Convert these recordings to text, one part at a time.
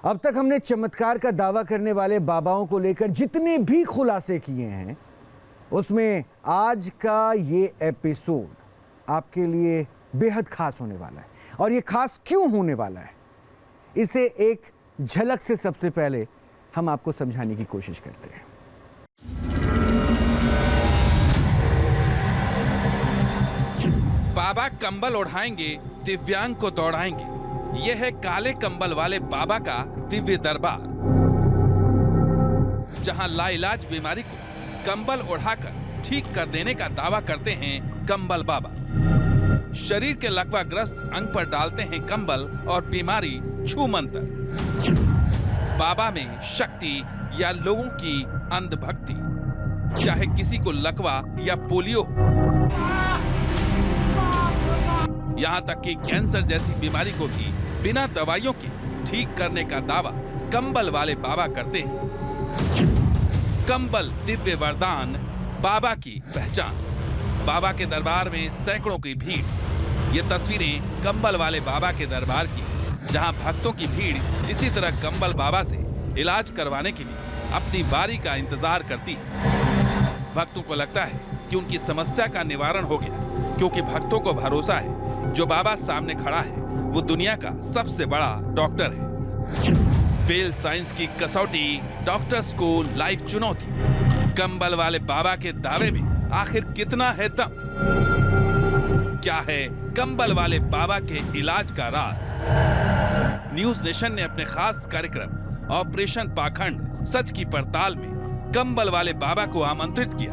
अब तक हमने चमत्कार का दावा करने वाले बाबाओं को लेकर जितने भी खुलासे किए हैं, उसमें आज का ये एपिसोड आपके लिए बेहद खास होने वाला है। और ये खास क्यों होने वाला है, इसे एक झलक से सबसे पहले हम आपको समझाने की कोशिश करते हैं। बाबा कंबल ओढ़ाएंगे, दिव्यांग को दौड़ाएंगे। यह है काले कंबल वाले बाबा का दिव्य दरबार, जहां लाइलाज बीमारी को कंबल ओढ़ाकर ठीक कर देने का दावा करते हैं कंबल बाबा। शरीर के लकवाग्रस्त अंग पर डालते हैं कंबल और बीमारी छू मंतर। बाबा में शक्ति या लोगों की अंधभक्ति, चाहे किसी को लकवा या पोलियो हो, यहाँ तक कि कैंसर जैसी बीमारी को भी बिना दवाइयों के ठीक करने का दावा कंबल वाले बाबा करते हैं। कंबल दिव्य वरदान, बाबा की पहचान। बाबा के दरबार में सैकड़ों की भीड़। ये तस्वीरें कंबल वाले बाबा के दरबार की, जहां भक्तों की भीड़ इसी तरह कंबल बाबा से इलाज करवाने के लिए अपनी बारी का इंतजार करती है। भक्तों को लगता है कि उनकी समस्या का निवारण हो गया, क्योंकि भक्तों को भरोसा है जो बाबा सामने खड़ा है वो दुनिया का सबसे बड़ा डॉक्टर है। फेल साइंस की कसौटी, डॉक्टर्स को लाइव चुनौती। कंबल वाले बाबा के दावे में आखिर कितना है दम? क्या है कंबल वाले बाबा के इलाज का राज? न्यूज नेशन ने अपने खास कार्यक्रम ऑपरेशन पाखंड सच की पड़ताल में कंबल वाले बाबा को आमंत्रित किया।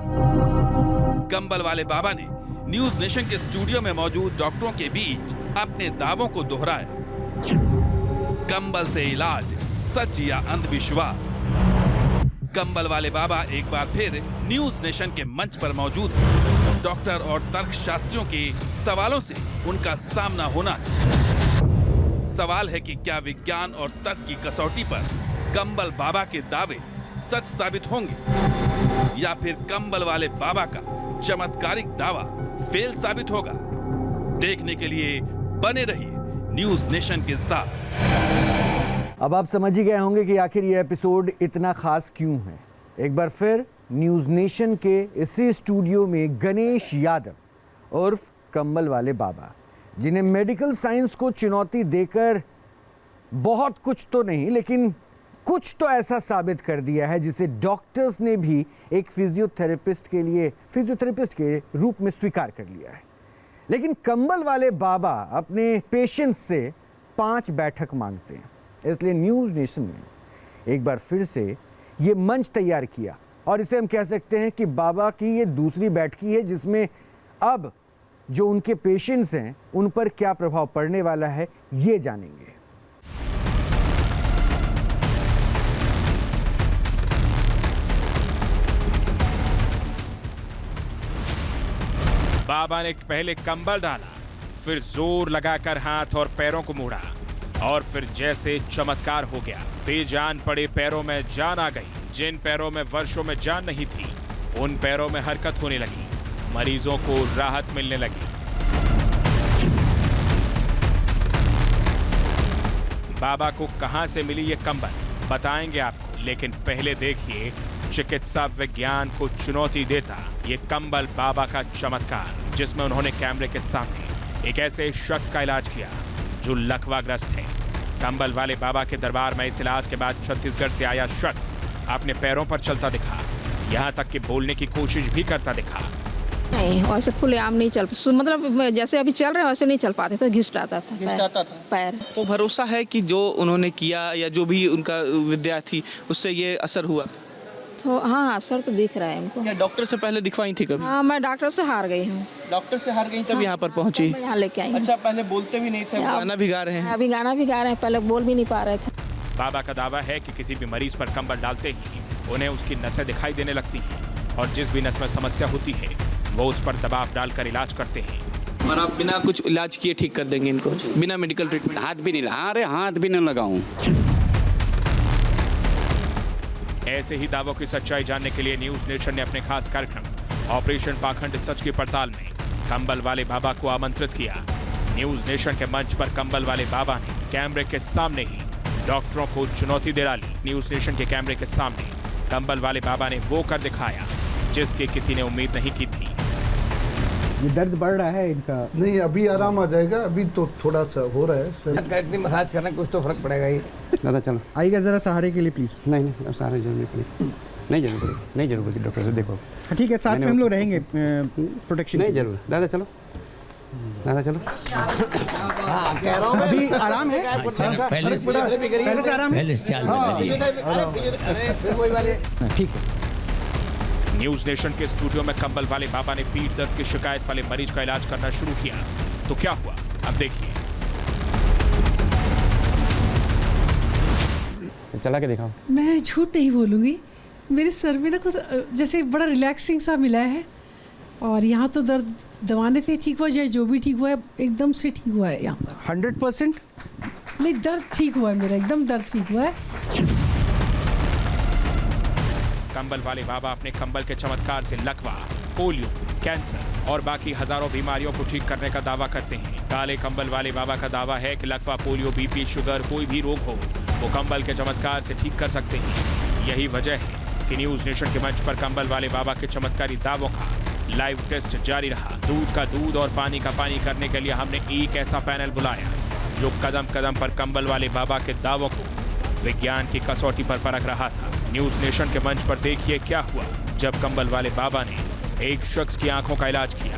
कंबल वाले बाबा ने न्यूज नेशन के स्टूडियो में मौजूद डॉक्टरों के बीच अपने दावों को दोहराया। कंबल से इलाज, सच या अंधविश्वास? कंबल वाले बाबा एक बार फिर न्यूज नेशन के मंच पर मौजूद है। डॉक्टर और तर्कशास्त्रियों के सवालों से उनका सामना होना है। सवाल है कि क्या विज्ञान और तर्क की कसौटी पर कंबल बाबा के दावे सच साबित होंगे, या फिर कंबल वाले बाबा का चमत्कारिक दावा फेल साबित होगा? देखने के लिए बने रहिए न्यूज नेशन के साथ। अब आप समझ ही गए होंगे कि आखिर ये एपिसोड इतना खास क्यों है। एक बार फिर न्यूज नेशन के इसी स्टूडियो में गणेश यादव उर्फ कंबल वाले बाबा, जिन्हें मेडिकल साइंस को चुनौती देकर बहुत कुछ तो नहीं लेकिन कुछ तो ऐसा साबित कर दिया है जिसे डॉक्टर्स ने भी एक फिजियोथेरेपिस्ट के रूप में स्वीकार कर लिया है। लेकिन कंबल वाले बाबा अपने पेशेंट्स से 5 बैठक मांगते हैं। इसलिए न्यूज नेशन ने एक बार फिर से ये मंच तैयार किया और इसे हम कह सकते हैं कि बाबा की ये दूसरी बैठकी है, जिसमें अब जो उनके पेशेंट्स हैं उन पर क्या प्रभाव पड़ने वाला है ये जानेंगे। बाबा ने पहले कंबल डाला, फिर जोर लगाकर हाथ और पैरों को मोड़ा और फिर जैसे चमत्कार हो गया। बेजान पड़े पैरों में जान आ गई। जिन पैरों में वर्षों में जान नहीं थी, उन पैरों में हरकत होने लगी। मरीजों को राहत मिलने लगी। बाबा को कहां से मिली ये कंबल बताएंगे आपको, लेकिन पहले देखिए चिकित्सा विज्ञान को चुनौती देता ये कंबल बाबा का चमत्कार, जिसमें उन्होंने कैमरे के सामने एक ऐसे शख्स का इलाज किया जो लकवाग्रस्त है। कंबल वाले बाबा के दरबार में इस इलाज के बाद छत्तीसगढ़ से आया शख्स अपने पैरों पर चलता दिखा, यहाँ तक कि बोलने की कोशिश भी करता दिखा। नहीं, वैसे खुलेआम नहीं चल, मतलब जैसे अभी चल रहे हैं वैसे नहीं चल पाते थे, घिसटाता था पैर। तो भरोसा है कि जो उन्होंने किया या जो भी उनका विद्या थी उससे ये असर हुआ? तो हाँ, असर तो दिख रहा है इनको। क्या डॉक्टर से पहले दिखवाई थी कभी? हाँ, मैं डॉक्टर से हार गई हूँ। डॉक्टर से हार गई तब यहाँ पर पहुँची? यहाँ लेके आई। अच्छा, पहले बोलते भी नहीं थे, गाना भी गा रहे हैं? अभी गाना भी गा रहे हैं, पहले बोल भी नहीं पा रहे थे। बाबा का दावा है कि किसी भी मरीज पर कंबल डालते ही उन्हें उसकी नसें दिखाई देने लगती हैं और जिस भी नस में समस्या होती है वो उस पर दबाव डालकर इलाज करते हैं। और आप बिना कुछ इलाज किए ठीक कर देंगे इनको, बिना मेडिकल ट्रीटमेंट? हाथ भी नहीं, अरे हाथ भी नहीं लगाऊं। ऐसे ही दावों की सच्चाई जानने के लिए न्यूज नेशन ने अपने खास कार्यक्रम ऑपरेशन पाखंड सच की पड़ताल में कंबल वाले बाबा को आमंत्रित किया। न्यूज नेशन के मंच पर कंबल वाले बाबा ने कैमरे के सामने ही डॉक्टरों को चुनौती दे डाली। न्यूज नेशन के कैमरे के सामने कंबल वाले बाबा ने वो कर दिखाया जिसकी किसी ने उम्मीद नहीं की थी। ये दर्द बढ़ रहा है इनका? नहीं, अभी आराम आ जाएगा, अभी तो थोड़ा सा हो रहा है। इतनी मसाज करना कुछ तो फर्क पड़ेगा ही। दादा चलो। आइएगा जरा सहारे के लिए प्लीज। नहीं नहीं, अब सारे जरूर नहीं पड़ेगी, नहीं जरूर पड़ेगी, नहीं जरूर पड़ेगी, डॉक्टर से देखो। ठीक है, साथ में हम लोग रहेंगे प्रोटेक्शन। नहीं जरूर, दादा चलो, दादा चलो। अभी आराम है, पहले से आराम है। ठीक है। न्यूज नेशन के स्टूडियो में कंबल वाले बाबा ने पीठ दर्द की शिकायत वाले मरीज का इलाज करना शुरू किया। तो क्या हुआ, अब देखिए। चला के दिखाओ। मैं झूठ नहीं बोलूँगी, मेरे सर में ना कुछ जैसे बड़ा रिलैक्सिंग सा मिला है, और यहाँ तो दर्द दवाने से ठीक हुआ, जाए जो भी ठीक हुआ है एकदम से ठीक हुआ है। यहाँ पर 100% नहीं, दर्द ठीक हुआ है मेरा, एकदम दर्द ठीक हुआ है। कंबल वाले बाबा अपने कंबल के चमत्कार से लकवा, पोलियो, कैंसर और बाकी हजारों बीमारियों को ठीक करने का दावा करते हैं। काले कंबल वाले बाबा का दावा है कि लकवा, पोलियो, बीपी, शुगर, कोई भी रोग हो वो कंबल के चमत्कार से ठीक कर सकते हैं। यही वजह है कि न्यूज नेशन के मंच पर कंबल वाले बाबा के चमत्कारी दावों का लाइव टेस्ट जारी रहा। दूध का दूध और पानी का पानी करने के लिए हमने एक ऐसा पैनल बुलाया जो कदम कदम पर कंबल वाले बाबा के दावों को विज्ञान की कसौटी पर परख रहा था। न्यूज नेशन के मंच पर देखिए क्या हुआ जब कंबल वाले बाबा ने एक शख्स की आंखों का इलाज किया।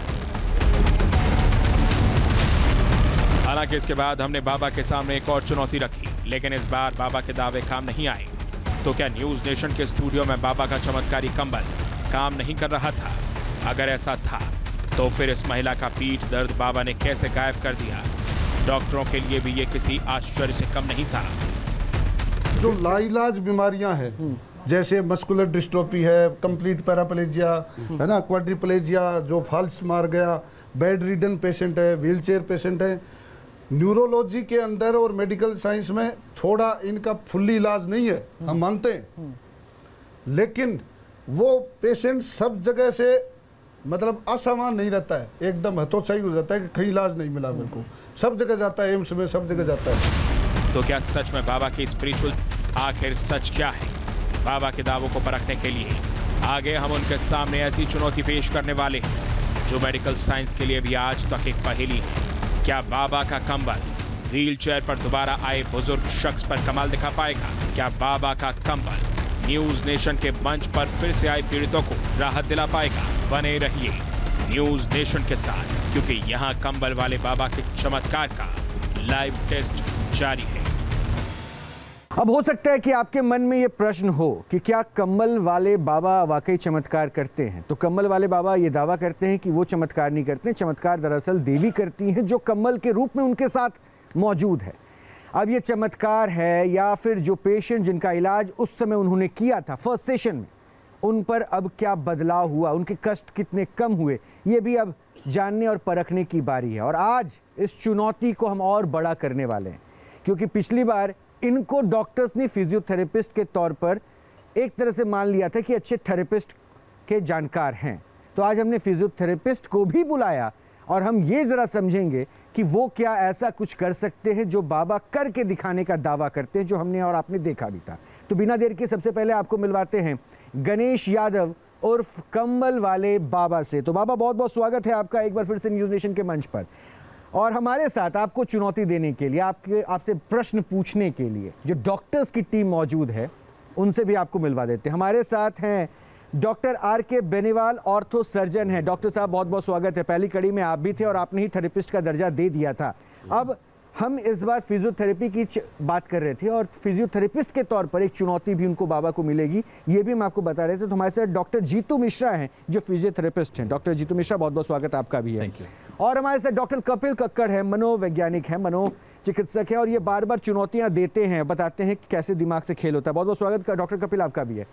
हालांकि इसके बाद हमने बाबा के सामने एक और चुनौती रखी, लेकिन इस बार बाबा के दावे काम नहीं आए। तो क्या न्यूज नेशन के स्टूडियो में बाबा का चमत्कारी कंबल काम नहीं कर रहा था? अगर ऐसा था तो फिर इस महिला का पीठ दर्द बाबा ने कैसे गायब कर दिया? डॉक्टरों के लिए भी ये किसी आश्चर्य से कम नहीं था। जो लाइलाज बीमारियां हैं, जैसे मस्कुलर डिस्ट्रोफी है, कंप्लीट पैराप्लेजिया है ना, क्वाड्रिप्लेजिया जो फॉल्स मार गया, बेड रिडन पेशेंट है, व्हीलचेयर पेशेंट है, न्यूरोलॉजी के अंदर और मेडिकल साइंस में थोड़ा इनका फुल्ली इलाज नहीं है, हम मानते हैं, लेकिन वो पेशेंट सब जगह से मतलब असामान नहीं रहता है, एकदम हतोत्साही हो जाता है कि कहीं इलाज नहीं मिला मेरे को, सब जगह जाता है, एम्स में सब जगह जाता है। तो क्या सच में बाबा की स्पिरिचुअल आखिर सच क्या है? बाबा के दावों को परखने के लिए आगे हम उनके सामने ऐसी चुनौती पेश करने वाले हैं जो मेडिकल साइंस के लिए भी आज तक एक पहेली है। क्या बाबा का कंबल व्हीलचेयर पर दोबारा आए बुजुर्ग शख्स पर कमाल दिखा पाएगा? क्या बाबा का कंबल न्यूज नेशन के मंच पर फिर से आए पीड़ितों को राहत दिला पाएगा? बने रहिए न्यूज नेशन के साथ, क्योंकि यहाँ कंबल वाले बाबा के चमत्कार का लाइव टेस्ट जारी है। अब हो सकता है कि आपके मन में ये प्रश्न हो कि क्या कंबल वाले बाबा वाकई चमत्कार करते हैं? तो कंबल वाले बाबा ये दावा करते हैं कि वो चमत्कार नहीं करते, चमत्कार दरअसल देवी करती हैं जो कंबल के रूप में उनके साथ मौजूद है। अब ये चमत्कार है या फिर जो पेशेंट जिनका इलाज उस समय उन्होंने किया था फर्स्ट सेशन में, उन पर अब क्या बदलाव हुआ, उनके कष्ट कितने कम हुए, ये भी अब जानने और परखने की बारी है। और आज इस चुनौती को हम और बड़ा करने वाले हैं, क्योंकि पिछली बार इनको डॉक्टर्स ने फिजियोथेरेपिस्ट के तौर पर एक तरह से मान लिया था कि अच्छे थेरेपिस्ट के जानकार हैं। तो आज हमने फिजियोथेरेपिस्ट को भी बुलाया और हम ये ज़रा समझेंगे कि वो क्या ऐसा कुछ कर सकते हैं जो बाबा करके दिखाने का दावा करते हैं, जो हमने और आपने देखा भी था। तो बिना देर के सबसे पहले आपको मिलवाते हैं गणेश यादव उर्फ कंबल वाले बाबा से। तो बाबा, बहुत बहुत स्वागत है आपका एक बार फिर से न्यूज़ नेशन के मंच पर। और हमारे साथ आपको चुनौती देने के लिए, आपसे प्रश्न पूछने के लिए जो डॉक्टर्स की टीम मौजूद है उनसे भी आपको मिलवा देते हैं। हमारे साथ हैं doctor R K. Beniwal, ortho surgeon हैं। डॉक्टर साहब, बहुत बहुत स्वागत है। पहली कड़ी में आप भी थे और आपने ही थेरेपिस्ट का दर्जा दे दिया था। अब हम इस बार फिजियोथेरेपी की बात कर रहे थे और फिजियोथेरेपिस्ट के तौर पर एक चुनौती भी उनको बाबा को मिलेगी, ये भी हम आपको बता रहे थे। तो हमारे साथ डॉक्टर जीतू मिश्रा हैं जो फिजियोथेरेपिस्ट हैं। डॉक्टर जीतू मिश्रा, बहुत बहुत स्वागत आपका भी है। और हमारे साथ डॉक्टर कपिल कक्कड़ है, मनोवैज्ञानिक है, मनोचिकित्सक है, और ये बार बार चुनौतियाँ देते हैं, बताते हैं कि कैसे दिमाग से खेल होता है। बहुत बहुत स्वागत डॉक्टर कपिल आपका भी है।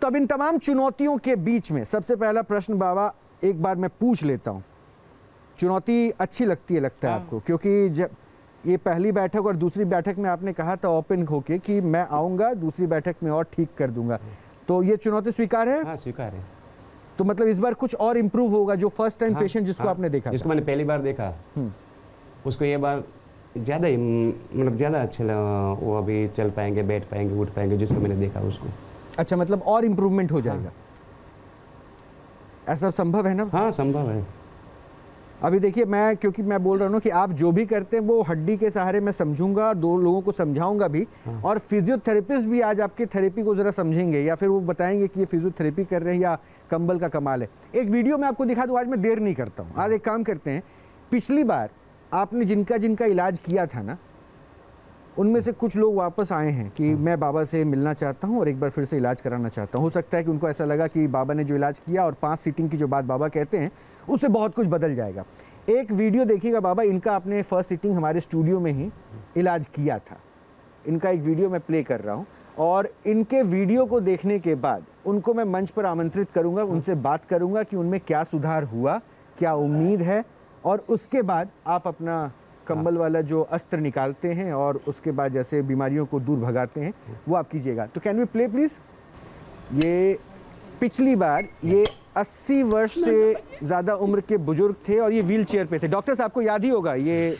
तो अब इन तमाम चुनौतियों के बीच में सबसे पहला प्रश्न बाबा एक बार मैं पूछ लेता हूँ। चुनौती अच्छी लगती है, लगता है आपको? क्योंकि जब ये पहली बैठक और दूसरी बैठक में आपने कहा था ओपन होके कि मैं आऊँगा, दूसरी बैठक में और ठीक कर दूंगा, तो ये चुनौती स्वीकार है? हाँ, स्वीकार है। तो मतलब इस बार कुछ और इम्प्रूव होगा जो फर्स्ट टाइम पेशेंट जिसको आपने देखा, जिसको मैंने पहली बार देखा, उसको ये बार ज़्यादा ही मतलब ज़्यादा अच्छा लगा, वो अभी चल पाएंगे, बैठ पाएंगे, उठ पाएंगे, जिसको मैंने देखा उसको। अच्छा, मतलब और इम्प्रूवमेंट हो जाएगा, ऐसा संभव है ना? हाँ संभव है। अभी देखिए, क्योंकि मैं बोल रहा हूँ कि आप जो भी करते हैं वो हड्डी के सहारे मैं समझूंगा, 2 लोगों को समझाऊंगा भी, और फिजियोथेरेपिस्ट भी आज आपके थेरेपी को ज़रा समझेंगे या फिर वो बताएंगे कि ये फिजियोथेरेपी कर रहे हैं या कंबल का कमाल है। एक वीडियो मैं आपको दिखा दूँ, आज मैं देर नहीं करता हूँ। आज एक काम करते हैं, पिछली बार आपने जिनका इलाज किया था ना, उनमें से कुछ लोग वापस आए हैं कि मैं बाबा से मिलना चाहता हूं और एक बार फिर से इलाज कराना चाहता हूं। हो सकता है कि उनको ऐसा लगा कि बाबा ने जो इलाज किया और 5 सीटिंग की जो बात बाबा कहते हैं उससे बहुत कुछ बदल जाएगा। एक वीडियो देखिएगा बाबा, इनका आपने फर्स्ट सीटिंग हमारे स्टूडियो में ही इलाज किया था। इनका एक वीडियो मैं प्ले कर रहा हूँ और इनके वीडियो को देखने के बाद उनको मैं मंच पर आमंत्रित करूँगा, उनसे बात करूँगा कि उनमें क्या सुधार हुआ, क्या उम्मीद है, और उसके बाद आप अपना कंबल वाला जो अस्त्र निकालते हैं और उसके बाद जैसे बीमारियों को दूर भगाते हैं वो आप कीजिएगा। तो कैन वी प्ले प्लीज़? ये पिछली बार ये 80 वर्ष से ज़्यादा उम्र के बुजुर्ग थे और ये व्हील चेयर पे थे। डॉक्टर साहब को याद ही होगा, ये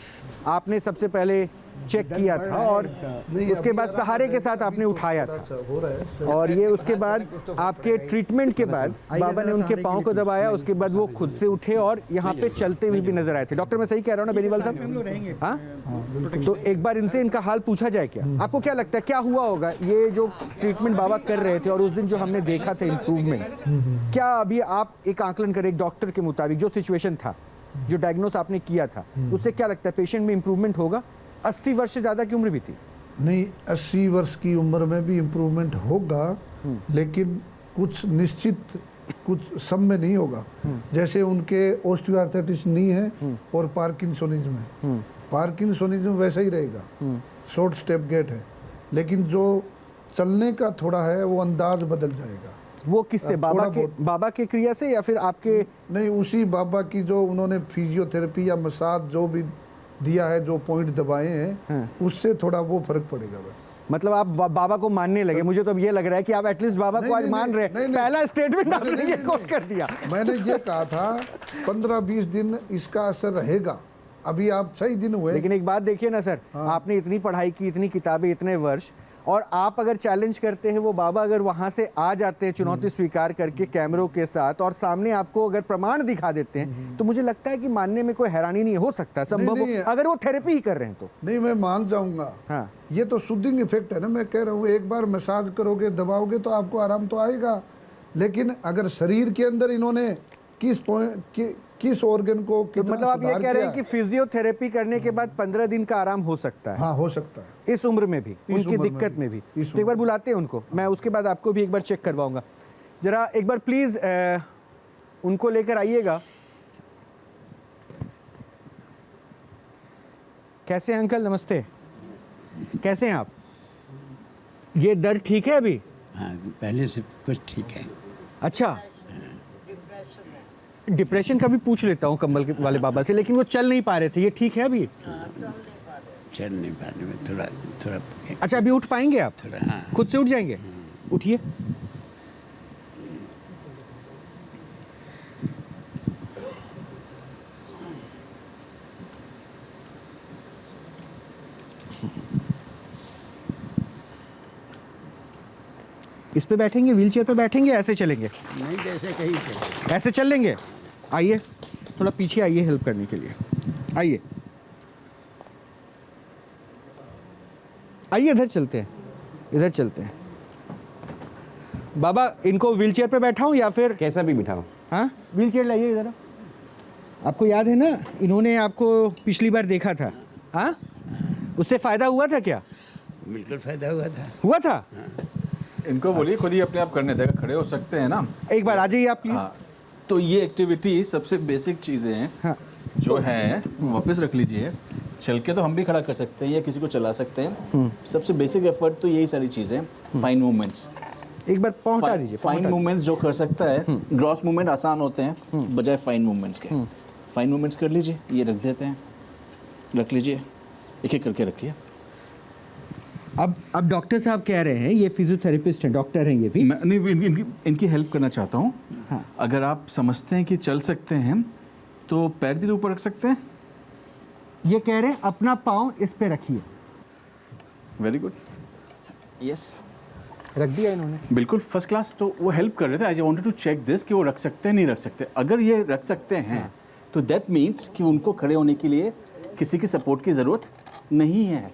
आपने सबसे पहले चेक किया था और उसके बाद सहारे के साथ आपने उठाया था, और ये उसके बाद आपके ट्रीटमेंट के बाद बाबा ने उनके पाँव को दबाया, उसके बाद वो खुद से उठे और यहाँ पे चलते हुए भी नजर आए थे। डॉक्टर मैं सही कह रहा हूँ ना बेनीवाल साहब? हाँ, तो एक बार इनसे इनका हाल पूछा जाए क्या? आपको क्या लगता है क्या हुआ होगा? ये जो ट्रीटमेंट बाबा कर रहे थे और उस दिन जो हमने देखा था इम्प्रूवमेंट, क्या अभी आप एक आकलन करें एक डॉक्टर के मुताबिक जो सिचुएशन था, जो डायग्नोस आपने किया था, उससे क्या लगता है पेशेंट में इम्प्रूवमेंट होगा? 80 वर्ष से ज़्यादा की उम्र भी थी। नहीं, 80 वर्ष की उम्र में भी इम्प्रूवमेंट होगा, लेकिन कुछ निश्चित कुछ समय नहीं होगा। जैसे उनके ऑस्टियोआर्थराइटिस नहीं है और पार्किंसोनिज्म है, पार्किंसोनिज्म वैसा ही रहेगा, शॉर्ट स्टेप गेट है, लेकिन जो चलने का थोड़ा है वो अंदाज बदल जाएगा। वो किससे? बाबा के क्रिया से या फिर आपके? नहीं, उसी बाबा की जो उन्होंने फिजियोथेरेपी या मसाज जो भी दिया है, जो पॉइंट दबाए हैं, उससे थोड़ा वो फर्क पड़ेगा बस। मतलब आप बाबा को मानने लगे? मुझे तो अब ये लग रहा है कि आप एटलीस्ट बाबा को आज मान रहे हैं। पहला स्टेटमेंट आपने ये कोट कर दिया। मैंने ये कहा था 15-20 दिन इसका असर रहेगा, अभी आप 6 दिन हुए। लेकिन एक बात देखिए ना सर, आपने इतनी पढ़ाई की, इतनी किताबें, इतने वर्ष, और आप अगर चैलेंज करते हैं, वो बाबा अगर वहां से आ जाते हैं चुनौती स्वीकार करके कैमरों के साथ और सामने आपको अगर प्रमाण दिखा देते हैं, तो मुझे लगता है कि मानने में कोई हैरानी नहीं हो सकता, संभव हो अगर वो थेरेपी ही कर रहे हैं तो। नहीं, मैं मान जाऊंगा। हाँ, ये तो सूदिंग इफेक्ट है ना, मैं कह रहा हूँ एक बार मसाज करोगे, दबाओगे तो आपको आराम तो आएगा, लेकिन अगर शरीर के अंदर इन्होंने किस ऑर्गन को तो मतलब आप ये कह रहे हैं कि फिजियोथेरेपी करने के बाद 15 दिन का आराम हो सकता है? हाँ, हो सकता है, इस उम्र में भी, उनकी दिक्कत में भी। तो एक बार बुलाते हैं उनको, मैं उसके बाद आपको भी एक बार चेक करवाऊंगा। जरा एक बार प्लीज उनको लेकर आइएगा। कैसे हैं अंकल? नमस्ते, कैसे हैं आप? ये दर्द ठीक है अभी? हाँ, पहले से कुछ ठीक है। अच्छा, डिप्रेशन का भी पूछ लेता हूँ कंबल वाले बाबा से, लेकिन वो चल नहीं पा रहे थे, ये ठीक है अभी? चल नहीं पाने में थोड़ा थोड़ा। अच्छा, अभी उठ पाएंगे आप? थोड़ा, हाँ। खुद से उठ जाएंगे? उठिए। इस पे बैठेंगे, व्हीलचेयर पे बैठेंगे, ऐसे चलेंगे? नहीं, जैसे कहीं चले। ऐसे चल लेंगे? आइए थोड़ा पीछे आइए हेल्प करने के लिए, आइए आइए, इधर चलते हैं, इधर चलते हैं। बाबा, इनको व्हीलचेयर पे बैठाऊं या फिर कैसा भी बिठाओ? हाँ, व्हीलचेयर लाइए इधर। आपको याद है ना, इन्होंने आपको पिछली बार देखा था, हाँ? उससे फायदा हुआ था क्या? बिल्कुल फायदा हुआ था। हुआ था? इनको बोलिए खुद ही अपने आप करने देगा, खड़े हो सकते हैं ना। एक बार आ जाइए आप प्लीज। हाँ, तो ये एक्टिविटी सबसे बेसिक चीज़ें हैं। हाँ, जो है वापस रख लीजिए। चल के तो हम भी खड़ा कर सकते हैं या किसी को चला सकते हैं। सबसे बेसिक एफर्ट तो यही सारी चीज़ें, फाइन मूवमेंट्स। एक बार पहुंचा दीजिए। फाइन मूवमेंट्स जो कर सकता है, ग्रॉस मूवमेंट आसान होते हैं बजाय फाइन मूवमेंट्स के। फाइन मूवमेंट्स कर लीजिए, ये रख देते हैं, रख लीजिए, एक एक करके रखिए। अब डॉक्टर साहब कह रहे हैं, ये फिजियोथेरेपिस्ट हैं, डॉक्टर हैं ये भी। मैं नहीं, इनकी हेल्प करना चाहता हूँ। हाँ। अगर आप समझते हैं कि चल सकते हैं तो पैर भी ऊपर रख सकते हैं। ये कह रहे हैं अपना पाँव इस पे रखिए। वेरी गुड, यस, रख दिया इन्होंने। बिल्कुल फर्स्ट क्लास। तो वो हेल्प कर रहे थे। I wanted to check this कि वो रख सकते हैं नहीं रख सकते। अगर ये रख सकते हैं तो दैट मीन्स कि उनको खड़े होने के लिए किसी की सपोर्ट की ज़रूरत नहीं है।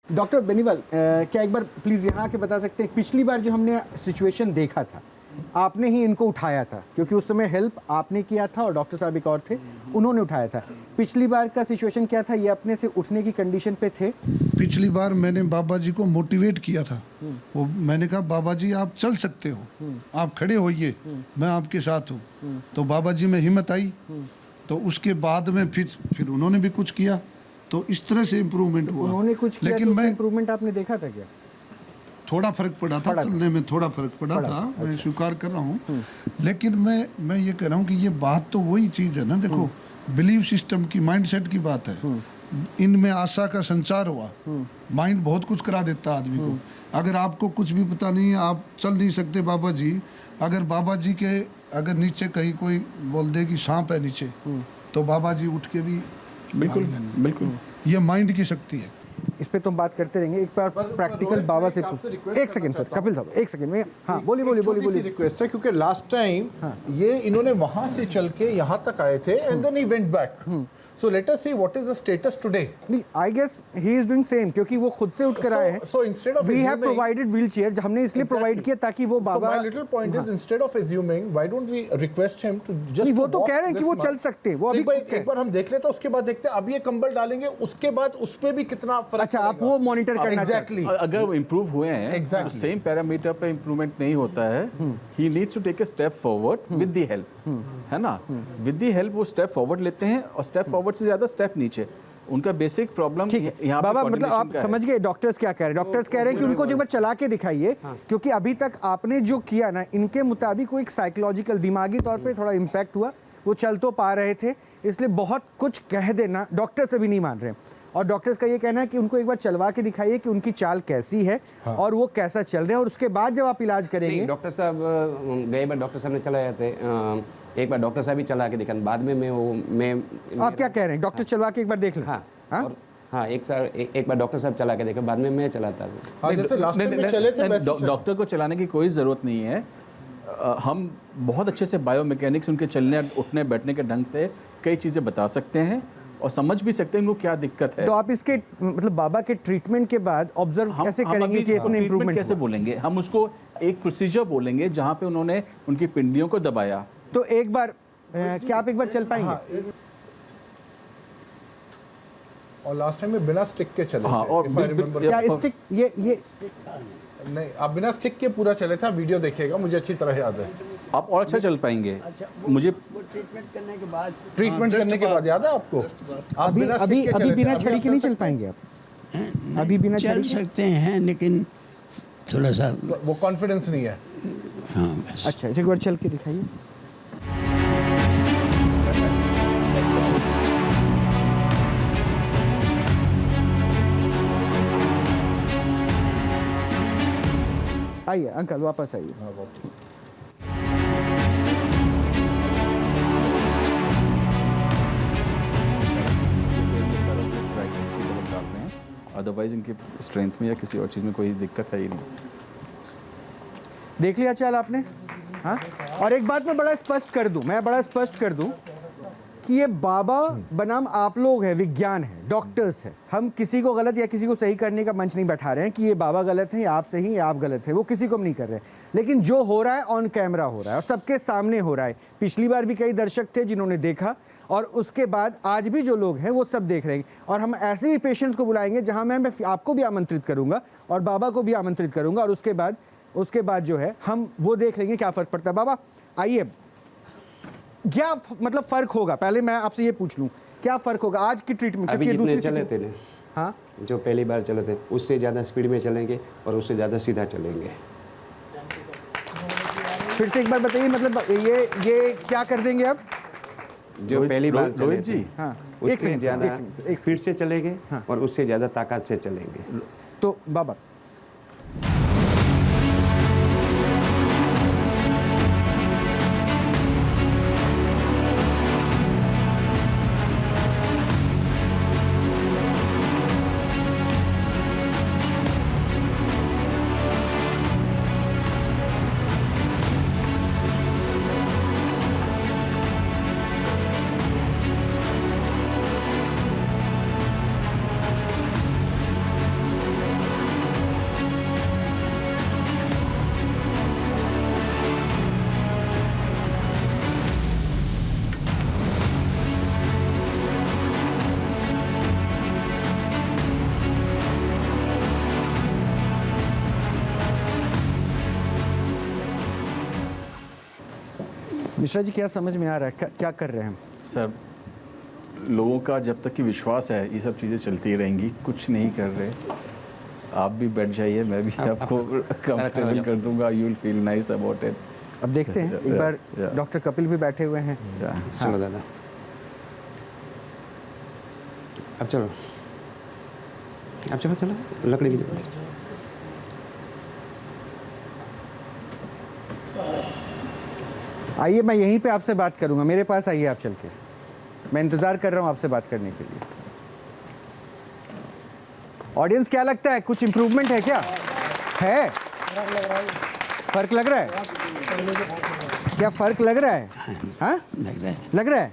डॉक्टर बेनीवाल, क्या एक बार प्लीज़ यहाँ आके बता सकते हैं, पिछली बार जो हमने सिचुएशन देखा था आपने ही इनको उठाया था, क्योंकि उस समय हेल्प आपने किया था और डॉक्टर साहब एक और थे, उन्होंने उठाया था। पिछली बार का सिचुएशन क्या था? ये अपने से उठने की कंडीशन पे थे? पिछली बार मैंने बाबा जी को मोटिवेट किया था। वो मैंने कहा बाबा जी आप चल सकते हो, आप खड़े होइए, मैं आपके साथ हूँ। तो बाबा जी में हिम्मत आई। तो उसके बाद में फिर उन्होंने भी कुछ किया, तो इस तरह से इम्प्रूवमेंट हुआ। उन्होंने कुछ किया, लेकिन तो मैं इम्प्रूवमेंट आपने देखा था क्या? थोड़ा फर्क पड़ा था, चलने में थोड़ा फर्क पड़ा था, मैं स्वीकार कर रहा हूँ। लेकिन मैं ये कह रहा हूँ कि ये बात तो वही चीज़ है ना, देखो बिलीव सिस्टम की, माइंडसेट की बात है। इनमें आशा का संचार हुआ। माइंड बहुत कुछ करा देता है आदमी को। अगर आपको कुछ भी पता नहीं है, आप चल नहीं सकते बाबा जी, अगर बाबा जी के अगर नीचे कहीं कोई बोल दे कि सांप है नीचे, तो बाबा जी उठ के भी बिल्कुल बिल्कुल, ये माइंड की शक्ति है। इस पे तो हम बात करते रहेंगे। एक बार प्रैक्टिकल बाबा से एक सेकंड सर, कपिल साहब एक सेकंड में, हाँ बोलिए। रिक्वेस्ट है, क्योंकि लास्ट टाइम ये इन्होंने वहां से चल के यहाँ तक आए थे and then he went back. So let us see what is the status today. I guess he is doing same, क्योंकि वो खुद से उठ कर आए हैं। So instead of we have provided wheelchair, हमने इसलिए प्रोवाइड किया ताकि वो बाबा। So my little point is instead of assuming, why don't we request him to just? वो तो कह रहे हैं कि वो चल सकते हैं। वो अभी एक बार हम देख लेते हैं, उसके बाद देखते हैं। अब ये कंबल डालेंगे, उसके बाद उस पे भी कितना फर्क। अच्छा, आप वो मॉनिटर करना चाहते हैं। अगर इम्प्रूव हुए हैं तो सेम पैरामीटर पे इम्प्रूवमेंट नहीं होता है। He needs to take a step forward with the help, है ना। विद द हेल्प वो स्टेप फॉरवर्ड लेते हैं, और स्टेप फॉरवर्ड से ज्यादा स्टेप नीचे। उनका बेसिक प्रॉब्लम यहाँ बाबा, मतलब आप समझ गए डॉक्टर्स क्या कह रहे हैं? डॉक्टर्स कह रहे हैं कि उनको एक बार चला के दिखाइए, क्योंकि अभी तक आपने जो किया ना, इनके मुताबिक वो एक साइकोलॉजिकल, दिमागी तौर पे थोड़ा इम्पैक्ट हुआ। वो चल तो पा रहे थे, इसलिए बहुत कुछ कह देना डॉक्टर्स अभी नहीं मान रहे। और डॉक्टर्स का ये कहना है कि उनको एक बार चलवा के दिखाइए कि उनकी चाल कैसी है और वो कैसा चल रहे हैं, और उसके बाद जब आप इलाज करेंगे। डॉक्टर साहब गए बार डॉक्टर साहब ने चलाए थे, एक बार डॉक्टर साहब ही चला के दिखा, बाद में मैं आप क्या कह रहे हैं? डॉक्टर चलवा के एक बार देख लें। हाँ, एक बार डॉक्टर साहब चला के देखा, बाद में मैं चलाता हूँ। डॉक्टर को चलाने की कोई ज़रूरत नहीं है। हम बहुत अच्छे से बायोमैकेनिक्स, उनके चलने उठने बैठने के ढंग से कई चीज़ें बता सकते हैं और समझ भी सकते हैं उनको क्या दिक्कत है। तो आप इसके मतलब बाबा के ट्रीटमेंट के बाद ऑब्जर्व कैसे करेंगे कि इतने इंप्रूवमेंट कैसे बोलेंगे? हम उसको एक प्रोसीजर बोलेंगे जहाँ पे उन्होंने उनकी पिंडियों को दबाया। तो एक बार क्या आप एक बार चल पाएंगे? और लास्ट टाइम में बिना स्टिक के चले। हाँ, और क्या स्टिक ये नहीं, आप बिना स्टिक के पूरा चले थे। वीडियो देखिएगा, मुझे अच्छी तरह याद है। आप और अच्छा चल पाएंगे। मुझे ट्रीटमेंट करने के बाद याद है आपको? आप अभी बिना छड़ी के नहीं चल पाएंगे आप? अभी बिना चल सकते हैं, लेकिन थोड़ा सा वो कॉन्फिडेंस नहीं है। हाँ बस। अच्छा, एक बार चल के दिखाइए। आइए अंकल, वापस आइए। अदरवाइज इनके स्ट्रेंथ में या किसी और चीज़ में कोई दिक्कत है ही नहीं। देख लिया चाल आपने? हाँ, और एक बात मैं बड़ा स्पष्ट कर दूं कि ये बाबा बनाम आप लोग है, विज्ञान है, डॉक्टर्स है। हम किसी को गलत या किसी को सही करने का मंच नहीं बैठा रहे हैं कि ये बाबा गलत है या आप सही या आप गलत है, वो किसी को हम नहीं कर रहे। लेकिन जो हो रहा है ऑन कैमरा हो रहा है और सबके सामने हो रहा है। पिछली बार भी कई दर्शक थे जिन्होंने देखा, और उसके बाद आज भी जो लोग हैं वो सब देख रहे हैं। और हम ऐसे भी पेशेंट्स को बुलाएंगे जहाँ मैं आपको भी आमंत्रित करूँगा और बाबा को भी आमंत्रित करूँगा, और उसके बाद जो है हम वो देख लेंगे क्या फ़र्क पड़ता है। बाबा आइए, क्या मतलब फ़र्क होगा? पहले मैं आपसे ये पूछ लूँ, क्या फ़र्क होगा आज की ट्रीटमेंट? अभी जितने चले थे ना, हाँ, जो पहली बार चले थे उससे ज़्यादा स्पीड में चलेंगे और उससे ज़्यादा सीधा चलेंगे। फिर से एक बार बताइए, मतलब ये क्या कर देंगे आप? जो पहली बार चले जी, हाँ, उससे ज़्यादा स्पीड से चलेंगे और उससे ज़्यादा ताकत से चलेंगे। तो बाबा मिश्रा जी क्या समझ में आ रहा है, क्या कर रहे हैं हम? सर, लोगों का जब तक कि विश्वास है ये सब चीज़ें चलती रहेंगी, कुछ नहीं कर रहे। आप भी बैठ जाइए, मैं भी आपको कंफर्टेबल कर दूंगा, you will feel nice about it. अब देखते हैं, एक बार डॉक्टर कपिल भी बैठे हुए हैं। चलो दादा, अब चलो, अब चलो चलो, लकड़ी की जरूरत। आइए, मैं यहीं पे आपसे बात करूंगा, मेरे पास आइए आप चल के, मैं इंतजार कर रहा हूं आपसे बात करने के लिए। ऑडियंस क्या लगता है, कुछ इंप्रूवमेंट है क्या? है? फर्क लग रहा है? क्या फर्क लग रहा है? हाँ, लग रहा है।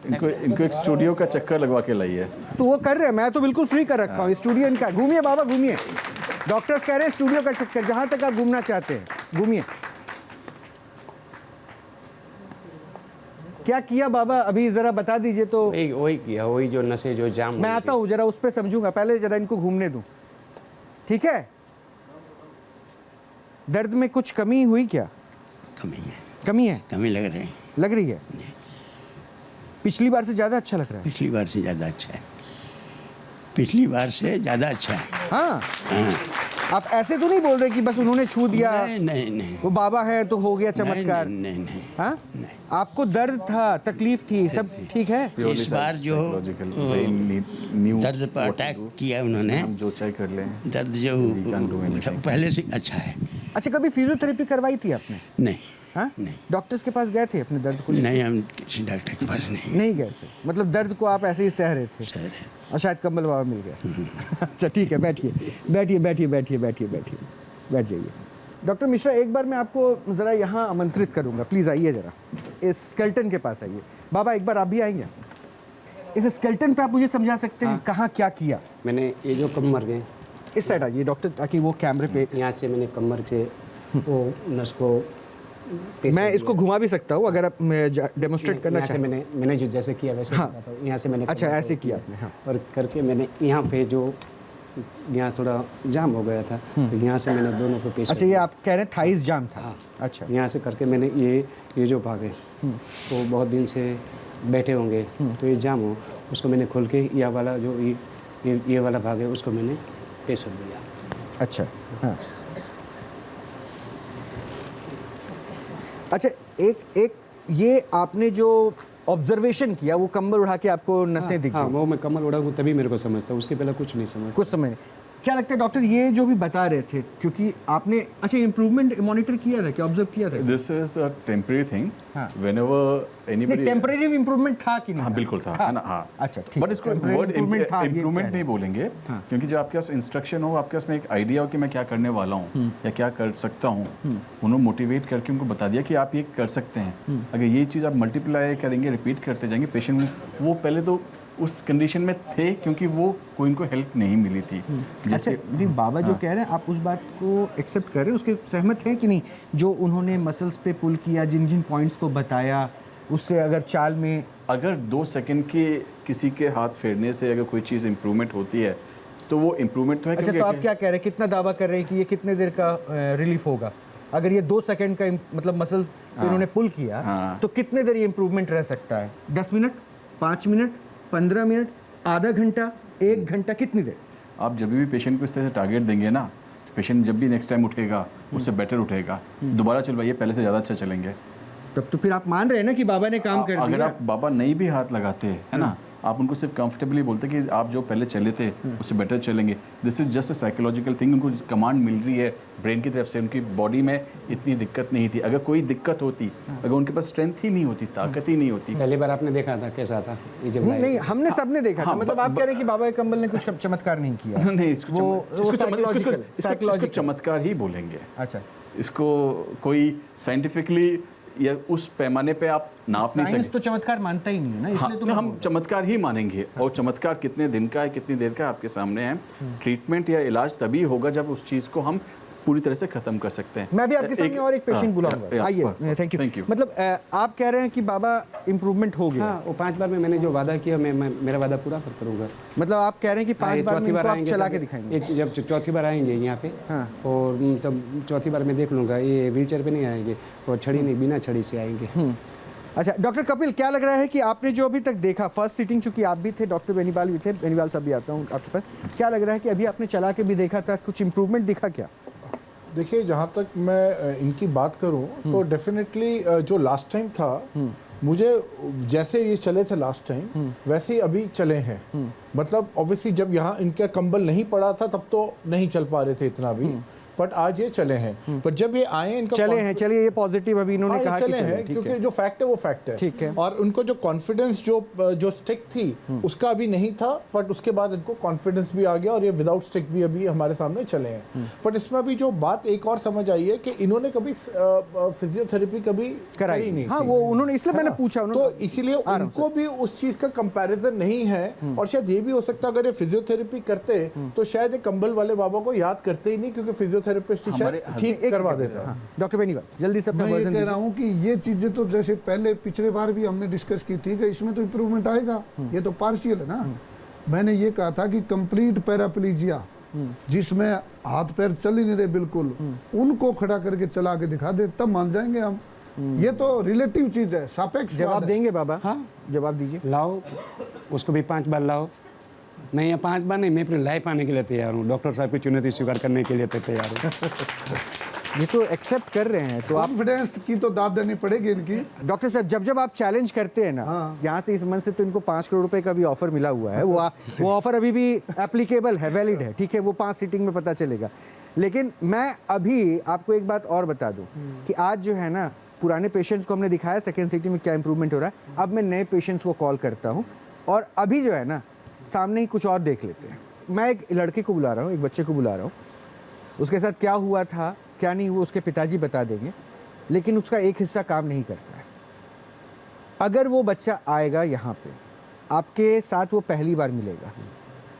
इनको एक स्टूडियो का चक्कर लगवा के लाइए। तो वो कर रहे हैं, मैं तो बिल्कुल फ्री कर रखा हूँ। स्टूडियो इनका, घूमिए बाबा घूमिए। डॉक्टर्स कह रहे हैं स्टूडियो का चक्कर, जहां तक आप घूमना चाहते हैं घूमिए। क्या किया बाबा, अभी जरा बता दीजिए तो। वही किया, वही जो नसें जो जाम। मैं आता हूँ, जरा उस पर समझूंगा, पहले जरा इनको घूमने दूं, ठीक है? दर्द में कुछ कमी हुई क्या? कमी है, कमी लग रही है। पिछली बार से ज्यादा अच्छा लग रहा है? पिछली बार से ज़्यादा अच्छा है, पिछली बार से ज़्यादा अच्छा है। हाँ, हाँ। आप ऐसे तो नहीं बोल रहे कि बस उन्होंने छू दिया, नहीं, वो बाबा है तो हो गया चमत्कार? नहीं। हाँ, आपको दर्द था, तकलीफ थी, सब ठीक है? इस बार जो दर्द पर अटैक किया उन्होंने, जो चाहे कर लें, दर्द जो पहले से अच्छा है। अच्छा, कभी फिजियोथेरेपी करवाई थी आपने? नहीं। हाँ, नहीं। डॉक्टर्स के पास गए थे अपने दर्द को? नहीं, हम किसी डॉक्टर के पास नहीं गए थे, मतलब दर्द को आप ऐसे ही सह रहे थे? और शायद कम्बल बाबा मिल गए। अच्छा ठीक है, बैठ जाइए। डॉक्टर मिश्रा, एक बार मैं आपको ज़रा यहाँ आमंत्रित करूँगा, प्लीज़ आइए ज़रा, इस स्केल्टन के पास आइए। बाबा एक बार आप भी आएंगे? इस स्केल्टन पे आप मुझे समझा सकते हैं कहाँ क्या किया? मैंने ये जो कमर के इस साइड आइए डॉक्टर, ताकि वो कैमरे पे, यहाँ से मैंने कमर से वो नस को, मैं इसको घुमा भी सकता हूँ अगर आप डेमोस्ट्रेट करना चाहें। मैंने जो जैसे किया वैसे। हाँ, यहाँ से मैंने। अच्छा, ऐसे किया आपने? हाँ। और करके मैंने यहाँ पे जो यहाँ थोड़ा जाम हो गया था, तो यहाँ से मैंने दोनों को पेश। अच्छा, ये आप कह रहे हैं थाइस जाम था? हाँ। अच्छा, यहाँ से करके मैंने ये जो भाग है वो बहुत दिन से बैठे होंगे, तो ये जाम हो, उसको मैंने खोल के यह वाला जो ये वाला भाग है उसको मैंने पेश कर दिया। अच्छा, हाँ। अच्छा, एक ये आपने जो ऑब्जर्वेशन किया, वो कंबल उड़ा के आपको नसें दिख गई? हाँ, वो मैं कंबल उड़ा हूँ तभी मेरे को समझता, उसके पहले कुछ नहीं समझता। कुछ समझ नहीं। क्या लगता है डॉक्टर, ये जो भी बता रहे थे, क्योंकि आपने अच्छा इम्प्रूवमेंट मॉनिटर किया था क्या, ऑब्जर्व किया था? This is a temporary thing. हाँ। व्हेनेवर एनीबॉडी, टेम्परेरी इम्प्रूवमेंट था कि नहीं? हाँ, बिल्कुल था, है ना? हाँ। अच्छा, ठीक। बट इसको वर्ड इम्प्रूवमेंट नहीं बोलेंगे, क्योंकि जो आपके पास इंस्ट्रक्शन हो, आपके पास में एक आइडिया हो कि मैं क्या करने वाला हूँ या क्या कर सकता हूँ, उन्होंने मोटिवेट करके उनको बता दिया कि आप ये कर सकते हैं। अगर ये चीज़ आप मल्टीप्लाई करेंगे, रिपीट करते जाएंगे, पेशेंट वो पहले तो उस कंडीशन में थे क्योंकि वो कोई इनको हेल्प नहीं मिली थी। जैसे बाबा जो कह रहे हैं, आप उस बात को एक्सेप्ट कर रहे हैं, उसके सहमत हैं कि नहीं? जो उन्होंने मसल्स पे पुल किया, जिन जिन पॉइंट्स को बताया, उससे अगर चाल में अगर 2 सेकंड के किसी के हाथ फेरने से अगर कोई चीज़ इंप्रूवमेंट होती है तो वो इंप्रूवमेंट तो है। अच्छा, तो आप क्या कह रहे हैं, कितना दावा कर रहे हैं कि ये कितने देर का रिलीफ होगा? अगर ये 2 सेकंड का मतलब मसल पे उन्होंने पुल किया, तो कितने देर ये इंप्रूवमेंट रह सकता है? 10 मिनट, 5 मिनट, 15 मिनट, आधा घंटा, 1 घंटा, कितनी देर? आप जब भी पेशेंट को इस तरह से टारगेट देंगे ना, पेशेंट जब भी नेक्स्ट टाइम उठेगा उससे बेटर उठेगा, दोबारा चलवाइए, पहले से ज़्यादा अच्छा चलेंगे। तब तो फिर आप मान रहे हैं ना कि बाबा ने काम कर दिया? अगर आप बाबा नहीं भी हाथ लगाते है ना, आप उनको सिर्फ कंफर्टेबली बोलते कि आप जो पहले चले थे उससे बेटर चलेंगे। This is just a psychological thing. उनको कमांड मिल रही है ब्रेन की तरफ से, उनकी बॉडी में इतनी दिक्कत नहीं थी। अगर कोई दिक्कत होती, अगर उनके पास स्ट्रेंथ ही नहीं होती, ताकत ही नहीं होती। पहली बार आपने देखा था कैसा था ये जब नहीं, हमने सबने देखा था। मतलब आप कह रहे हैं कि बाबा कंबल ने कुछ चमत्कार नहीं किया? नहीं, इसको चमत्कार ही बोलेंगे। अच्छा, इसको कोई साइंटिफिकली या उस पैमाने पे आप नाप नहीं सकते। तो चमत्कार मानता ही नहीं है ना, इसलिए तो हम चमत्कार ही मानेंगे। और चमत्कार कितने दिन का है, कितनी देर का आपके सामने है। ट्रीटमेंट या इलाज तभी होगा जब उस चीज़ को हम पूरी तरह से खत्म कर सकते हैं। मैं भी आपके सामने और एक पेशेंट बुलाऊंगा, आइए। Thank you. मतलब आप कह रहे हैं कि बाबा इम्प्रूवमेंट हो गया? हाँ, वो 5 बार में मैंने जो वादा किया मैं मेरा वादा पूरा करूँगा। मतलब आप कह रहे हैं कि 5 बार में आप चला के दिखाएंगे? जब चौथी बार आएंगे यहाँ पे, हाँ, और तब चौथी बार मैं देख लूँगा, ये व्हील चेयर पे नहीं आएंगे और छड़ी नहीं, बिना छड़ी से आएंगे। अच्छा डॉक्टर कपिल, क्या लग रहा है कि आपने जो अभी तक देखा, फर्स्ट सीटिंग चूंकि आप भी थे, डॉक्टर बेनीवाल भी थे, बेनीवाल साहब भी आता हूँ आपके पास, क्या लग रहा है कि अभी आपने चला के भी देखा था, कुछ इम्प्रूवमेंट दिखा क्या? देखिए, जहाँ तक मैं इनकी बात करूँ तो डेफिनेटली जो लास्ट टाइम था, मुझे जैसे ये चले थे लास्ट टाइम वैसे ही अभी चले हैं। मतलब ऑब्वियसली जब यहाँ इनका कंबल नहीं पड़ा था तब तो नहीं चल पा रहे थे इतना भी, बट आज ये चले हैं। पर जब ये आए इनका चलिए ये पॉजिटिव अभी इन्होंने कहा चले हैं, क्योंकि जो फैक्ट है वो फैक्ट है। ठीक है। और उनको जो कॉन्फिडेंस जो स्टिक थी उसका अभी नहीं था, बट उसके बाद इनको कॉन्फिडेंस भी आ गया और ये विदाउट स्टिक भी अभी हमारे सामने चले हैं। बट इसमें अभी जो बात एक और समझ आई है कि इन्होंने कभी फिजियोथेरेपी कभी कराई नहीं। हाँ, वो उन्होंने, इसलिए मैंने पूछा, तो इसीलिए उनको भी उस चीज का कंपैरिजन नहीं है। और शायद ये भी हो सकता अगर ये फिजियोथेरेपी करते तो शायद कंबल वाले बाबा को याद करते ही नहीं, क्योंकि फिजियोथेरेपिस्ट ही शायद ठीक करवा देता। डॉक्टर बेनीवाल जल्दी से अपना मैं ये वर्जन कह रहा हूँ कि ये चीजें तो जैसे पहले पिछले बार भी हमने डिस्कस की थी कि इसमें तो इम्प्रूवमेंट आएगा, ये तो पार्शियल है ना। मैंने ये कहा था कि कंप्लीट पैराप्लीजिया, जिसमें हाथ पैर चल ही नहीं रहे बिल्कुल, उनको खड़ा करके चला के दिखा दे, तब मान जाएंगे हम। ये तो रिलेटिव चीज है, सापेक्ष। जवाब देंगे बाबा? हाँ, जवाब दीजिए। लाओ उसको भी 5 बार लाओ। नहीं, 5 बार नहीं, मैं अपनी लाइफ आने के लिए तैयार हूँ। डॉक्टर साहब की चुनौती स्वीकार करने के लिए तैयार हूँ। ये तो एक्सेप्ट कर रहे हैं, तो कॉन्फिडेंस की तो दाद देनी पड़ेगी इनकी। डॉक्टर साहब जब आप चैलेंज करते हैं ना, यहाँ से इस मंच से तो इनको 5 करोड़ रुपए का भी ऑफर मिला हुआ है, वो ऑफर अभी भी एप्लीकेबल है, वैलिड है, ठीक है, वो 5 सीटिंग में पता चलेगा। लेकिन मैं अभी आपको एक बात और बता दूं कि आज जो है ना, पुराने पेशेंट्स को हमने दिखाया सेकेंड सीटिंग में क्या इंप्रूवमेंट हो रहा है। अब मैं नए पेशेंट्स को कॉल करता हूँ और अभी जो है ना, सामने ही कुछ और देख लेते हैं। मैं एक लड़के को बुला रहा हूँ, एक बच्चे को बुला रहा हूँ, उसके साथ क्या हुआ था क्या नहीं वो उसके पिताजी बता देंगे, लेकिन उसका एक हिस्सा काम नहीं करता है। अगर वो बच्चा आएगा यहाँ पे, आपके साथ वो पहली बार मिलेगा,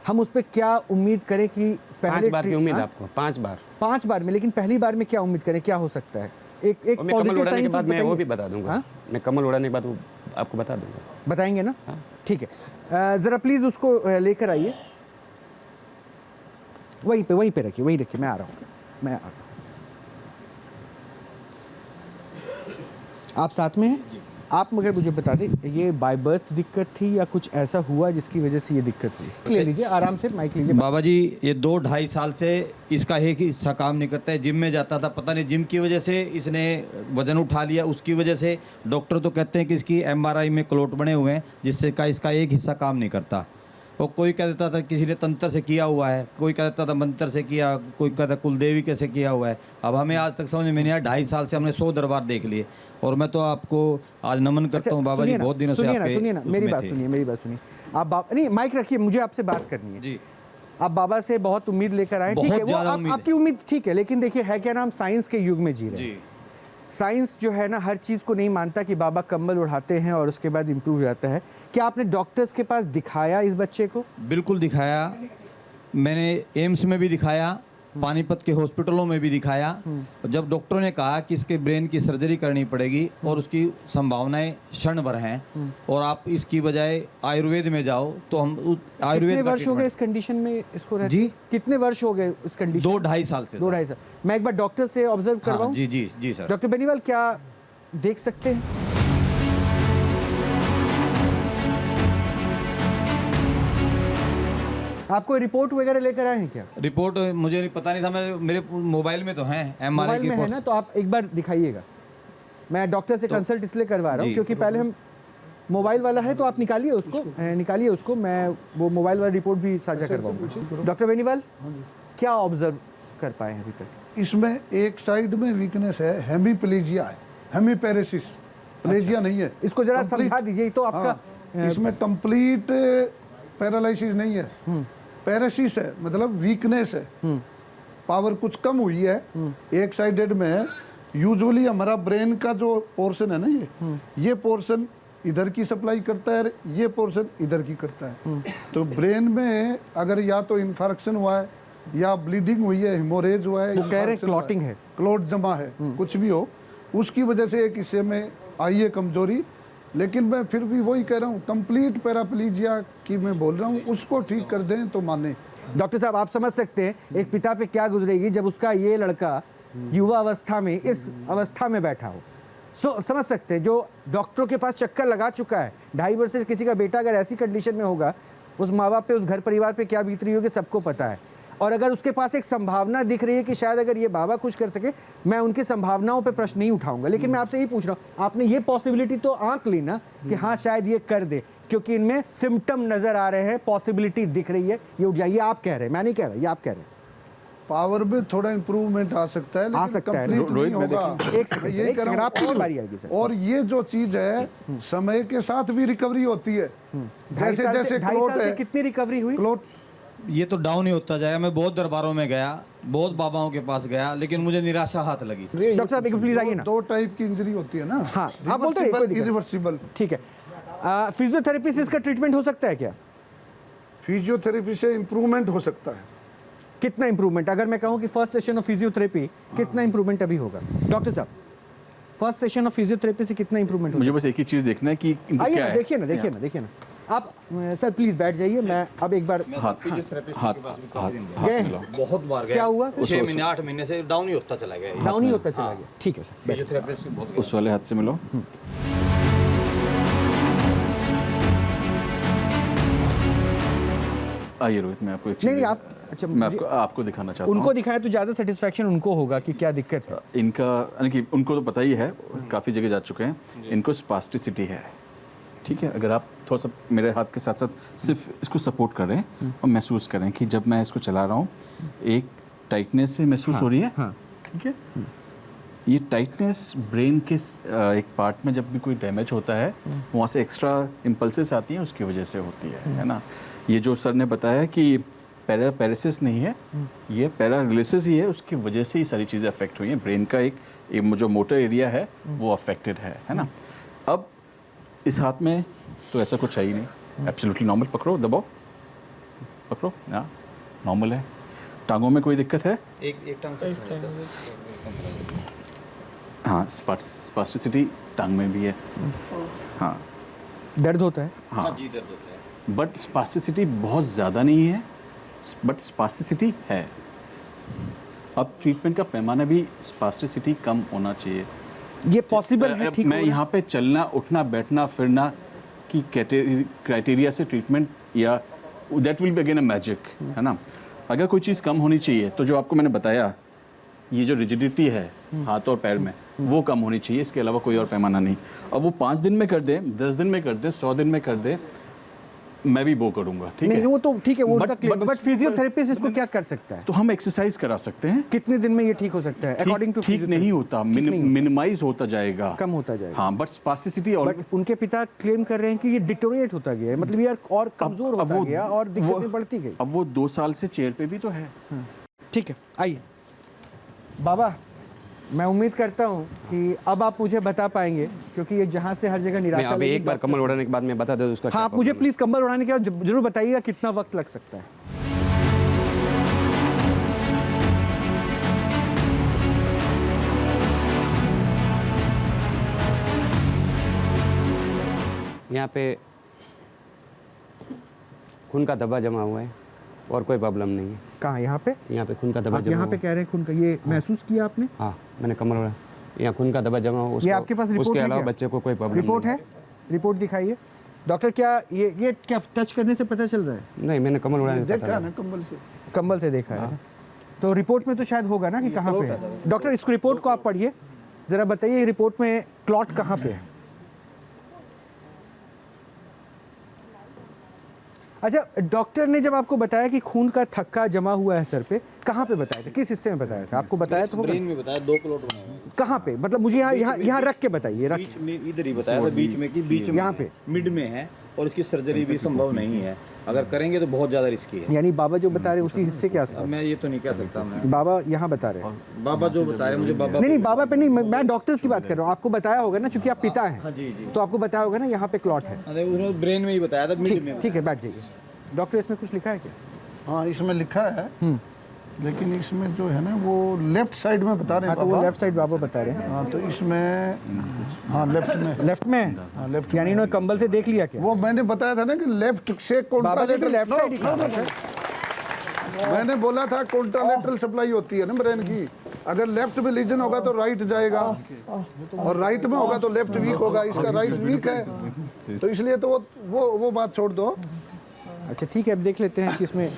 हम उस पर क्या उम्मीद करें कि पहले 5 बार की उम्मीद आपको? 5 बार में, लेकिन पहली बार में क्या उम्मीद करें, क्या हो सकता है? एक पॉजिटिव साइन के बाद मैं वो भी बता दूंगा। मैं कमल उड़ाने के बाद वो आपको बता दूंगा। बताएंगे ना? ठीक है, जरा प्लीज उसको लेकर आइए, वहीं पे रखिए, वहीं रखिए, मैं आ रहा हूँ। आप साथ में हैं? आप मगर मुझे बता दें, ये बाय बर्थ दिक्कत थी या कुछ ऐसा हुआ जिसकी वजह से ये दिक्कत हुई? ले लीजिए, आराम से माइक लीजिए। बाबा जी, ये 2-2.5 साल से इसका एक हिस्सा काम नहीं करता है। जिम में जाता था, पता नहीं जिम की वजह से इसने वजन उठा लिया, उसकी वजह से डॉक्टर तो कहते हैं कि इसकी MRI में क्लोट बने हुए हैं, जिससे का इसका एक हिस्सा काम नहीं करता। और कोई कह देता था किसी ने तंत्र से किया हुआ है, कोई कह देता था मंत्र से किया, कोई कहता कुलदेवी कैसे किया हुआ है। अब हमें आज तक समझ में नहीं आया। 2.5 साल से हमने 100 दरबार देख लिए, और मैं तो आपको आज नमन करता हूँ बाबा जी, बहुत दिनों से आपके सुनिए ना, मेरी बात सुनिए। आप नहीं, माइक रखिए, मुझे आपसे बात करनी है जी। आप बाबा से बहुत उम्मीद लेकर आए, ठीक है, वो आपकी उम्मीद ठीक है, लेकिन देखिए है क्या नाम, साइंस के युग में जी रहे हैं। साइंस जो है ना, हर चीज़ को नहीं मानता कि बाबा कंबल उड़ाते हैं और उसके बाद इम्प्रूव हो जाता है। क्या आपने डॉक्टर्स के पास दिखाया इस बच्चे को? बिल्कुल दिखाया, मैंने एम्स में भी दिखाया, पानीपत के हॉस्पिटलों में भी दिखाया। जब डॉक्टरों ने कहा कि इसके ब्रेन की सर्जरी करनी पड़ेगी और उसकी संभावनाएं क्षण भर हैं, और आप इसकी बजाय आयुर्वेद में जाओ, तो हम आयुर्वेद। कितने वर्ष हो गए इस कंडीशन में इसको रहते? जी, कितने वर्ष हो गए इस कंडीशन? 2-2.5 साल से। 2-2.5 साल। मैं एक बार डॉक्टर से ऑब्जर्व करवाऊं? जी सर। डॉक्टर बेनीवाल, क्या देख सकते हैं? आपको रिपोर्ट वगैरह लेकर आए हैं क्या? रिपोर्ट मुझे नहीं, पता नहीं था, मेरे मोबाइल में तो है, MRI की रिपोर्ट है ना, तो आप एक बार दिखाइएगा। मैं डॉक्टर से कंसल्ट इसलिए करवा रहा हूँ क्योंकि पहले हम मोबाइल वाला है, तो आप निकालिए उसको, मैं वो मोबाइल वाला रिपोर्ट भी साझा करवाऊंगा। डॉक्टर बेनीवाल, क्या ऑब्जर्व कर पाए हैं अभी तक? इसमें एक साइड में वीकनेस है, हेमीप्लेजिया है, हेमीपैरेसिस, प्लेजिया नहीं है। इसको जरा समझा दीजिए। तो आपका इसमें कंप्लीट पैरालिसिस नहीं है, पैरेसिस है, मतलब वीकनेस है, पावर कुछ कम हुई है, एक साइडेड में है। यूजुअली हमारा ब्रेन का जो पोर्शन है ना, ये पोर्शन इधर की सप्लाई करता है, ये पोर्शन इधर की करता है। तो ब्रेन में अगर या तो इन्फार्क्शन हुआ है या ब्लीडिंग हुई है, हिमोरेज हुआ है, वो कह रहे हैं क्लॉटिंग है, क्लोट जमा है, कुछ भी हो, उसकी वजह से एक हिस्से में आई है कमजोरी। लेकिन मैं फिर भी वही कह रहा हूँ, कंप्लीट पैराप्लीजिया की मैं बोल रहा हूँ, उसको ठीक कर दें तो माने। डॉक्टर साहब आप समझ सकते हैं एक पिता पे क्या गुजरेगी जब उसका ये लड़का युवा अवस्था में इस अवस्था में बैठा हो। समझ सकते हैं, जो डॉक्टरों के पास चक्कर लगा चुका है, 2.5 वर्ष से किसी का बेटा अगर ऐसी कंडीशन में होगा, उस माँ बाप पे, उस घर परिवार पे क्या बीत रही होगी सबको पता है। और अगर उसके पास एक संभावना दिख रही है कि शायद अगर ये बाबा कुछ कर सके, मैं उनकी संभावनाओं पे प्रश्न नहीं उठाऊंगा, लेकिन मैं आपसे यही पूछ रहा हूँ, आपने ये पॉसिबिलिटी तो आंक ली ना कि हाँ शायद ये कर दे, क्योंकि इनमें सिम्टम नजर आ रहे हैं, पॉसिबिलिटी दिख रही है, ये उठ जाए। ये आप कह रहे हैं, मैं नहीं कह रहा, ये आप कह रहे हैं। पावर में थोड़ा इंप्रूवमेंट आ सकता है, आ सकता है। रोहित में देखिए, एक सेकंड आपकी बारी आएगी सर। और ये जो चीज है समय के साथ भी रिकवरी होती है। जैसे जैसे क्लोट है, कितनी रिकवरी हुई? क्लोट ये तो डाउन ही होता जाएगा। मैं बहुत दरबारों में गया, बहुत बाबाओं के पास गया, लेकिन मुझे निराशा हाथ लगी। डॉक्टर साहब एक प्लीज आइए ना। 2 टाइप की इंजरी होती है ना। हाँ आप बोलते हैं इरिवर्सिबल। ठीक है, फिजियोथेरेपी से इसका ट्रीटमेंट हो सकता है क्या? फिजियोथेरेपी से इंप्रूवमेंट हो सकता है। कितना इंप्रूवमेंट? अगर मैं कहूँ कि फर्स्ट सेशन ऑफ फिजियोथेरेपी, कितना इंप्रूवमेंट अभी होगा? डॉक्टर साहब फर्स्ट सेशन ऑफ फिजियोथेरेपी से कितना इंप्रूवमेंट? मुझे बस एक ही चीज देखना है कि आइए ना, देखिए ना आप सर प्लीज बैठ जाइए। मैं अब एक बार बहुत बार गया। क्या हुआ? 6 महीने 8 महीने से डाउन ही होता चला गया। डाउन ही होता चला गया। ठीक है सर, फिजियोथेरेपिस्ट उस वाले हाथ से मिलो। आइए रोहित, मैं आपको एक नहीं आप, अच्छा मैं आपको दिखाना चाहता हूँ। उनको दिखाया तो ज़्यादा सेटिस्फैक्शन उनको होगा कि क्या दिक्कत है इनका, यानी कि उनको तो पता ही है, काफ़ी जगह जा चुके हैं। इनको स्पास्टिसिटी है, ठीक है। अगर आप थोड़ा सा मेरे हाथ के साथ साथ सिर्फ इसको सपोर्ट कर रहे हैं और महसूस करें कि जब मैं इसको चला रहा हूँ एक टाइटनेस से महसूस हो रही है, ठीक है। ये टाइटनेस ब्रेन के एक पार्ट में जब भी कोई डैमेज होता है, वहाँ से एक्स्ट्रा इम्पल्सेस आती हैं, उसकी वजह से होती है ना। ये जो सर ने बताया कि पैरालिसिस नहीं है, ये पैरालिसिस ही है, उसकी वजह से ही सारी चीज़ें अफेक्ट हुई हैं। ब्रेन का एक जो मोटर एरिया है वो अफेक्टेड है ना। अब इस हाथ में तो ऐसा कुछ है ही नहीं, एब्सोल्युटली नॉर्मल। पकड़ो, दबाओ, पकड़ो, हाँ नॉर्मल है। टांगों में कोई दिक्कत है? एक टांग से हाँ, स्पास्टिसिटी टांग में भी है। हाँ, दर्द होता है? हाँ जी, दर्द होता है, बट स्पास्टिसिटी बहुत ज़्यादा नहीं है, बट स्पास्टिसिटी है। अब ट्रीटमेंट का पैमाना भी स्पास्टिसिटी कम होना चाहिए। ये पॉसिबल है? ठीक, मैं यहाँ पे चलना, उठना, बैठना, फिरना की क्राइटेरिया से ट्रीटमेंट, या that will be again a magic, है ना। अगर कोई चीज़ कम होनी चाहिए तो जो आपको मैंने बताया, ये जो रिजिडिटी है हाथ और पैर में, वो कम होनी चाहिए, इसके अलावा कोई और पैमाना नहीं। अब वो 5 दिन में कर दे, 10 दिन में कर दे, 100 दिन में कर दे, मैं भी वो करूंगा, ठीक है। वो तो ठीक है, वो उनका क्लेम, बट फिजियोथेरेपिस्ट इसको क्या कर सकता है? तो हम एक्सरसाइज करा सकते हैं। कितने दिन में ये ठीक हो सकता है? अकॉर्डिंग टू ठीक नहीं होता, मिनिमाइज होता जाएगा, कम होता जाएगा। हाँ, बट स्पास्टिसिटी, और बट उनके पिता क्लेम कर रहे हैं कि ये डिटोरिएट होता गया है, मतलब ये और कमजोर होता गया और दिक्कतें बढ़ती गई। अब वो 2 साल से चेयर पे भी तो है। ठीक है, आइए बाबा, मैं उम्मीद करता हूँ कि अब आप मुझे बता पाएंगे, क्योंकि ये जहाँ से हर जगह निराशा। अभी एक बार कम्बल उड़ाने के बाद मैं बता दूँ उसका। हाँ, आप मुझे प्लीज़ कम्बल उड़ाने के बाद जरूर बताइएगा कितना वक्त लग सकता है। यहाँ पे खून का धब्बा जमा हुआ है और कोई प्रॉब्लम नहीं है। कहाँ? यहाँ पे? यहाँ पे खून का धब्बा जमा। यहाँ पे कह रहे हैं खून का, ये महसूस किया आपने? हाँ, मैंने कमर उड़ा, यहाँ खून का धब्बा जमा हुआ। ये आपके पास रिपोर्ट है? उसके अलावा बच्चे को कोई प्रॉब्लम रिपोर्ट है? रिपोर्ट दिखाइए डॉक्टर। क्या ये क्या टच करने से पता चल रहा है? नहीं, मैंने कमर उड़ाने देखा ना, कम्बल से देखा है। तो रिपोर्ट में तो शायद होगा ना कि कहाँ पे है। डॉक्टर इस रिपोर्ट को आप पढ़िए जरा, बताइए रिपोर्ट में क्लॉट कहाँ पे है। अच्छा, डॉक्टर ने जब आपको बताया कि खून का थक्का जमा हुआ है सर पे, कहाँ पे बताया था, किस हिस्से में बताया था आपको? बताया तो ब्रेन में बताया, 2 क्लॉट बने हुए हैं। कहाँ पे? मतलब मुझे यहाँ रख के बताइए। बीच में इधर ही बताया था, बीच में कि बीच में, यहाँ पे मिड में है, और इसकी सर्जरी भी संभव नहीं है। अगर करेंगे तो बहुत ज़्यादा रिस्की है। यानी बाबा जो बता रहे उसी हिस्से के आसपास? मैं ये तो नहीं कह सकता। मैं बाबा यहाँ बता रहे हैं, बाबा जो बता रहे हैं मुझे, बाबा नहीं बाबा पे नहीं, मैं डॉक्टर्स की बात कर रहा हूँ। आपको बताया होगा ना, चूंकि आप पिता हैं। हाँ जी, तो आपको बताया होगा ना यहाँ पे क्लॉट है। अरे उन्होंने ब्रेन में ही बताया था, मिड में। ठीक है, बैठ जाइए। डॉक्टर इसमें कुछ लिखा है क्या? हाँ, इसमें लिखा है लेकिन इसमें जो है ना वो लेफ्ट साइड में बता रहे हैं तो वो बाबा। लेफ्ट साइड बाबा बता रहे हैं। हाँ तो इसमें हाँ लेफ्ट में हाँ, लेफ्ट में। यानी इन्होंने कंबल से देख लिया क्या? वो मैंने बताया था ना कि लेफ्ट से बाबा ने भी कॉन्ट्रालेटरल लेफ्ट साइड ही कहा था। मैंने बोला था कॉन्ट्रालेटरल सप्लाई होती है ना ब्रेन की, अगर लेफ्ट में लीजन होगा तो राइट जाएगा और राइट में होगा तो लेफ्ट वीक होगा, इसका राइट वीक है तो इसलिए तो वो बात छोड़ दो। अच्छा ठीक है, अब देख लेते हैं कि इसमें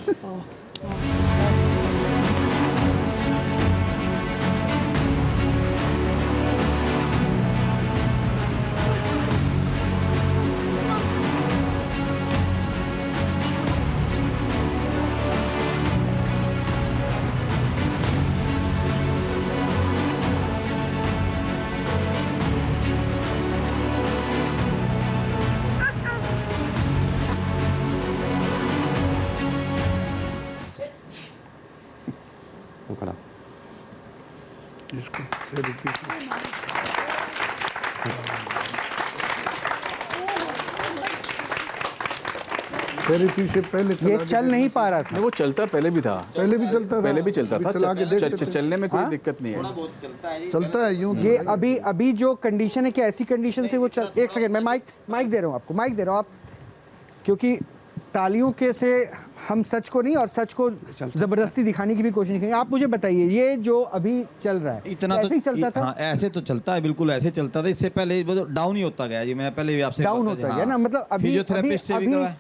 इसको थेरेपी से पहले ये चल नहीं पा रहा था। वो चलता पहले भी था, पहले भी चलता था, पहले भी चलता था, चला के देख लेते हैं। चलने में कोई हाँ? दिक्कत नहीं है। चलता है यूं। ये अभी जो कंडीशन है कि ऐसी कंडीशन से वो चल। एक सेकंड, मैं माइक दे रहा हूँ आपको, माइक दे रहा हूँ आप, क्योंकि तालियों के से हम सच को नहीं और सच को जबरदस्ती दिखाने की भी कोशिश नहीं करेंगे। आप मुझे बताइए ये जो अभी चल रहा है इतना ऐसे तो ही चलता था? हाँ, ऐसे तो चलता है, बिल्कुल ऐसे चलता था। इससे पहले वो तो डाउन ही होता गया जी। मैं पहले भी आपसे डाउन होता गया ना, मतलब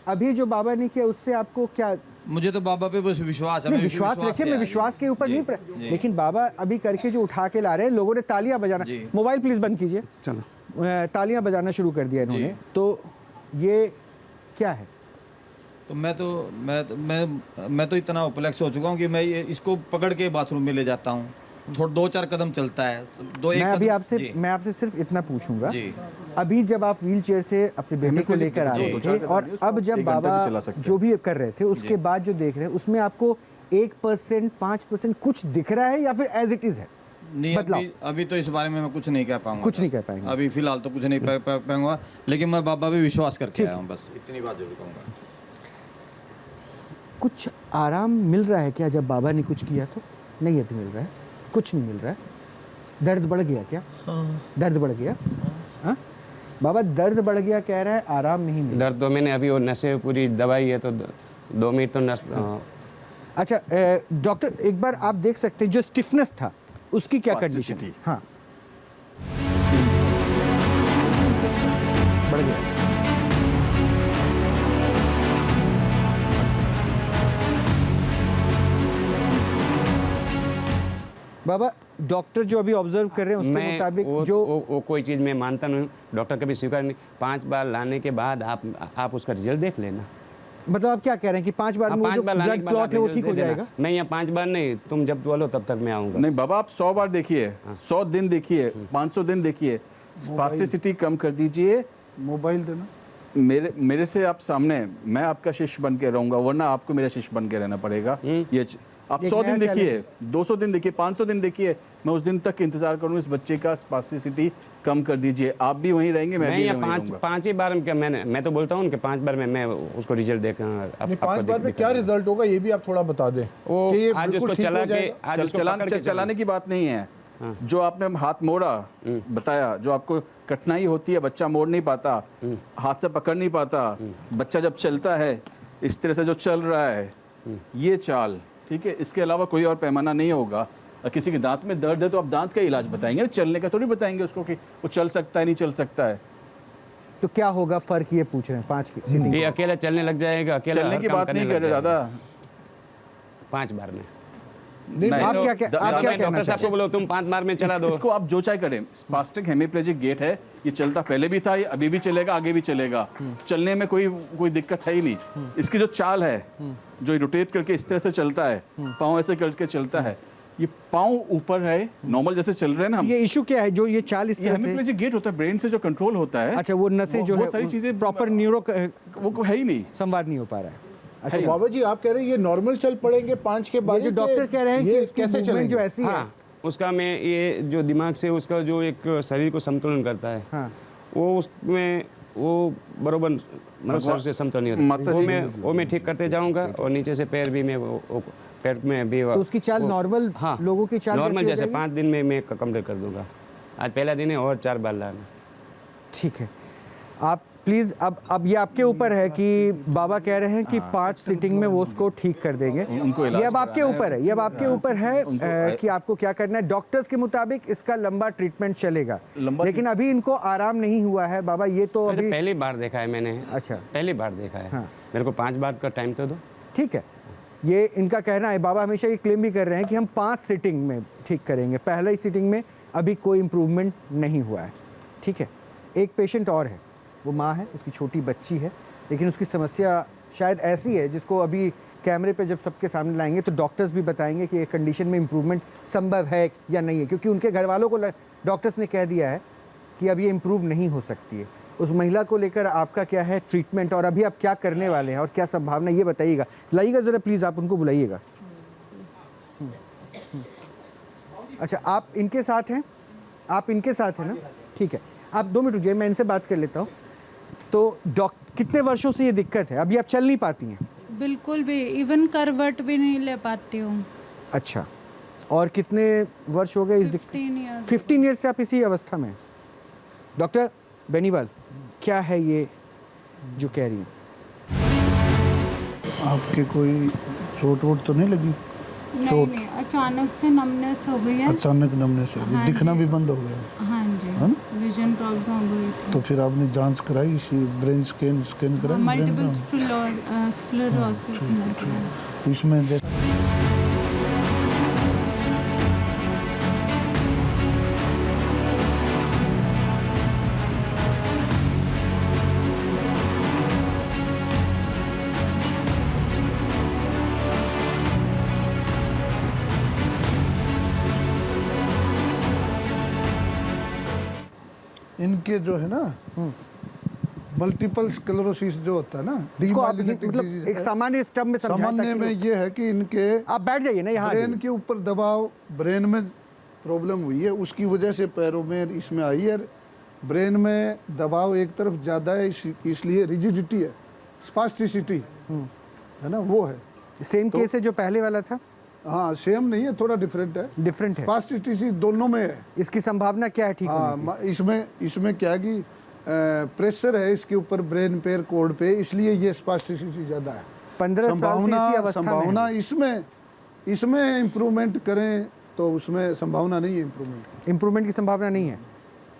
अभी जो बाबा ने किया उससे आपको क्या? मुझे तो बाबा पे बस विश्वास है। विश्वास रखिए, मैं विश्वास के ऊपर नहीं, लेकिन बाबा अभी करके जो उठा के ला रहे हैं, लोगों ने तालियां बजाना। मोबाइल प्लीज बंद कीजिए। चलो, तालियां बजाना शुरू कर दिया इन्होंने, तो ये क्या है? तो मैं तो इतना उपलक्ष हो चुका हूँ कि मैं इसको पकड़ के बाथरूम में ले जाता हूँ, थोड़ा 2-4 कदम चलता है तो मैं आपसे सिर्फ इतना पूछूंगा, अभी जब आप व्हील चेयर से अपने बेटे को लेकर आ रहे थे और अब जब बाबा जो भी कर रहे थे उसके बाद जो देख रहे हैं, उसमें आपको 1%, 5% कुछ दिख रहा है या फिर एज इट इज है? नहीं, अभी तो इस बारे में मैं कुछ नहीं कह पाऊंगा। कुछ नहीं कह पाएंगे अभी फिलहाल तो कुछ नहीं पाऊंगा, लेकिन मैं बाबा पे विश्वास करके आया हूँ, बस इतनी बात जरूर कहूँगा। कुछ आराम मिल रहा है क्या जब बाबा ने कुछ किया? तो नहीं अभी मिल रहा है, कुछ नहीं मिल रहा है। दर्द बढ़ गया क्या? दर्द बढ़ गया? हाँ बाबा, दर्द बढ़ गया कह रहा है, आराम नहीं मिला। दर्द तो मैंने अभी वो नशे पूरी दवाई है तो 2 मिनट तो नस। अच्छा डॉक्टर, एक बार आप देख सकते हैं जो स्टिफनेस था उसकी क्या कंडीशन थी? हाँ बढ़ गया। बाबा डॉक्टर जो अभी ऑब्जर्व कर रहे हैं उसके मुताबिक वो कोई चीज़ मैं मानता नहीं, डॉक्टर कभी स्वीकार नहीं। 5 बार लाने के बाद आप उसका रिजल्ट देख लेना। मतलब आप क्या कह रहे हैं कि 5 बार में जो ब्लड क्लॉट है वो ठीक हो जाएगा? नहीं, या 5 बार नहीं, तुम जब बोलो तब तक मैं आऊँगा। नहीं बाबा, आप 100 बार देखिए, 100 दिन देखिए, 500 दिन देखिए, स्पास्टिसिटी कम कर दीजिए। मोबाइल देना मेरे से आप सामने, मैं आपका शिष्य बन के रहूंगा, वरना आपको मेरा शिष्य बन के रहना पड़ेगा। ये आप 100 दिन देखिए, 200 दिन देखिए, 500 दिन देखिए, मैं उस दिन तक इंतजार करूँ इस बच्चे का स्पास्टिसिटी कम कर दीजिए। आप भी वहीं रहेंगे, मैं भी वहीं रहूंगा। 5 ही बार में मैं तो बोलता हूँ कि 5 बार में मैं उसको रिजल्ट देखा। 5 बार में क्या रिजल्ट होगा ये भी आप थोड़ा बता दें। आज उसको चलाने की बात नहीं है, जो आपने हाथ मोड़ा बताया, जो आपको कठिनाई होती है, बच्चा मोड़ नहीं पाता, हाथ से पकड़ नहीं पाता, बच्चा जब चलता है इस तरह से जो चल रहा है, ये चाल, ठीक है, इसके अलावा कोई और पैमाना नहीं होगा। किसी के दांत में दर्द है तो आप दांत का इलाज बताएंगे, चलने का थोड़ी बताएंगे उसको कि वो चल सकता है नहीं चल सकता है। तो क्या होगा फर्क, ये पूछ रहे हैं 5 की? ये अकेला चलने लग जाएगा, अकेला चलने की बात नहीं कर रहे दादा। 5 बार में आप क्या डॉक्टर साहब को बोलो तुम 5 बार में चला दो। इसको आप जो चाहे करें। स्पास्टिक हेमीप्लेजिक गेट है, ये चलता पहले भी था, ये अभी भी चलेगा, आगे भी चलेगा। चलने में कोई दिक्कत है ही नहीं। इसकी जो चाल है, जो रोटेट करके इस तरह से चलता है, पाँव ऐसे करके चलता है, ये पाँव ऊपर है, नॉर्मल जैसे चल रहे हैं ना हम। ये इशू क्या है जो ये चाल इस तरह से? हेमीप्लेजिक गेट होता है, ब्रेन से जो कंट्रोल होता है। अच्छा, वो नसें जो है, सारी चीजें प्रॉपर न्यूरो वो है ही नहीं, संवाद नहीं हो पा रहा है। अच्छा बाबा जी, आप कह रहे हैं ये नॉर्मल चल पड़ेंगे 5 के बाद? जो डॉक्टर कह रहे हैं ये कि कैसे चलेंगे जो ऐसी है, उसका में ये जो दिमाग से उसका जो एक शरीर को संतुलन करता है, वो उसमें वो बरोबर मतलब शरीर से समतुलन नहीं होता। वो मैं ठीक करते जाऊंगा और नीचे से पैर भी मैं वो पेट में अभी तो उसकी चाल नॉर्मल हाँ लोगों की चाल नॉर्मल कैसी हो जैसे जाएगी? 5 दिन में मैं कंप्लीट कर दूंगा। आज पहला दिन है और 4 बार लाना। ठीक है, आप प्लीज़ अब ये आपके ऊपर है कि बाबा कह रहे हैं कि 5 सिटिंग में वो उसको ठीक कर देंगे। ये अब आपके ऊपर है, ये अब आपके ऊपर है कि आपको क्या करना है। डॉक्टर्स के मुताबिक इसका लंबा ट्रीटमेंट चलेगा, लेकिन अभी इनको आराम नहीं हुआ है बाबा। ये तो अभी पहली बार देखा है मैंने। अच्छा, पहली बार देखा है। हाँ। मेरे को 5 बार का टाइम तो दो। ठीक है, ये इनका कहना है। बाबा हमेशा ये क्लेम भी कर रहे हैं कि हम 5 सिटिंग में ठीक करेंगे। पहला ही सिटिंग में अभी कोई इम्प्रूवमेंट नहीं हुआ है। ठीक है, एक पेशेंट और है, वो माँ है, उसकी छोटी बच्ची है, लेकिन उसकी समस्या शायद ऐसी है जिसको अभी कैमरे पे जब सबके सामने लाएंगे तो डॉक्टर्स भी बताएंगे कि ये कंडीशन में इम्प्रूवमेंट संभव है या नहीं है, क्योंकि उनके घर वालों को डॉक्टर्स ने कह दिया है कि अब ये इम्प्रूव नहीं हो सकती है। उस महिला को लेकर आपका क्या है ट्रीटमेंट, और अभी आप क्या करने वाले हैं और क्या संभावना, ये बताइएगा। लाइएगा ज़रा प्लीज़, आप उनको बुलाइएगा। अच्छा, आप इनके साथ हैं? आप इनके साथ हैं ना? ठीक है, आप 2 मिनट रुकिए, मैं इनसे बात कर लेता हूँ। तो कितने वर्षों से ये दिक्कत है? अभी आप चल नहीं पाती हैं? बिल्कुल भी, इवन करवट भी नहीं ले पाती हूँ। अच्छा, और कितने वर्ष हो गए इस दिक्कत? 15 ईयर्स से आप इसी अवस्था में हैं। डॉक्टर बेनीवाल, क्या है ये जो कह रही हैं? आपके कोई चोट वोट तो नहीं लगी? नहीं, अचानक से नमनेस हो गई है। अचानक नमनेस हो गई, हाँ दिखना जी। भी बंद हो गया? हाँ जी, है ना? विजन प्रॉब्लम हो गई थी। तो फिर आपने जांच कराई, ब्रेन स्कैन कराई? मल्टीपल स्क्लेरोसिस इसमें इनके जो है ना मल्टीपल स्क्लेरोसिस जो होता है ना, इसको आप मतलब एक सामान्य स्टब में समझाता सामान्य में ये है कि इनके आप बैठ जाइए ना यहाँ, ब्रेन के ऊपर दबाव, ब्रेन में प्रॉब्लम हुई है, उसकी वजह से पैरों में इसमें आई है। ब्रेन में दबाव एक तरफ ज़्यादा है, इसलिए रिजिडिटी है, स्पास्टिसिटी है ना, वो है। सेम केस है जो पहले वाला था? हाँ, सेम नहीं है, थोड़ा डिफरेंट है। डिफरेंट है, स्पास्टिसिटी दोनों में है। इसकी संभावना क्या है ठीक होने की? इसमें क्या कि प्रेशर है इसके ऊपर, ब्रेन पे, कोड पे, इसलिए ये स्पास्टिसिटी ज़्यादा है। 15 साल से इसी अवस्था में संभावना इसमें इम्प्रूवमेंट करें तो उसमें संभावना नहीं है। इम्प्रूवमेंट की संभावना नहीं है।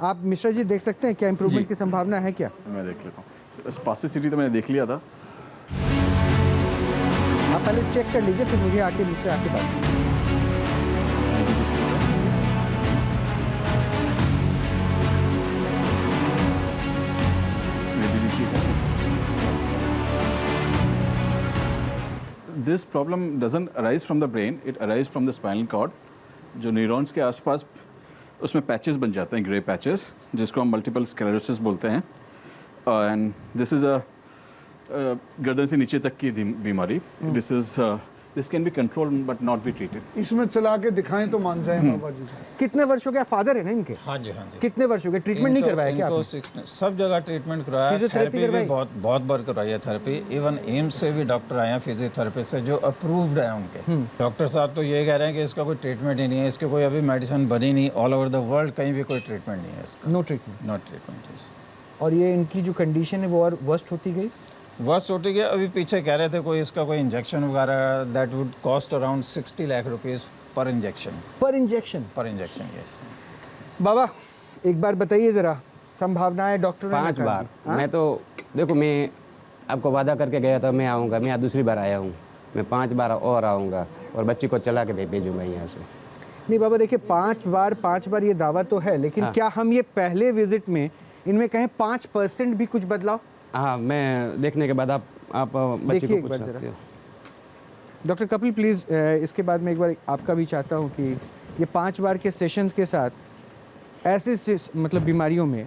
आप मिश्रा जी देख सकते हैं क्या इम्प्रूवमेंट की संभावना है क्या? मैं देख लेता हूँ। स्पास्टिसिटी तो मैंने देख लिया था। आप पहले चेक कर लीजिए, फिर मुझे आके मुझसे आके बात। This problem doesn't arise from the brain, it arises from the spinal cord. जो न्यूरॉन्स के आसपास उसमें पैचेस बन जाते हैं, ग्रे पैचेस, जिसको हम मल्टीपल स्क्लेरोसिस बोलते हैं। एंड दिस इज़ गर्दन से नीचे तक की बीमारी। This can be controlled but not be treated. इसमें चला के दिखाएं तो मान जाए बाबा जी। कितने वर्षों के फादर है ना इनके? हाँ जी, हाँ जी। कितने वर्षों के ट्रीटमेंट नहीं करवाया क्या आपने? सब जगह ट्रीटमेंट करवाया, थेरेपी भी बहुत बार करवाई है थेरेपी। इवन एम्स से भी डॉक्टर आए हैं फिजियोथेरेपिस्ट से जो अप्रूव्ड है उनके। डॉक्टर साहब तो ये कह रहे हैं कि इसका कोई ट्रीटमेंट ही नहीं है, इसकी कोई अभी मेडिसिन बनी नहीं, ऑल ओवर द वर्ल्ड कहीं भी कोई ट्रीटमेंट नहीं है इसका। No treatment? No treatment. और ये इनकी जो कंडीशन है वो और वर्स्ट होती गई? वर्स्ट होती गई। अभी पीछे कह रहे थे कोई इसका कोई इंजेक्शन वगैरह, that would cost around 60 lakh rupees पर इंजेक्शन। पर इंजेक्शन? पर इंजेक्शन, यस। बाबा एक बार बताइए ज़रा संभावनाएं डॉक्टर ने 5 बार। मैं तो देखो, मैं आपको वादा करके गया था मैं आऊँगा, मैं दूसरी बार आया हूँ, मैं 5 बार और आऊँगा और बच्ची को चला के भेजूँगा यहाँ से। नहीं बाबा देखिए, 5 बार ये दावा तो है, लेकिन क्या हम ये पहले विजिट में इनमें कहें 5% भी कुछ बदलाव? हाँ, मैं देखने के बाद आप बच्ची को पूछ सकते हो। डॉक्टर कपिल प्लीज़, इसके बाद मैं एक बार आपका भी चाहता हूँ कि ये 5 बार के सेशंस के साथ ऐसे मतलब बीमारियों में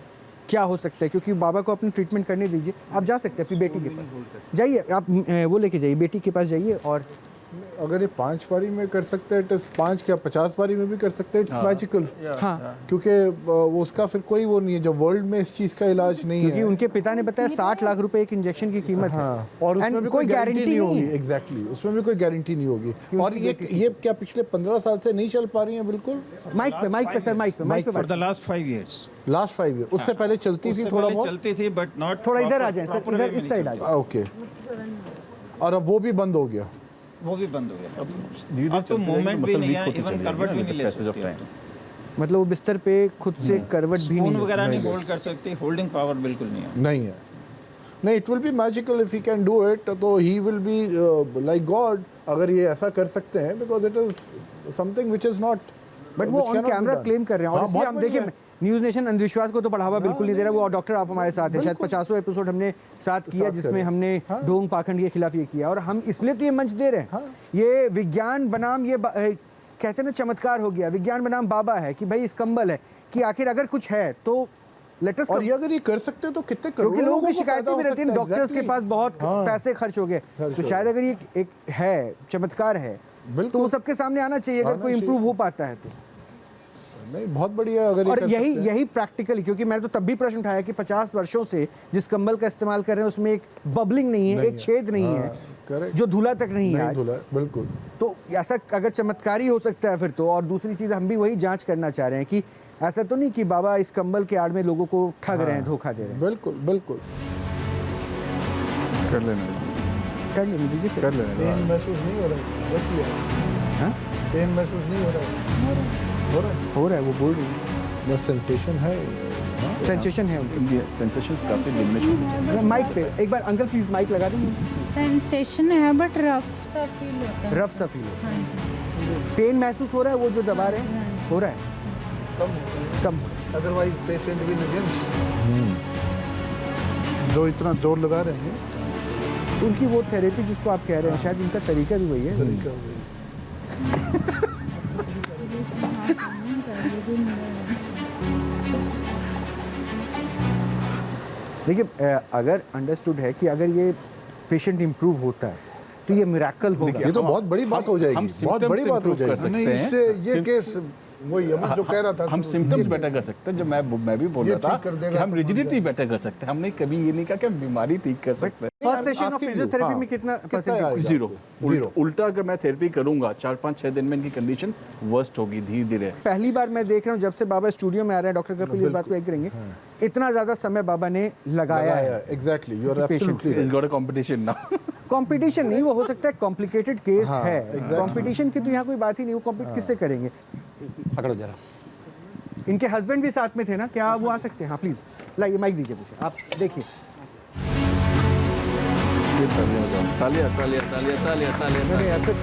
क्या हो सकता है, क्योंकि बाबा को अपनी ट्रीटमेंट करने दीजिए। आप जा सकते हैं अपनी बेटी के पास, जाइए आप वो लेके जाइए, बेटी के पास जाइए और अगर ये 5 बारी में कर सकते हैं, 5 क्या 50 बारी में भी कर सकते हैं, इट्स मैजिकल। हाँ, क्योंकि वो उसका फिर कोई वो नहीं है, जब वर्ल्ड में इस चीज़ का इलाज नहीं क्योंकि है। उनके पिता ने बताया 60 लाख रुपए एक इंजेक्शन की कीमत है। हाँ, और उसमें And भी कोई कोई गारंटी नहीं होगी। है। एग्जैक्टली, उसमें भी कोई गारंटी नहीं होगी। और ये क्या पिछले 15 साल से नहीं चल पा रही हैं? बिल्कुल माइक पे सर, माइक पे for the last 5 years। Last 5 year, उससे पहले चलती थी थोड़ा बहुत, चलती थी बट नॉट। थोड़ा इधर आ जाए सर, इधर इस साइड आ जाए। ओके, और अब वो भी बंद हो गया। वो भी बंद हो गया। अब तो मूवमेंट भी नहीं है, इवन करवट भी नहीं ले सकती है। मतलब वो बिस्तर पे खुद से करवट भी स्पून नहीं वगैरह नहीं होल्ड कर सकती, होल्डिंग पावर बिल्कुल नहीं है। नहीं है, नहीं, it will be magical if he can do it, तो he will be like god अगर ये ऐसा कर सकते हैं, because it is something which is not, but वो ऑन कैमरा क्लेम कर रहे हैं। और इसलिए हम देखिए, न्यूज़ नेशन अंधविश्वास को तो बढ़ावा बिल्कुल नहीं दे रहा। वो डॉक्टर आप हमारे साथ हैं, शायद 50 एपिसोड हमने साथ किया जिसमें हमने ढोंग पाखंड के खिलाफ ये किया, और हम इसलिए तो ये मंच दे रहे हैं। ये विज्ञान बनाम ये कहते हैं ना चमत्कार हो गया, विज्ञान बनाम बाबा है कि भाई इस कंबल है कि आखिर अगर कुछ है तो लेटेस्ट। और ये अगर ये कर सकते हैं तो कितने करोड़ों क्योंकि लोगों की को शिकायतें फायदा भी हो रहती हैं, सकता है। डॉक्टर्स के पास बहुत पैसे खर्च हो गए, तो शायद अगर ये एक है चमत्कार है तो वो सबके सामने आना चाहिए अगर कोई इंप्रूव हो पाता है तो। नहीं, बहुत बढ़िया अगर और यही प्रैक्टिकली, क्योंकि मैंने तो तब भी प्रश्न उठाया कि 50 वर्षों से जिस कंबल का इस्तेमाल कर रहे हैं उसमें एक बबलिंग नहीं है, एक छेद नहीं है, जो धुला तक नहीं है। बिल्कुल, तो ऐसा अगर चमत्कारी हो सकता है फिर तो। और दूसरी चीज हम भी वही जांच करना चाह रहे हैं कि ऐसा तो नहीं कि बाबा इस कंबल के आड़ में लोगों को ठग रहे हैं, धोखा दे रहे हैं। बिल्कुल बिल्कुल, कर लेने दीजिए, कर लेने। पेन महसूस नहीं हो रहा है? पेन महसूस नहीं हो रहा है? हो रहा है, वो बोल रही है। बस सेंसेशन है, सेंसेशन है उनकी, सेंसेशंस काफी डिमिनिश। माइक पे एक बार अंकल प्लीज माइक लगा देंगे। सेंसेशन है बट रफ सा फील होता है। रफ सा फील होता है। पेन महसूस हो रहा है, वो जो दबा रहे हैं हो रहा है कम। अदरवाइज पेशेंट भी नहीं, जो इतना जोर लगा रहे हैं तो उनकी वो थेरेपी जिसको आप कह रहे हैं, शायद उनका तरीका भी वही है। देखिए, अगर अंडरस्टूड है कि अगर ये पेशेंट इंप्रूव होता है तो ये मिरेकल होगा। ये तो बहुत बड़ी बात हो जाएगी, बहुत बड़ी बात हो जाएगी। नहीं, इससे ये केस वही जो कह रहा था, हम सिम्टम्स बेटर कर सकते हैं। जो मैं भी बोल रहा था कि हम रिजिडिटी बेटर कर सकते हैं। हमने कभी ये नहीं कहा कि हम बीमारी ठीक कर सकते हैं। फर्स्ट सेशन ऑफ फिजियोथेरेपी में कितना परसेंट? 0। उल्टा अगर मैं थेरेपी करूंगा 4-5-6 दिन में इनकी कंडीशन वर्स्ट होगी धीरे धीरे। पहली बार मैं देख रहा हूँ जब से बाबा स्टूडियो में आ रहे हैं, डॉक्टर कपिल इस बात को एग्री करेंगे, इतना ज्यादा समय बाबा ने लगाया है। Exactly, you are absolutely it's got a competition now. Competition नहीं, वो हो सकता है कॉम्प्लिकेटेड केस है। कंपटीशन की तो यहाँ कोई बात ही नहीं, वो कॉम्पीट किससे करेंगे? पकड़ो जरा। इनके हस्बैंड भी साथ में थे ना, क्या वो आ सकते हैं? हाँ प्लीज लाइए, माइक दीजिए मुझे, आप देखिए। तालियां तालियां तालियां तालियां तालियां। नहीं ऐसे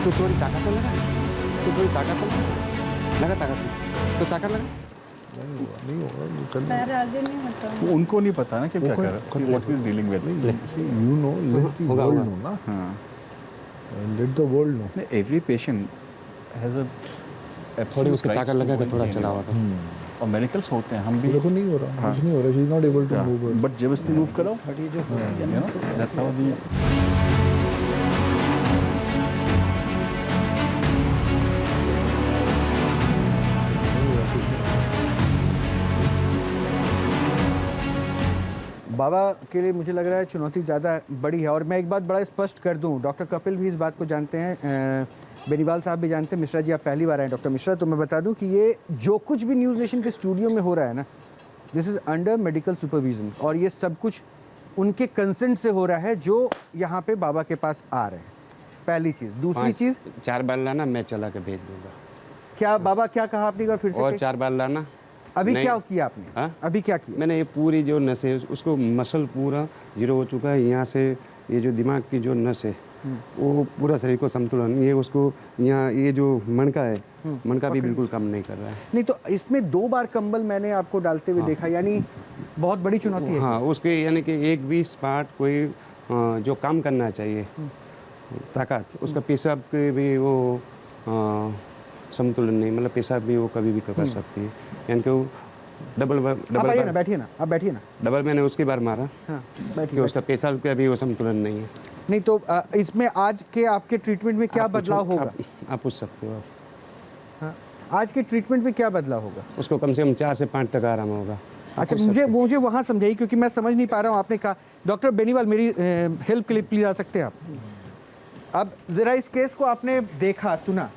तो थोड़ी ताकत तो लगा, तो थोड़ी ताकत तो लगा ताकत, तो ताकत लगा। नहीं होगा, पैर आगे नहीं होता। उनको नहीं पता ना कि क्या कर रहा है, what is dealing with. You know, let the world know ना। हां, let the world know. Every patient has a थोड़ी उसकी ताकत लगा के थोड़ा चढ़ा हुआ था। और मेडिकल्स होते हैं, हम भी देखो नहीं हो रहा, कुछ नहीं हो रहा, she is not able to move. But जबरदस्ती मूव करो, you know that's how the. बाबा के लिए मुझे लग रहा है चुनौती ज़्यादा बड़ी है। और मैं एक बात बड़ा स्पष्ट कर दूं, डॉक्टर कपिल भी इस बात को जानते हैं, बेनीवाल साहब भी जानते हैं, मिश्रा जी आप पहली बार आए डॉक्टर मिश्रा, तो मैं बता दूं कि ये जो कुछ भी न्यूज़ नेशन के स्टूडियो में हो रहा है ना, this is under medical supervision, और ये सब कुछ उनके कंसेंट से हो रहा है जो यहाँ पे बाबा के पास आ रहे हैं। पहली चीज़। दूसरी चीज़, 4 बार लाना, मैं चला के भेज दूंगा। क्या बाबा क्या कहा आपने, एक बार फिर से? और 4 बार लाना। अभी क्या किया आपने? हाँ? अभी क्या किया? मैंने ये पूरी जो नस है उसको, मसल पूरा जीरो हो चुका है, यहाँ से ये जो दिमाग की जो नस है वो पूरा शरीर को संतुलन, ये उसको यहाँ ये जो मणका है, मणका भी बिल्कुल कम नहीं कर रहा है। नहीं तो इसमें 2 बार कंबल मैंने आपको डालते हुए देखा, यानी बहुत बड़ी चुनौती है। हाँ, उसके यानी कि एक भी स्पार्ट कोई जो काम करना चाहिए ताकत, उसका पेशाब के भी वो संतुलन नहीं, मतलब पेशाब भी वो कभी भी कर सकती है, यानी कि वो बैठिए ना, आप बैठिए ना। डबल मैंने उसकी बार मारा, हाँ, कि उसका पेशाब का भी वो संतुलन नहीं है। नहीं तो इसमें आज के आपके ट्रीटमेंट में क्या बदलाव होगा? आप पूछ सकते हो। हाँ, आज के ट्रीटमेंट में क्या बदलाव होगा? उसको कम से कम 4 से 5% आराम होगा। अच्छा, मुझे वहाँ समझाइए, क्योंकि मैं समझ नहीं पा रहा हूँ। आपने कहा डॉक्टर बेनीवाल, मेरी हेल्प के लिए प्लीज आ सकते हैं आप? अब जरा इस केस को आपने देखा, सुना,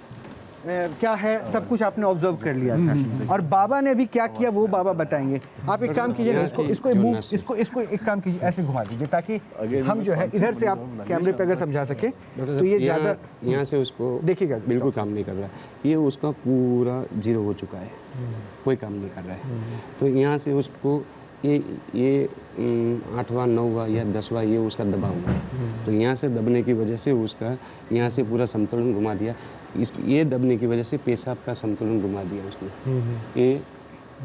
क्या है, सब कुछ आपने ऑब्जर्व कर लिया था, और बाबा ने अभी क्या किया वो बाबा बताएंगे। आप एक काम कीजिए, इसको एक काम कीजिए, ऐसे घुमा दीजिए ताकि हम जो है इधर से आप कैमरे पे अगर समझा सके तो ये ज़्यादा यहाँ से उसको देखिएगा, बिल्कुल काम नहीं कर रहा है। ये उसका पूरा 0 हो चुका है, कोई काम नहीं कर रहा है। तो यहाँ से उसको ये 8वां 9वां या 10वां ये उसका दबा हुआ है। तो यहाँ से दबने की वजह से उसका यहाँ से पूरा संतुलन घुमा दिया। ये दबने की वजह से पेशाब का संतुलन घुमा दिया उसने। ये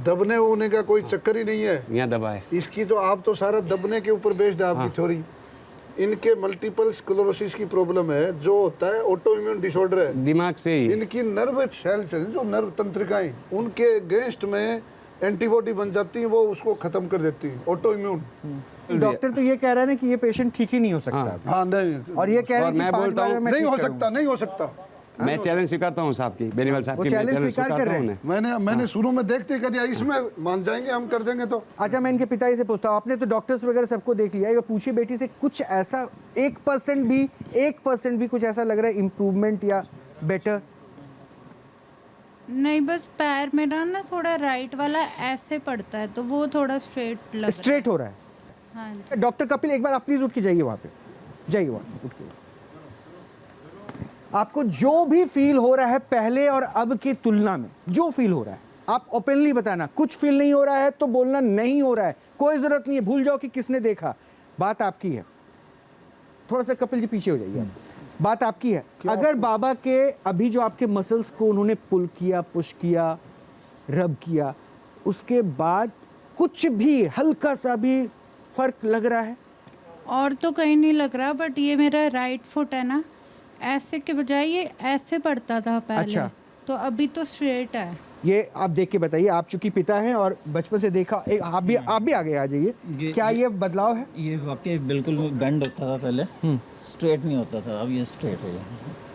दबने होने का कोई चक्कर ही नहीं है, यहाँ दबा है इसकी। तो आप तो सारा दबने के ऊपर बेस्ड है आपकी थ्योरी। इनके मल्टीपल स्क्लेरोसिस की प्रॉब्लम है, जो होता है ऑटो इम्यून डिसऑर्डर है, दिमाग से ही। इनकी नर्व सेल्स जो नर्व तंत्रिकाएं, उनके अगेंस्ट में एंटीबॉडी बन जाती है, वो उसको खत्म कर देती है, ऑटो इम्यून। डॉक्टर तो ये कह रहा है ना कि ये पेशेंट ठीक ही नहीं हो सकता। हाँ नहीं, और ये कह रहे हैं कि मैं 5 बोलता बार हूँ में नहीं ठीक हो करूंगा। सकता, नहीं हो सकता। मैं चैलेंज स्वीकारता हूँ साहब की, बेनीवाल साहब की, चैलेंज स्वीकार कर रहे हैं। मैंने शुरू में देखते कर दिया, इसमें मान जाएंगे हम, कर देंगे तो। अच्छा, मैं इनके पिताजी से पूछता हूँ, आपने तो डॉक्टर्स वगैरह सबको देख लिया है, पूछिए बेटी से, कुछ ऐसा 1% भी कुछ ऐसा लग रहा है इम्प्रूवमेंट या बेटर? नहीं, बस पैर मेरा ना थोड़ा राइट वाला ऐसे पड़ता है, तो वो थोड़ा स्ट्रेट लग स्ट्रेट हो रहा है। हाँ जी। डॉक्टर कपिल, एक बार आप प्लीज उठ के जाइए, वहाँ पे जाइए, वहाँ उठ के। आपको जो भी फील हो रहा है पहले और अब की तुलना में, जो फील हो रहा है आप ओपनली बताना। कुछ फील नहीं हो रहा है तो बोलना नहीं हो रहा है, कोई जरूरत नहीं है, भूल जाओ कि किसने देखा, बात आपकी है। थोड़ा सा कपिल जी पीछे हो जाइए, बात आपकी है। अगर बाबा के अभी जो आपके मसल्स को उन्होंने पुल किया, पुश किया, रब किया, उसके बाद कुछ भी हल्का सा भी फर्क लग रहा है? और तो कहीं नहीं लग रहा, बट ये मेरा राइट फुट है ना, ऐसे के बजाय ये ऐसे पड़ता था पहले। अच्छा। तो अभी तो स्ट्रेट है। ये आप देख के बताइए, आप चूंकि पिता हैं और बचपन से देखा, आप भी आगे आ जाइए, क्या ये बदलाव है? ये वाकई बिल्कुल बेंड होता था पहले, स्ट्रेट नहीं होता था, अब ये स्ट्रेट है।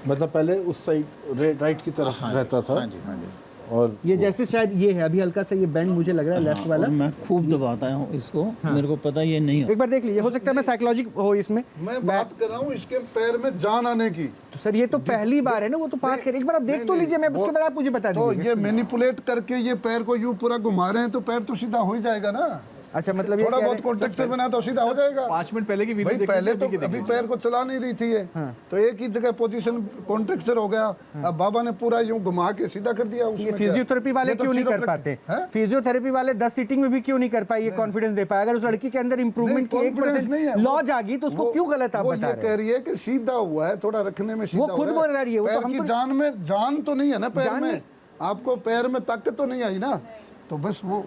मतलब पहले उस साइड राइट की तरफ रहता था। हाँ जी, हाँ जी। और ये जैसे शायद ये है अभी हल्का सा ये बेंड मुझे लग रहा है, लेफ्ट वाला। मैं खूब दबाता हूँ इसको, मेरे को पता ये नहीं एक बार देख लीजिए, हो सकता है मैं साइकोलॉजी हो इसमें। मैं बात कर रहा हूँ इसके पैर में जान आने की। तो सर ये तो पहली बार है ना, वो तो 5 एक बार आप देख तो लीजिए, मैं उसके बाद आप मुझे बता दीजिए। तो ये मैनिपुलेट करके ये पैर को यूं पूरा घुमा रहे हैं, तो पैर तो सीधा हो ही जाएगा ना। अच्छा, मतलब ये थोड़ा बहुत कॉन्ट्रेक्चर बना तो सीधा हो जाएगा। 5 मिनट पहले की वीडियो भाई पहले तो अभी पैर को चला नहीं रही थी ये, तो एक ही जगह पोजीशन कॉन्ट्रेक्चर हो गया। अब बाबा ने पूरा यूं घुमा के सीधा कर दिया। ये फिजियोथेरेपी वाले क्यों नहीं कर पाते? फिजियोथेरेपी वाले 10 सीटिंग में भी क्यों नहीं कर पाए, ये कॉन्फिडेंस दे पाए? अगर उस लड़की के अंदर इंप्रूवमेंट की 1% लॉज आ गई तो उसको क्यों गलत आप बता रहे हैं? कह रही है कि सीधा हुआ है, थोड़ा रखने में सीधा। वो खुद बोल रही है, वो तो हम की जान में जान तो नहीं है ना पैर में, आपको पैर में ताकत तो नहीं आई ना, तो बस वो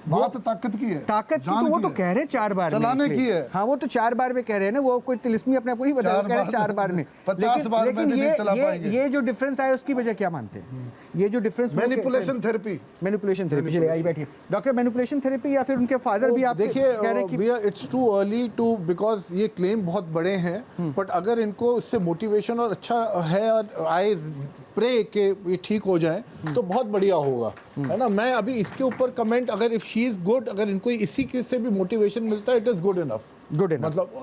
बात ताकत की है। ताकत की तो वो तो कह रहे 4 बार चलाने की है। हाँ, वो तो 4 बार में कह रहे हैं ना, वो कोई तिलिस्मी अपने आप को ही बता रहे हैं 4 बार में। 50 बार में भी नहीं चला पाएंगे। ये जो डिफरेंस आया उसकी वजह क्या मानते हैं? ये जो difference, manipulation therapy. Manipulation therapy, चलिए आई बैठिए डॉक्टर। मैनिपुलेशन थेरेपी या फिर उनके फादर भी आप देखिए, कह रहे हैं कि it's too early to, because ये क्लेम बहुत बड़े हैं, बट अगर इनको इससे मोटिवेशन और अच्छा है और आई प्रे कि ये ठीक हो जाए तो बहुत बढ़िया होगा, है ना। मैं अभी इसके ऊपर कमेंट, अगर इफ शी इज गुड, अगर इनको इसी के से भी मोटिवेशन मिलता है, इट इज गुड इनफ।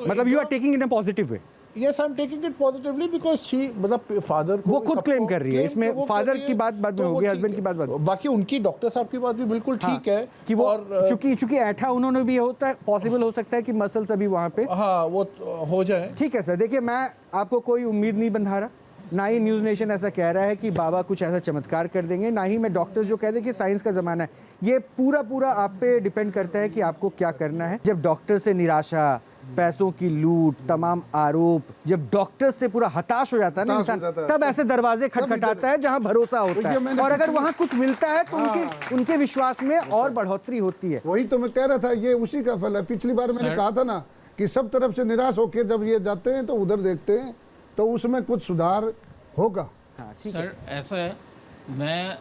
मतलब you are taking in a positive way. Yes, I'm taking it positively because she, मतलब फादर को वो खुद क्लेम कर रही है, इसमें फादर की बात बाद में होगी, हस्बैंड की बात बाद। बाकी उनकी डॉक्टर साहब की बात भी बिल्कुल ठीक है कि वो चूंकि ऐठा उन्होंने भी होता है, पॉसिबल हो सकता है कि मसल्स अभी वहाँ पे वो हो जाए। ठीक है सर, देखिए मैं आपको कोई उम्मीद नहीं बंधा रहा, ना ही न्यूज़ नेशन ऐसा कह रहा है कि बाबा कुछ ऐसा चमत्कार कर देंगे, ना ही मैं डॉक्टर्स जो कहते हैं कि साइंस का ज़माना है। ये पूरा आप पे डिपेंड करता है कि आपको क्या करना है। जब डॉक्टर से निराशा, पैसों की लूट, तमाम आरोप, जब डॉक्टर से पूरा हताश हो जाता है ना इंसान, तब ऐसे दरवाजे खटखटाता है जहां भरोसा होता है, और अगर वहां कुछ मिलता है तो उनके विश्वास में और बढ़ोतरी होती है। वही तो मैं कह रहा था, ये उसी का फल है। पिछली बार मैंने कहा था ना कि सब तरफ से निराश होकर जब ये जाते हैं तो उधर देखते हैं तो उसमें कुछ सुधार होगा। सर ऐसा है मैं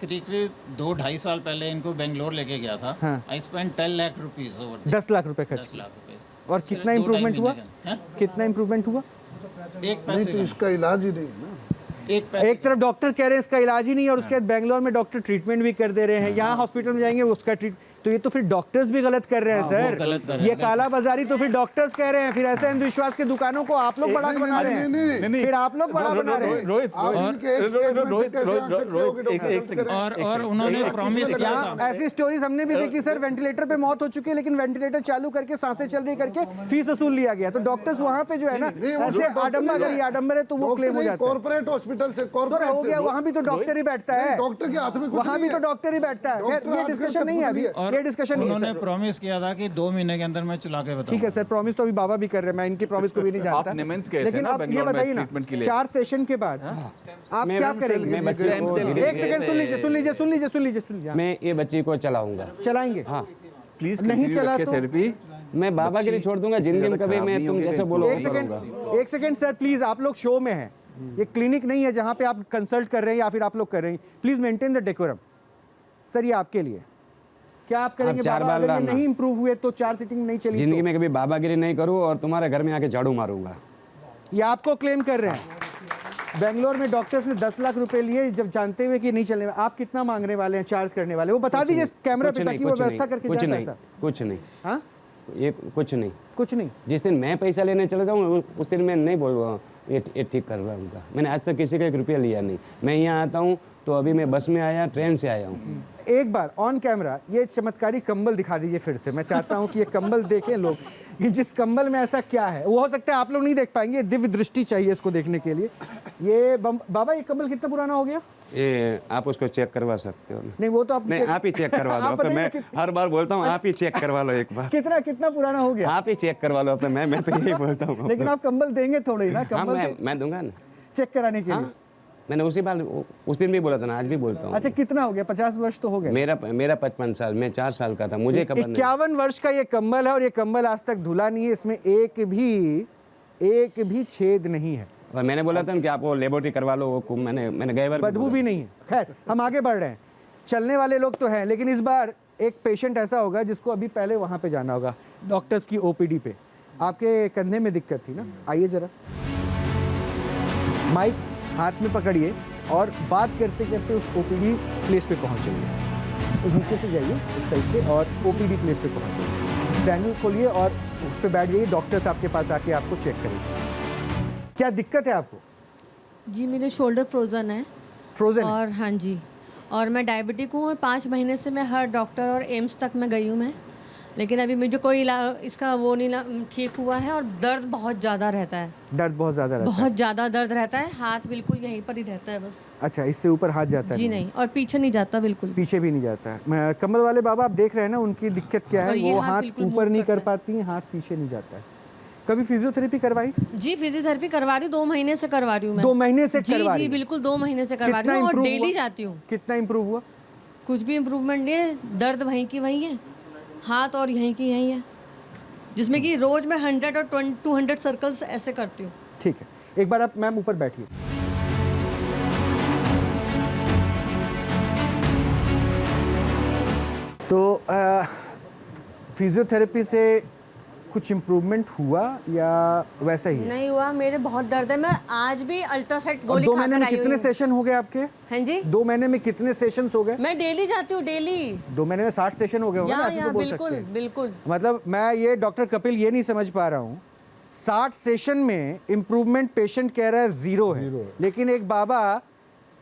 करीब 2-2.5 साल पहले इनको बेंगलोर लेके गया था। I spend 10 lakh rupees over 10 lakh रुपए खर्च 10 लाख रुपीस। और कितना इम्प्रूवमेंट हुआ? कितना इम्प्रूवमेंट हुआ? एक पैसे तो इसका इलाज ही नहीं है ना। एक तरफ डॉक्टर कह रहे हैं इसका इलाज ही नहीं है और उसके बाद बेंगलोर में डॉक्टर ट्रीटमेंट भी कर दे रहे हैं, यहाँ हॉस्पिटल में जाएंगे उसका तो ये तो फिर डॉक्टर्स भी गलत कर रहे हैं सर। ये काला बाजारी तो फिर डॉक्टर्स कह रहे हैं, फिर ऐसे अंधविश्वास के दुकानों को आप लोग बड़ा बना रहे हैं, फिर आप लोग बड़ा बना रहे हैं। और उन्होंने प्रॉमिस किया था। ऐसी स्टोरीज हमने भी देखी सर, वेंटिलेटर पे मौत हो चुकी है लेकिन वेंटिलेटर चालू करके सांसें चल रही करके फीस वसूल लिया गया। तो डॉक्टर्स वहाँ पे जो है ना ऐसे आडम्बर है तो वो क्लेम हो जाता है। कॉर्पोरेट हॉस्पिटल से हो गया, वहाँ भी तो डॉक्टर ही बैठता है, डॉक्टर के हाथ में वहाँ भी तो डॉक्टर ही बैठता है। ये डिस्कशन नहीं है अभी, ये डिस्कशन नहीं है। उन्होंने प्रॉमिस किया था कि 2 महीने के अंदर मैं चला के बताऊंगा। ठीक है सर, प्रॉमिस तो अभी बाबा भी कर रहे हैं, मैं इनकी प्रॉमिस को भी नहीं जानता। लेकिन आप ये बताइए ना 4 सेशन के बाद आप क्या करेंगे? एक सेकंड सुन लीजिए। मैं ये बच्ची को चलाऊंगा। चलाएंगे? हाँ प्लीज। नहीं चला तो मैं बाबा के लिए छोड़ दूंगा जिंदगी में कभी मैं तुम जैसे बोलो। एक सेकंड सर प्लीज, आप लोग शो में हैं, ये क्लिनिक नहीं है जहाँ पे आप कंसल्ट कर रहे हैं या फिर आप लोग कर रहे हैं। Please maintain the decorum. Sir ये आपके लिए क्या आप करेंगे? बाबा अगर ये नहीं इंप्रूव हुए तो 4 सीटिंग नहीं चली। जिंदगी में कभी बाबागिरी नहीं करूँ और तुम्हारे घर में आके झाड़ू मारूंगा। ये आपको क्लेम कर रहे हैं। बेंगलोर में डॉक्टर्स ने 10 लाख रुपए लिए जब जानते हुए कि नहीं चलने। आप कितना मांगने वाले हैं, चार्ज करने वाले? वो बता दीजिए कैमरा पे ताकि वो व्यवस्था करके कुछ जाए। नहीं। हाँ ये कुछ नहीं। जिस दिन मैं पैसा लेने चला जाऊँ उस दिन मैं नहीं बोल ये ठीक कर रहा हूँ। मैंने आज तक किसी का 1 रुपया लिया नहीं। मैं यहाँ आता हूँ तो अभी मैं बस में आया, ट्रेन से आया हूँ। एक बार ऑन कैमरा ये चमत्कारी कंबल दिखा दीजिए फिर से। मैं चाहता हूँ कि ये कंबल देखें लोग, कि जिस कंबल में ऐसा क्या है। वो हो सकता है आप लोग नहीं देख पाएंगे, दिव्य दृष्टि चाहिए इसको देखने के लिए। ये बाबा ये कंबल कितना पुराना हो गया? ये आप उसको चेक करवा सकते हो। नहीं वो तो आप ही चेक करवा लो। तो मैं हर बार बोलता हूँ आप ही चेक करवा लो एक बार। कितना पुराना हो गया? आप ही चेक करवा लो अपने। मैं तो यही बोलता हूँ। लेकिन आप कंबल देंगे थोड़े ना कंबल? मैं दूंगा ना चेक कराने के लिए। मैंने उस दिन भी बोला था ना, आज भी बोलता हूँ। अच्छा कितना हो गया? 50 वर्ष तो हो गए। मेरा 55 साल, मैं 4 साल का था, मुझे खबर नहीं। 51 वर्ष का ये कंबल है और ये कंबल आज तक धुला नहीं है, इसमें एक भी छेद नहीं है। और मैंने बोला था कि आप वो लेबोरेटरी करवा लो, वो मैंने गए बार बदबू भी नहीं है। खैर हम आगे बढ़ रहे हैं। चलने वाले लोग तो हैं लेकिन इस बार एक पेशेंट ऐसा होगा जिसको अभी पहले वहाँ पे जाना होगा, डॉक्टर्स की ओपीडी पे। आपके कंधे में दिक्कत थी ना? आइए जरा, माइक हाथ में पकड़िए और बात करते करते उस ओपीडी प्लेस पे पहुंचेंगे। तो नीचे से जाइए उस साइड से और ओपीडी प्लेस पे पहुंचेंगे। सैंडल खोलिए और उस पर बैठ जाइए। डॉक्टर्स आपके पास आके आपको चेक करेंगे। क्या दिक्कत है आपको? जी मेरे शोल्डर फ्रोज़न है। फ्रोज़न? और हाँ जी, और मैं डायबिटिक हूँ और 5 महीने से मैं हर डॉक्टर और एम्स तक मैं गई हूँ मैं, लेकिन अभी मुझे कोई इसका वो नहीं ठीक हुआ है। और दर्द बहुत ज़्यादा रहता है। दर्द बहुत ज़्यादा रहता है? बहुत ज़्यादा दर्द रहता है। हाथ बिल्कुल यहीं पर ही रहता है बस। अच्छा, इससे ऊपर हाथ जाता है? जी नहीं, और पीछे नहीं जाता बिल्कुल। पीछे भी नहीं जाता है। कमल वाले बाबा आप देख रहे हैं ना, उनकी दिक्कत क्या है? वो हाथ ऊपर नहीं कर पाती हैं, हाथ पीछे नहीं जाता है। कभी फिजियोथेरेपी करवाई? जी फिजियोथेरेपी करवा रही हूँ, 2 महीने से करवा रही हूँ मैं। 2 महीने से करवा रही हूँ? जी बिल्कुल 2 महीने से करवा रही हूँ और डेली जाती हूँ। कितना इम्प्रूव हुआ? कुछ भी इम्प्रूवमेंट नहीं है। दर्द वहीं की वहीं है, हाथ और यहीं की यहीं है, जिसमें कि रोज मैं 100 और 200 सर्कल्स ऐसे करती हूँ। ठीक है, एक बार आप मैम ऊपर बैठिए। तो फिजियोथेरेपी से कुछ इम्प्रूवमेंट हुआ या वैसा ही? नहीं हुआ, मेरे बहुत दर्द है। मैं आज भी अल्ट्रासेट गोली खाकर आई हूँ। 2 महीने में कितने सेशन हो गए आपके? हाँ जी, 2 महीने में कितने सेशंस हो गए? मैं डेली जाती हूँ, डेली। 2 महीने में 60 सेशन हो गए होंगे ना? ऐसे तो बोल सकते हैं। बिल्कुल। मतलब मैं ये डॉक्टर कपिल ये नहीं समझ पा रहा हूँ, 60 सेशन में इम्प्रूवमेंट पेशेंट कह रहा है 0 है, लेकिन एक बाबा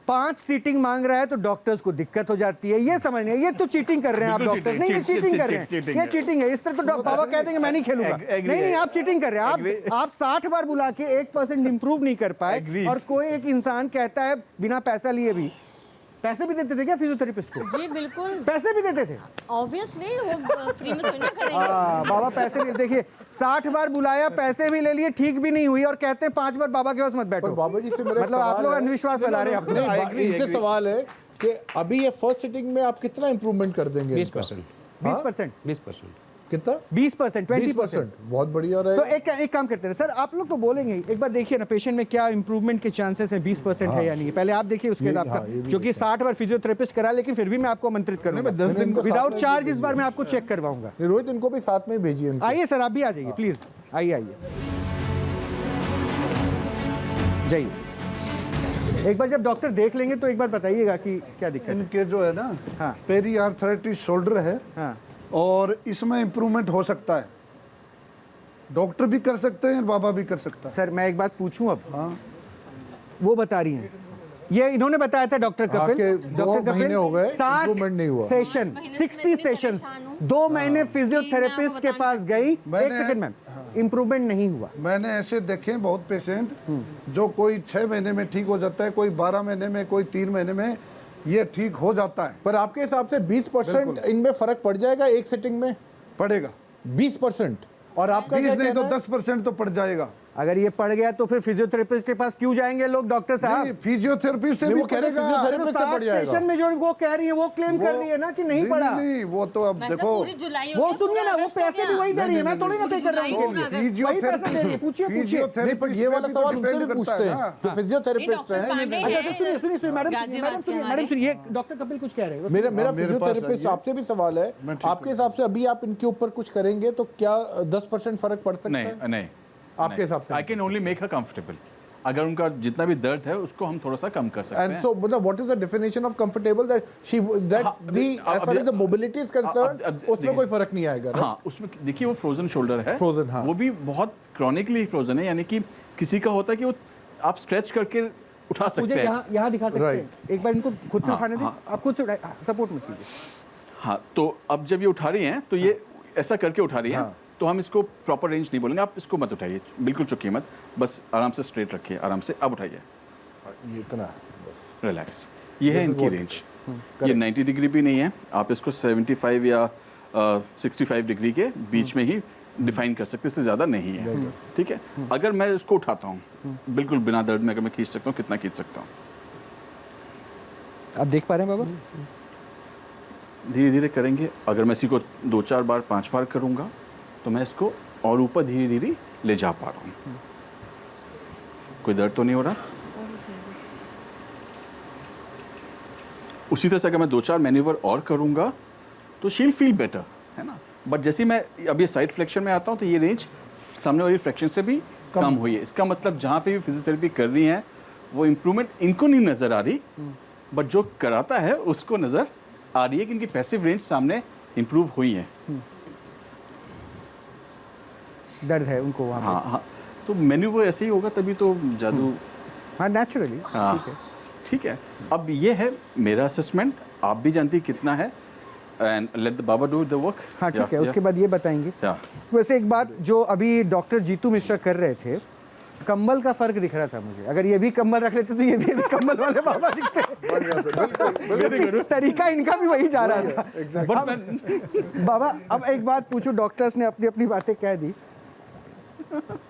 5 सीटिंग मांग रहा है तो डॉक्टर्स को दिक्कत हो जाती है। ये समझ नहीं, ये तो चीटिंग कर रहे हैं आप डॉक्टर। नहीं, ये चीटिंग कर रहे हैं, ये चीटिंग है। इस तरह तो बाबा कहते हैं मैं नहीं खेलूंगा। नहीं, आप चीटिंग कर रहे हैं। आप 60 बार बुला के 1% इंप्रूव नहीं कर पाए और कोई एक इंसान कहता है बिना पैसा लिए भी। पैसे भी देते थे क्या फिजियोथेरेपिस्ट को? जी बिल्कुल, पैसे भी देते थे। ऑब्वियसली वो फ्री में थोड़ी ना करेंगे। बाबा पैसे नहीं, देखिए 60 बार बुलाया, पैसे भी ले लिए, ठीक भी नहीं हुई और कहते हैं 5 बार बाबा के पास मत बैठो। बाबा जी से मेरा मतलब आप लोग अंधविश्वास फैला रहे हैं। इनसे सवाल है कि अभी ये फर्स्ट सिटिंग में आप कितना इंप्रूवमेंट कर देंगे? 20%। 20%? 20%। कितना 20%, 20%। बहुत बढ़िया तो रहेगा। एक काम करते हैं सर, आप लोग तो बोलेंगे ही। एक बार देखिए ना पेशेंट में क्या इंप्रूवमेंट के चांसेस हैं, 20% है या नहीं है। पहले आप देखिए, उसके बाद आपका, जो कि 60 बार फिजियोथेरेपिस्ट करा, लेकिन फिर भी मैं आपको आमंत्रित करूंगा 10 दिन विदाउट चार्ज। इस बार मैं आपको चेक करवाऊंगा। रोहित, इनको भी साथ में भेजिए। आइए सर, आप भी आ जाइए प्लीज, आइए जाइए। एक बार जब डॉक्टर देख लेंगे तो एक बार बताइएगा कि क्या दिक्कत है। इनके जो है ना, हाँ, पेरी आर्थराइटिस शोल्डर है, हाँ, और इसमें इम्प्रूवमेंट हो सकता है। डॉक्टर भी कर सकते हैं, बाबा भी कर सकता है। सर मैं एक बात पूछूं अब? हाँ, वो बता रही हैं, ये इन्होंने बताया था डॉक्टर कपिल। डॉक्टर कपिल हो गए, इम्प्रूवमेंट नहीं हुआ। 60 सेशंस, 2 महीने फिजियोथेरेपिस्ट के पास गई। एक सेकंड मैम, इम्प्रूवमेंट नहीं हुआ। मैंने ऐसे देखे बहुत पेशेंट जो कोई 6 महीने में ठीक हो जाता है, कोई 12 महीने में, कोई 3 महीने में ये ठीक हो जाता है। पर आपके हिसाब से 20% इनमें फर्क पड़ जाएगा एक सिटिंग में? पड़ेगा 20%। और आपका 20 नहीं तो 10% तो पड़ जाएगा। अगर ये पड़ गया तो फिर फिजियोथेरेपिस्ट के पास क्यों जाएंगे लोग डॉक्टर साहब? फिजियोथेरेपी से भी पड़ेगा। फिजियोथेरेपिस्ट से पड़ जाएगा। सेशन में जो वो कह रही है, वो क्लेम कर रही है ना कि नहीं पड़ा। नहीं, वो तो अब देखो, वो सुनिए ना, वो पैसे भी वही दे रही है, मैं थोड़ी ना पे कर रहा हूँ। वही पैसे दे रही है, पूछिए। नहीं, पर ये वाला सवाल उनसे भी पूछते हैं जो फिजियोथेरेपिस्ट है। सुनिए मैडम सुनिए, डॉक्टर कपिल कुछ कह रहे हैं। मेरा फिजियोथेरेपिस्ट आपसे भी सवाल है, आपके हिसाब से अभी आप इनके ऊपर कुछ करेंगे तो क्या 10% फर्क पड़ सकता है? नहीं, आपके हिसाब से? I can only make her comfortable. अगर उनका जितना भी दर्द है उसको हम थोड़ा सा कम कर सकते हैं। And so, मतलब what is the definition of comfortable that as far as the mobility is concerned, उसमें कोई फर्क नहीं आएगा? हाँ, उसमें देखिए वो फ्रोजन शोल्डर है। फ्रोजन, हाँ। वो भी बहुत क्रॉनिकली फ्रोजन है, यानी कि किसी का होता है कि वो आप स्ट्रेच करके उठा सकते हैं। यहाँ दिखा सकते हैं। एक बार इनको खुद से उठाने दें, आप खुद से सपोर्ट में कीजिए। हाँ, तो अब जब ये उठा रही हैं तो ये ऐसा करके उठा रही हैं, तो हम इसको प्रॉपर रेंज नहीं बोलेंगे। आप इसको मत उठाइए, बिल्कुल चुकिए मत, बस आराम से स्ट्रेट रखिए, आराम से। अब उठाइए, ये इतना रिलैक्स। ये है इनकी रेंज। ये 90 डिग्री भी नहीं है, आप इसको 75 या 65 डिग्री के बीच में ही डिफाइन कर सकते, इससे ज़्यादा नहीं है। ठीक है, अगर मैं इसको उठाता हूँ बिल्कुल बिना दर्द में, अगर मैं खींच सकता हूँ, कितना खींच सकता हूँ? आप देख पा रहे हैं बाबा? धीरे धीरे करेंगे। अगर मैं इसी को 2-4 बार 5 बार करूँगा तो मैं इसको और ऊपर धीरे धीरे ले जा पा रहा हूँ। कोई दर्द तो नहीं हो रहा? उसी तरह से अगर मैं 2-4 मैन्यूवर और करूँगा तो शी विल फील बेटर, है ना। बट जैसे मैं अब ये साइड फ्लेक्शन में आता हूँ तो ये रेंज सामने वाली फ्लेक्शन से भी कम हुई है। इसका मतलब जहाँ पे भी फिजियोथेरेपी कर रही हैं वो इम्प्रूवमेंट इनको नहीं नज़र आ रही, बट जो कराता है उसको नज़र आ रही है कि इनकी पैसिव रेंज सामने इम्प्रूव हुई है। दर्द है उनको वहाँ पे। हाँ, तो मेन्यू वो ऐसे ही होगा तभी तो जादू। हाँ, नेचुरली। ठीक है। अब ये है मेरा असेसमेंट, आप भी जानती कितना है, and let the Baba do the work. हाँ, ठीक है, उसके बाद ये बताएंगे। वैसे एक बात जो अभी डॉक्टर जीतू मिश्रा कर रहे थे, कंबल का फर्क दिख रहा था मुझे। अगर ये भी कंबल रख लेते तो ये भी कंबल वाले बाबा दिखते। तरीका इनका भी वही जा रहा था। बाबा अब एक बात पूछूं, डॉक्टर्स ने अपनी अपनी बातें कह दी,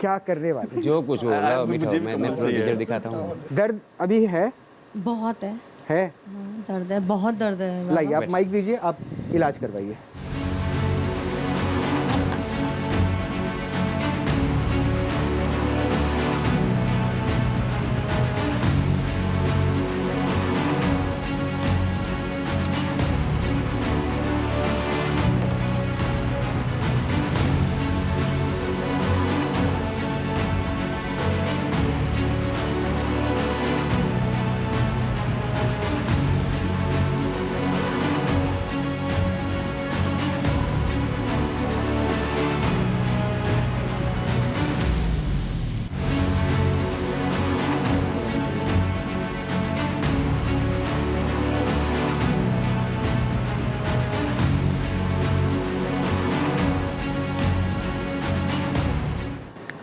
क्या करने वाले? जो कुछ होगा मैं प्रोसीजर दिखाता हूँ। दर्द अभी है? बहुत है। दर्द है, बहुत दर्द है। लाइए आप माइक दीजिए, आप इलाज करवाइए।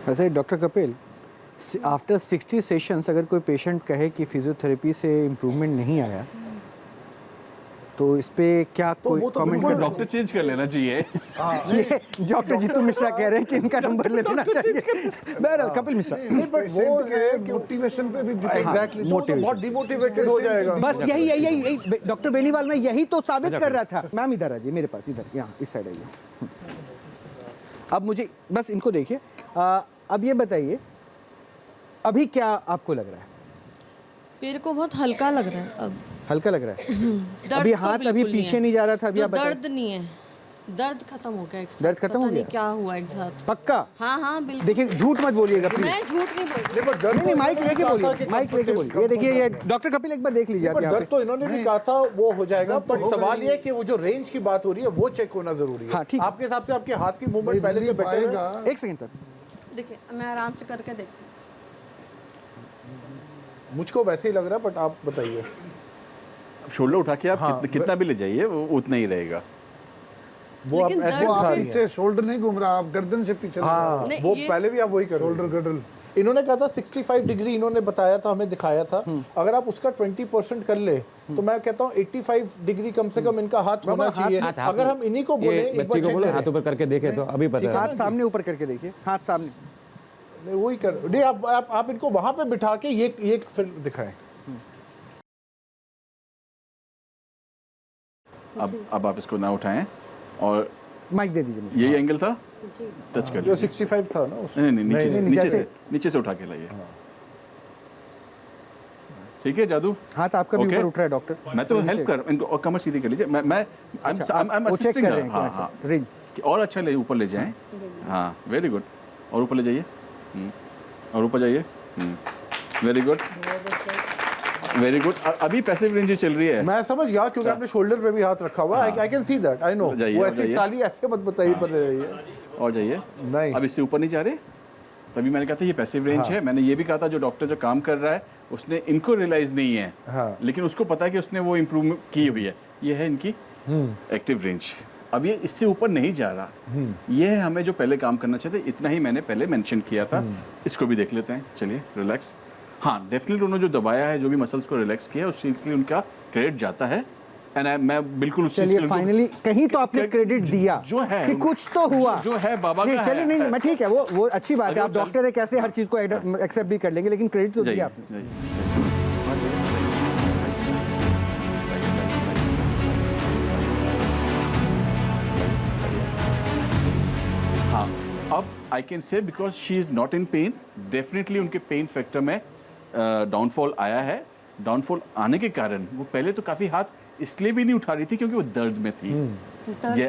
वैसे डॉक्टर कपिल, आफ्टर 60 सेशंस अगर कोई पेशेंट कहे कि फिजियोथेरेपी से इम्प्रूवमेंट नहीं आया तो इस पे क्या कोई कमेंट कर डॉक्टर चेंज कर लेना चाहिए। ये डॉक्टर जीतू मिश्रा कह रहे हैं कि इनका नंबर ले लेना चाहिए। बहरहाल कपिल मिश्रा, नहीं बट वो है कि मोटिवेशन पे भी एग्जैक्टली बहुत डिमोटिवेटेड हो जाएगा। बस यही डॉक्टर बेनीवाल में यही तो साबित कर रहा था। मैम इधर आ जाइए मेरे पास, इधर यहाँ इस साइड आइए। अब मुझे बस इनको देखिए, अब ये बताइए अभी क्या आपको लग रहा है? मेरे को बहुत हल्का लग रहा है अब। हल्का लग रहा है? दर्द अभी तो हाथ अभी बिल्कुल पीछे नहीं जा रहा था, अभी तो आप बताइए। दर्द नहीं है, दर्द खत्म हो गया। दर्द खत्म हो पता नहीं गया? क्या हुआ एग्जैक्ट। पक्का? हाँ बिल्कुल। देखिए झूठ मत बोलिएगा प्लीज। मैं झूठ नहीं बोल रही। नहीं माइक लेके बोलिए, माइक लेके बोलिए। ये देखिए ये डॉक्टर कपिल एक बार देख लीजिए आप यहाँ दर्द पे। तो इन्होंने भी कहा था वो हो जाएगा, बट सवाल ये है कि वो जो रेंज की बात हो रही है वो चेक होना जरूरी है। हाँ, ठीक है। आपके हिसाब से आपके हाथ की मूवमेंट पहले से बेटर है? एक सेकंड सर, देखिए मैं आराम से करके देखती हूँ। मुझको वैसे ही लग रहा है, बट आप बताइए। शोल्डर उठा के आप कितना भी ले जाइए वो उतना ही रहेगा। वो आप ऐसे उठा रही हैं। शोल्डर नहीं घूम रहा, आप गर्दन से पीछे। हाँ वो पहले भी आप वही कर शोल्डर गर्दन। इन्होंने कहा था 65 डिग्री इन्होंने बताया था, हमें दिखाया था। अगर आप उसका 20% कर ले तो मैं कहता हूँ 85 डिग्री कम से कम इनका हाथ होना चाहिए। अगर हम इन्हीं को बोले एक बार चेक करें, हाथ ऊपर करके देखे तो अभी पता है। हाथ सामने ऊपर करके देखिए, हाथ सामने। नहीं वही कर नहीं, आप इनको वहां पे बिठा के ये फिर दिखाएं। अब आप इसको ना उठाएं और माइक दे दीजिए मुझे। यही एंगल था, टच कर जो 65 था ना नहीं नीचे से उठा के लाइए। ठीक है जादू, हाथ आपका भी ऊपर उठ रहा है डॉक्टर। मैं तो हेल्प कर इनको, और कमर सीधी कर लीजिए। मैं असिस्टिंग हाँ और अच्छा ले ऊपर ले जाएं। हाँ वेरी गुड, और ऊपर ले जाइए और ऊपर जाइए। Very good very good. अभी पैसिव रेंज चल रही है। मैं समझ गया क्योंकि आपने शोल्डर पे भी हाथ रखा हुआ है। I can see that, I know. वो ऐसी ताली ऐसे मत बताइए पर जाइए और जाइए। नहीं अब इससे ऊपर नहीं जा रहे, तभी मैंने कहा था ये पैसिव रेंज है। मैंने ये भी कहा था जो डॉक्टर जो काम कर रहा है उसने इनको रियलाइज नहीं है, लेकिन उसको पता है कि उसने वो इम्प्रूव की हुई है। ये है इनकी एक्टिव रेंज। अब ये इससे ऊपर नहीं जा रहा। ये है हमें जो पहले काम करना चाहिए, इतना ही मैंने पहले मेंशन किया था। इसको भी देख लेते हैं, चलिए रिलैक्स। हाँ डेफिनेटली उन्होंने जो दबाया है, जो भी मसल्स को रिलैक्स किया है, उस चीज़ के लिए उनका क्रेडिट जाता है। एंड मैं बिल्कुल उस चीज़ के लिए फाइनली कहीं तो आपने क्रेडिट दिया जो है कि कुछ तो हुआ जो है बाबा का। चलिए नहीं मैं ठीक है, वो अच्छी बात है। आप डॉक्टर है, कैसे हर चीज़ को एक्सेप्ट भी कर लेंगे, लेकिन क्रेडिट तो दिया आपने। हाँ अब I can say because she is not in pen, definitely उनके पेन फैक्टर में डाउनफॉल आया है। डाउनफॉल आने के कारण वो पहले तो काफ़ी हाथ इसलिए भी नहीं उठा रही थी क्योंकि वो दर्द में थी।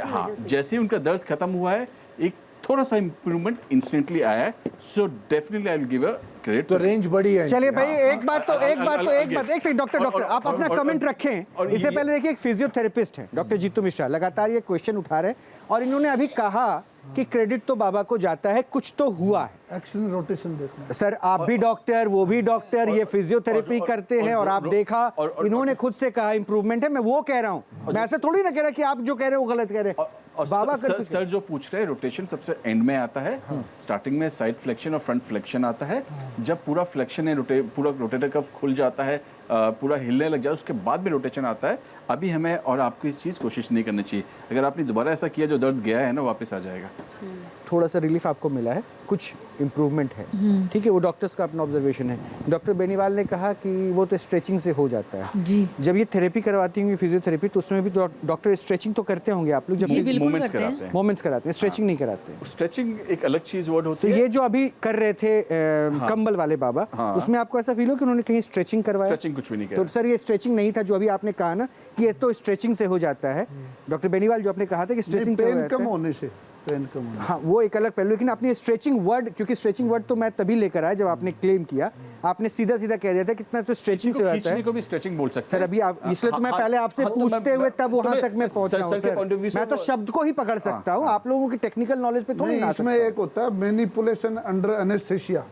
हाँ जैसे ही उनका दर्द खत्म हुआ है, एक थोड़ा सा इंप्रूवमेंट इंस्टेंटली आया है। So definitely I will give a credit. तो रेंज बड़ी है। चलिए भाई एक सेकंड डॉक्टर आप अपना कमेंट रखें। इससे पहले देखिए एक फिजियोथेरेपिस्ट है डॉक्टर जीतू मिश्रा, लगातार ये क्वेश्चन उठा रहे हैं और इन्होंने अभी कहा कि क्रेडिट तो बाबा को जाता है, कुछ तो हुआ है। एक्शन रोटेशन देखना सर, आप भी डॉक्टर, वो भी डॉक्टर, ये फिजियोथेरेपी करते हैं और आप देखा, इन्होंने खुद से कहा इंप्रूवमेंट है। मैं वो कह रहा हूँ, मैं ऐसे थोड़ी ना कह रहा कि आप जो कह रहे हो वो गलत कह रहे हैं। और बाबा सर जो पूछ रहे हैं, रोटेशन सबसे एंड में आता है। स्टार्टिंग में साइड फ्लेक्शन और फ्रंट फ्लेक्शन आता है। जब पूरा फ्लेक्शन है, पूरा रोटेटर कफ खुल जाता है, पूरा हिलने लग जाए, उसके बाद में रोटेशन आता है। अभी हमें और आपको इस चीज़ कोशिश नहीं करनी चाहिए। अगर आपने दोबारा ऐसा किया, जो दर्द गया है ना वापस आ जाएगा। थोड़ा सा रिलीफ आपको मिला है, कुछ इम्प्रूवमेंट है, ठीक है, वो डॉक्टर्स का अपना ऑब्जर्वेशन है। डॉक्टर बेनीवाल ने कहा कि वो तो स्ट्रेचिंग से हो जाता है जी। जब ये थेरेपी करवाती होंगी फिजियोथेरेपी, तो उसमें भी डॉक्टर स्ट्रेचिंग तो करते होंगे आप लोग? जब मूवमेंट्स कराते हैं, स्ट्रेचिंग नहीं कराते? स्ट्रेचिंग एक अलग चीज़ वर्ड होती है। तो ये जो अभी कर रहे थे कंबल वाले बाबा, उसमें आपको ऐसा फील हो कि उन्होंने कहीं स्ट्रेचिंग करवाया? स्ट्रेचिंग कुछ भी नहीं किया। तो सर ये स्ट्रेचिंग नहीं था जो अभी आपने कहा ना कि ये तो स्ट्रेचिंग से हो जाता है। डॉक्टर बेनीवाल जो आपने कहा था कि स्ट्रेचिंग पेन कम होने से, हाँ वो एक अलग पहलू। लेकिन आपने स्ट्रेचिंग वर्ड, क्योंकि स्ट्रेचिंग वर्ड तो मैं तभी लेकर आया जब आपने क्लेम किया, आपने सीधा सीधा कह दिया था कितना तो स्ट्रेचिंग से होता है। को भी स्ट्रेचिंग बोल सकते सर अभी आप, इसलिए तो मैं पहले आपसे पूछते हुए तब वहां तक मैं पहुंचा हूं सर। मैं तो शब्द को ही पकड़ सकता हूं, आप लोगों की टेक्निकल नॉलेज पे थोड़ी ना। इसमें एक होता है मैनिपुलेशन अंडर एनेस्थेसिया।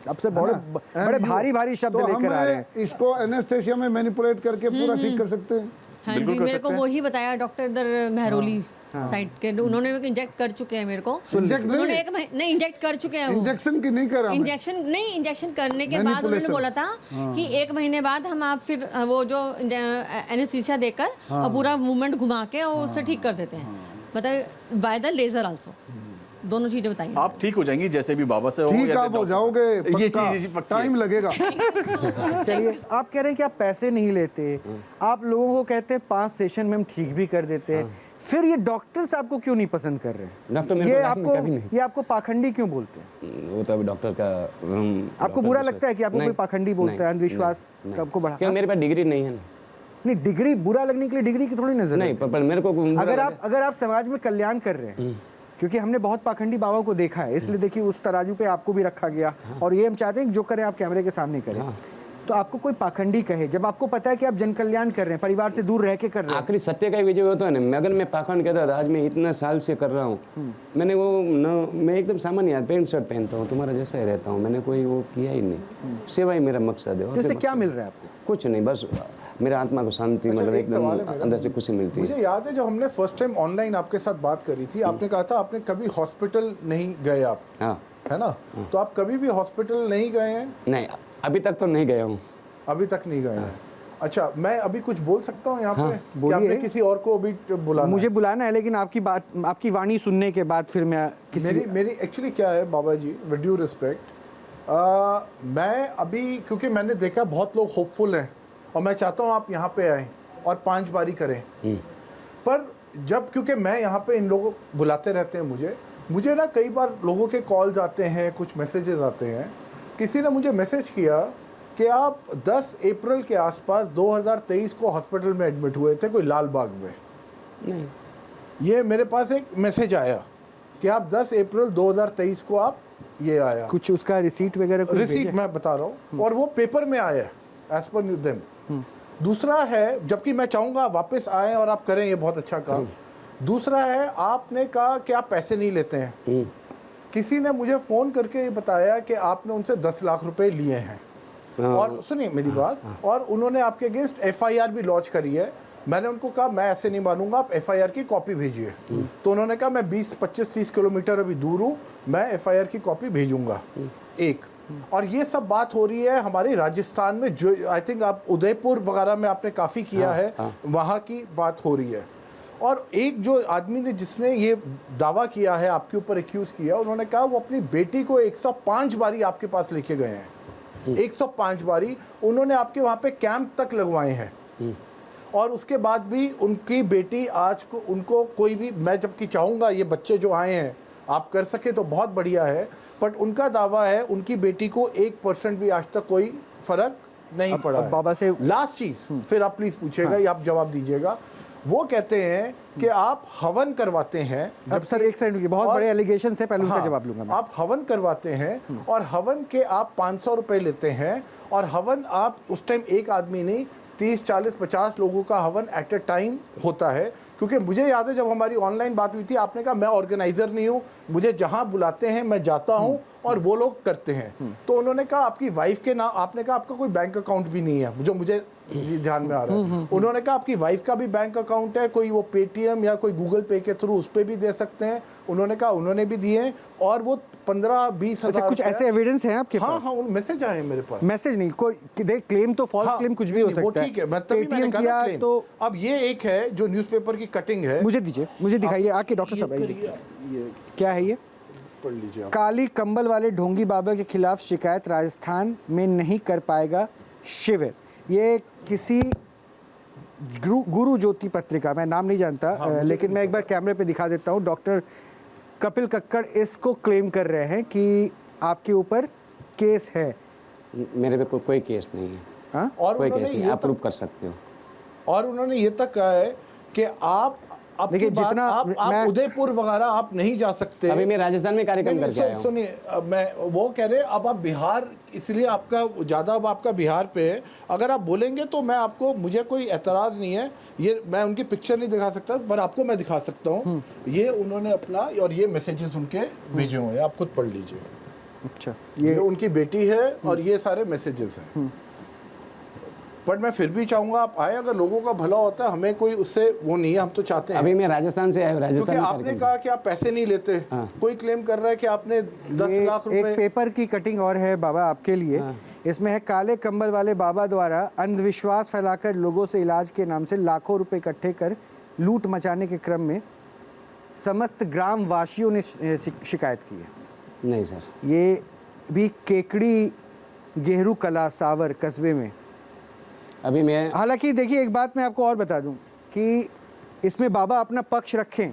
अब से बड़े भारी भारी शब्द लेकर आ रहे हैं। इसको एनेस्थेसिया में मैनिपुलेट करके पूरा ठीक कर सकते हैं। हाँ जी, मेरे को वही बताया डॉक्टर मेहरोली साइड के, उन्होंने इंजेक्ट कर चुके हैं मेरे को। इंजेक्ट उन्होंने एक महीने इंजेक्ट कर चुके हैं। इंजेक्शन की नहीं करा, इंजेक्शन करने के बाद उन्होंने बोला था कि 1 महीने बाद हम आप फिर वो जो एनेस्थीसिया देकर और पूरा मूवमेंट घुमा के और उससे ठीक कर देते हैं, मतलब बाय द लेजर आल्सो। दोनों चीजें बताइए। आप ठीक हो जाएंगी जैसे भी बाबा से ठीक आप हो जाओगे, ये चीज टाइम लगेगा। चलिए, आप कह रहे हैं कि आप पैसे नहीं लेते, आप लोगों को कहते हैं 5 सेशन में हम ठीक भी कर देते हैं, फिर ये डॉक्टर्स आपको क्यों नहीं पसंद कर रहे हैं? डॉक्टर ये आपको पाखंडी क्यों बोलते हैं? वो तो अभी डॉक्टर का आपको बुरा लगता है कि आपको कोई पाखंडी बोलता है, अंधविश्वास आपको बढ़ा? क्या मेरे पास डिग्री नहीं है ना? नहीं, डिग्री बुरा लगने के लिए डिग्री की थोड़ी नजर नहीं, पर मेरे को अगर आप समाज में कल्याण कर रहे हैं, क्योंकि हमने बहुत पाखंडी बाबा को देखा है, इसलिए देखिए उस तराजू पे आपको भी रखा गया, और ये हम चाहते हैं कि जो करें आप कैमरे के सामने करें। तो आपको कोई पाखंडी कहे, जब आपको पता है कि आप जन कल्याण कर रहे हैं, परिवार से दूर रह के कर रहे हैं, आखिरी सत्य का विजय होता है ना। अगर मैं पाखंड कहता था, आज मैं इतना साल से कर रहा हूँ, मैंने वो मैं एकदम सामान्य पैंट शर्ट पहनता हूँ, तुम्हारा जैसा ही रहता हूँ, मैंने कोई वो किया ही नहीं। सेवा ही मेरा मकसद है। इससे क्या मिल रहा है आपको? कुछ नहीं, बस मेरा आत्मा को शांति, मतलब एकदम अंदर से खुशी मिलती है। मुझे याद है जब हमने फर्स्ट टाइम ऑनलाइन आपके साथ बात करी थी, आपने कहा था आपने कभी हॉस्पिटल नहीं गए आप, है ना? तो आप कभी भी हॉस्पिटल नहीं गए हैं? नहीं, अभी तक तो नहीं गया हूँ। अभी तक नहीं गए हैं। अच्छा, मैं अभी कुछ बोल सकता हूँ यहाँ पे कि आपने किसी और को अभी बुलाना? मुझे बुलाना है, लेकिन आपकी बात, आपकी वाणी सुनने के बाद फिर मैं मेरी एक्चुअली क्या है बाबा जी, विद ड्यू रिस्पेक्ट, मैं अभी क्योंकि मैंने देखा बहुत लोग होपफुल हैं और मैं चाहता हूँ आप यहाँ पे आएँ और 5 बारी करें, पर जब क्योंकि मैं यहाँ पे इन लोगों बुलाते रहते हैं, मुझे ना कई बार लोगों के कॉल्स आते हैं, कुछ मैसेजेस आते हैं। किसी ने मुझे मैसेज किया कि आप 10 अप्रैल के आसपास 2023 को हॉस्पिटल में एडमिट हुए थे कोई लाल बाग में। नहीं, ये मेरे पास एक मैसेज आया कि आप 10 अप्रैल 2023 को आप ये आया, कुछ उसका रिसीट वगैरह? रिसीट मैं बता रहा हूँ, और वो पेपर में आया एज पर देम। दूसरा है, जबकि मैं चाहूँगा वापस आए और आप करें, ये बहुत अच्छा काम। दूसरा है, आपने कहा कि आप पैसे नहीं लेते हैं। किसी ने मुझे फ़ोन करके ये बताया कि आपने उनसे 10 लाख रुपए लिए हैं, और सुनिए मेरी बात, और उन्होंने आपके अगेंस्ट FIR भी लॉन्च करी है। मैंने उनको कहा मैं ऐसे नहीं मानूंगा, आप FIR की कॉपी भेजिए। तो उन्होंने कहा मैं 20, 25, 30 किलोमीटर अभी दूर हूँ, मैं FIR की कॉपी भेजूंगा। एक और ये सब बात हो रही है हमारे राजस्थान में, जो आई थिंक आप उदयपुर वगैरह में आपने काफ़ी किया है, वहाँ की बात हो रही है। और एक जो आदमी ने जिसने ये दावा किया है, आपके ऊपर एक्यूज़ किया, उन्होंने कहा वो अपनी बेटी को 105 बारी आपके पास लेके गए हैं। 105 बारी उन्होंने आपके वहाँ पे कैंप तक लगवाए हैं, और उसके बाद भी उनकी बेटी आज को उनको कोई भी, मैं जबकि चाहूँगा ये बच्चे जो आए हैं आप कर सके तो बहुत बढ़िया है, बट उनका दावा है उनकी बेटी को 1% भी आज तक कोई फर्क नहीं पड़ा है। बाबा से लास्ट चीज़, फिर आप प्लीज़ पूछिएगा या आप जवाब दीजिएगा। वो कहते हैं कि आप हवन करवाते हैं। अब सर एक सेकंड, बहुत बड़े एलिगेशन है, पहले उनका जवाब लूंगा मैं। आप हवन करवाते हैं और हवन के आप 500 रुपए लेते हैं, और हवन आप उस टाइम एक आदमी नहीं 30, 40, 50 लोगों का हवन एट ए टाइम होता है। क्योंकि मुझे याद है जब हमारी ऑनलाइन बात हुई थी, आपने कहा मैं ऑर्गेनाइजर नहीं हूँ, मुझे जहाँ बुलाते हैं मैं जाता हूँ और वो लोग करते हैं। तो उन्होंने कहा आपकी वाइफ के नाम, आपने कहा आपका कोई बैंक अकाउंट भी नहीं है, जो मुझे ध्यान में आ रहा है। उन्होंने कहा आपकी वाइफ का भी बैंक अकाउंट है, कोई वो पेटीएम या कोई गूगल पे के थ्रू उस पर भी दे सकते हैं। उन्होंने कहा उन्होंने भी दिए, और वो 15-20 हज़ार। कुछ ऐसे एविडेंस हैं आपके पास? हाँ, मैसेज आए मेरे पास। मैसेज नहीं, कोई क्लेम तो फॉल्स क्लेम कुछ भी हो सकता है। ठीक है, तभी मैंने कहा क्लेम। तो अब ये एक है जो न्यूज़पेपर की कटिंग है, मुझे दीजिए, मुझे दिखाइए आके डॉक्टर साहब। ये क्या है? ये पढ़ लीजिए। काली कंबल वाले ढोंगी बाबा के खिलाफ शिकायत, राजस्थान में नहीं कर पाएगा शिविर। ये किसी गुरु ज्योति पत्रिका, मैं नाम नहीं जानता, लेकिन मैं एक बार कैमरे पे दिखा देता हूँ। डॉक्टर कपिल कक्कड़ इसको क्लेम कर रहे हैं कि आपके ऊपर केस है। मेरे पे कोई केस नहीं है। हाँ? और कोई केस नहीं, आप प्रूव कर सकते हो। और उन्होंने ये तक कहा है कि आप देखिए जितना आप उदयपुर वगैरह आप नहीं जा सकते। अभी मैं राजस्थान में कार्यक्रम करके आया हूं। सुनिए, मैं वो कह रहे अब आप बिहार, इसलिए आपका ज़्यादा अब आपका बिहार पे है। अगर आप बोलेंगे तो मैं आपको, मुझे कोई एतराज़ नहीं है, ये मैं उनकी पिक्चर नहीं दिखा सकता, पर आपको मैं दिखा सकता हूँ। ये उन्होंने अपना, और ये मैसेजेस उनके भेजे हुए हैं, आप खुद पढ़ लीजिए। अच्छा, ये उनकी बेटी है और ये सारे मैसेजेस हैं। बट मैं फिर भी चाहूंगा आप आए, अगर लोगों का भला होता है, हमें कोई उससे वो नहीं है, हम तो चाहते हैं। अभी मैं राजस्थान से आया हूँ, क्योंकि राजस्थान आपने कहा कि आप पैसे नहीं लेते, कोई क्लेम कर रहा है कि आपने 10 लाख रुपए। एक पेपर की कटिंग और है बाबा आपके लिए। इसमें है, काले कंबल वाले बाबा द्वारा अंधविश्वास फैलाकर लोगों से इलाज के नाम से लाखों रुपए इकट्ठे कर लूट मचाने के क्रम में समस्त ग्राम वासियों ने शिकायत की है। नहीं सर, ये भी केकड़ी गेहरू कला सावर कस्बे में। अभी मैं, हालांकि देखिए एक बात मैं आपको और बता दूं कि इसमें बाबा अपना पक्ष रखें,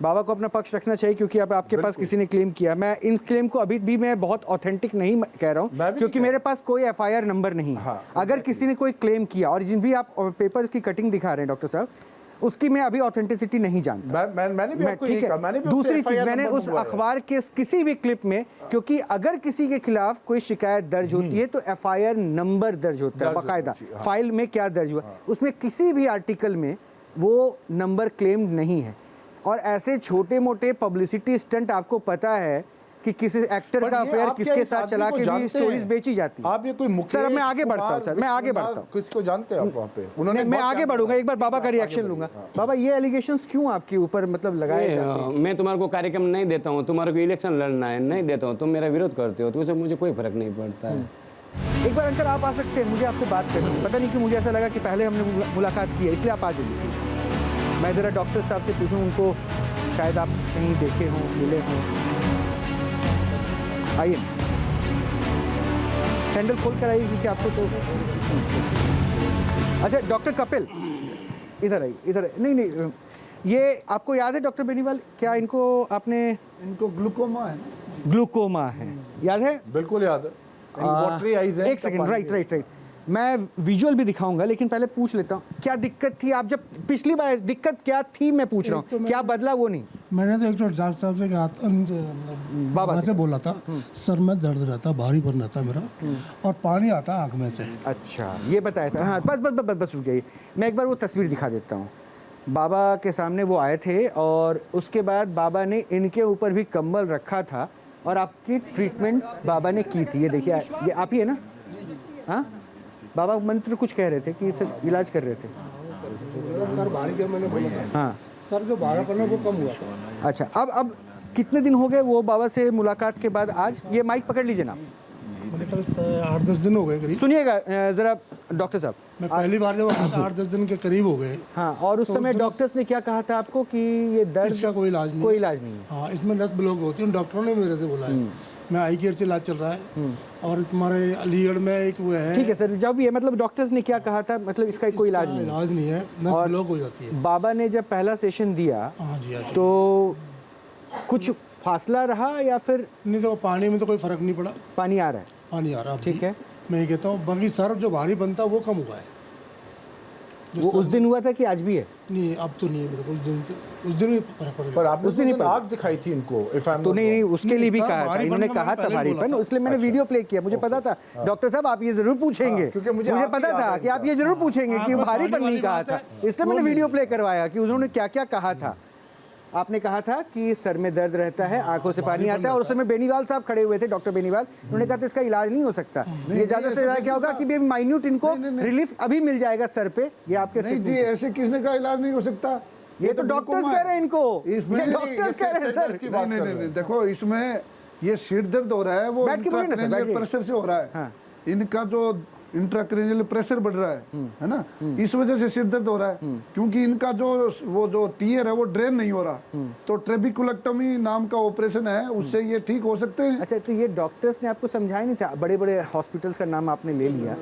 बाबा को अपना पक्ष रखना चाहिए, क्योंकि अब आपके पास किसी ने क्लेम किया। मैं इन क्लेम को अभी भी मैं बहुत ऑथेंटिक नहीं कह रहा हूँ, क्योंकि मेरे पास कोई एफआईआर नंबर नहीं है। अगर किसी ने कोई क्लेम किया, और जिन भी आप पेपर की कटिंग दिखा रहे हैं डॉक्टर साहब, उसकी मैं अभी ऑथेंटिसिटी नहीं जानता। मैंने भी आपको यही कहा, मैंने भी दूसरी चीज, मैंने उस अखबार के किसी भी क्लिप में, क्योंकि अगर किसी के खिलाफ कोई शिकायत दर्ज होती है तो एफआईआर नंबर दर्ज होता है बाकायदा, फाइल में क्या दर्ज हुआ, उसमें किसी भी आर्टिकल में वो नंबर क्लेम नहीं है। और ऐसे छोटे मोटे पब्लिसिटी स्टंट, आपको पता है कि किसी एक्टर का अफेयर किसके साथ चला के भी स्टोरीज बेची जाती है। आप ये कोई सर, अब मैं आगे बढ़ता हूँ सर, मैं आगे बढ़ता हूँ। किसको जानते हैं आप वहाँ पे? उन्होंने, मैं आगे बढ़ूंगा, एक बार बाबा का रिएक्शन लूंगा। बाबा, ये एलिगेशंस क्यों आपके ऊपर मतलब लगाए जाते हैं? मैं तुम्हारे को कार्यक्रम नहीं देता हूँ, तुम्हारे को इलेक्शन लड़ना है, नहीं देता हूँ, तुम मेरा विरोध करते हो, तो उससे मुझे कोई फर्क नहीं पड़ता है। एक बार अंकल आप आ सकते हैं, मुझे आपसे बात करनी है। पता नहीं क्यों मुझे ऐसा लगा कि पहले हमने मुलाकात की है, इसलिए आप आ जाइए। मैं ज़रा डॉक्टर साहब से पूछूं, उनको शायद आप कहीं देखे हों, मिले हों। आइए, सैंडल खोल कर आइए, क्योंकि आपको तो। अच्छा डॉक्टर कपिल, इधर आइए, इधर। नहीं, ये आपको याद है डॉक्टर बेनीवाल, क्या इनको आपने, इनको ग्लूकोमा है, ग्लूकोमा है, याद है? बिल्कुल याद है। वाटरी आइज है। एक सेकंड, राइट। मैं विजुअल भी दिखाऊंगा, लेकिन पहले पूछ लेता हूँ, क्या दिक्कत थी? आप जब पिछली बार, दिक्कत क्या थी मैं पूछ रहा हूँ, क्या बदला वो नहीं? मैंने तो एक तो डॉक्टर साहब से कहा, बाबा से बोला था, सर में दर्द रहता, भारीपन रहता मेरा, और पानी आता आँख में से। अच्छा, ये बताया था। हाँ, बस रुक जाइए, मैं एक बार वो तस्वीर दिखा देता हूँ। बाबा के सामने वो आए थे, और उसके बाद बाबा ने इनके ऊपर भी कंबल रखा था, और आपकी ट्रीटमेंट बाबा ने की थी। ये देखिए, ये आप ही है ना? हाँ, बाबा मंत्र कुछ कह रहे थे कि इसे इलाज कर रहे थे। मैंने बोला था, हाँ सर जो भारापन है वो कम हुआ था। अच्छा, अब कितने दिन हो गए वो बाबा से मुलाकात के बाद? आज ये माइक पकड़ लीजिए ना। मेरे कल 8-10 दिन हो गए करीब। सुनिएगा ज़रा डॉक्टर साहब, मैं पहली बार जब आया था 8-10 दिन के करीब हो गए। हाँ, और उस समय डॉक्टर्स ने क्या कहा था आपको कि ये दर्द, इसका कोई इलाज नहीं है। हाँ, इसमें नस ब्लॉक होती है, डॉक्टरों ने मेरे से बोला है। मैं आई केयर से इलाज चल रहा है, और तुम्हारे अलीगढ़ में एक वो है। ठीक है सर, जब ये मतलब डॉक्टर्स ने क्या कहा था, मतलब इसका कोई इलाज नहीं है, नस ब्लॉक हो जाती है। बाबा ने जब पहला सेशन दिया, तो कुछ फासला रहा या फिर नहीं? तो पानी में तो कोई फर्क नहीं पड़ा, पानी आ रहा है, पानी आ रहा है। ठीक है, मैं ये कहता हूँ, बाकी सर जो भारी बनता वो कम हुआ है। वो उस दिन हुआ था कि आज भी है? नहीं, अब तो नहीं है, उस दिन भी फर्क पड़ गया। पर आपने उस दिन आग दिखाई थी इनको, तो नहीं, उसके लिए भी कहा था, इन्होंने कहा था भारीपन, इसलिए मैंने वीडियो प्ले किया। मुझे पता था डॉक्टर साहब आप ये जरूर पूछेंगे, क्योंकि मुझे पता था कि आप ये जरूर पूछेंगे कि भारीपन नहीं कहा था, इसलिए मैंने वीडियो प्ले करवाया कि उन्होंने क्या क्या कहा था। आपने कहा था कि सर में दर्द रहता है, आंखों से पानी आता है, और उस समय बेनीवाल साहब खड़े हुए थे, डॉक्टर बेनीवाल, उन्होंने कहा था इसका इलाज नहीं हो सकता, ये ज्यादा से ज्यादा क्या होगा कि माइन्यूट इनको रिलीफ अभी मिल जाएगा सर पे। ये आपके नहीं जी, ऐसे किसने कहा इलाज नहीं हो सकता? ये तो डॉक्टर्स कह रहे हैं इनको, डॉक्टर्स कह रहे हैं सर। नहीं, देखो इसमें ये सिर दर्द हो रहा है, वो प्रेशर से हो रहा है। इनका जो इंट्राक्रेनियल प्रेशर बढ़ रहा है ना, इस वजह से सिर दर्द हो रहा है, क्योंकि इनका जो टीयर है वो ड्रेन नहीं हो रहा, तो ट्रेबिकुलेक्टमी नाम का ऑपरेशन है, उससे ये ठीक हो सकते हैं। अच्छा, तो ये डॉक्टर्स ने आपको समझाया नहीं था? बड़े बड़े हॉस्पिटल्स का नाम आपने ले लिया,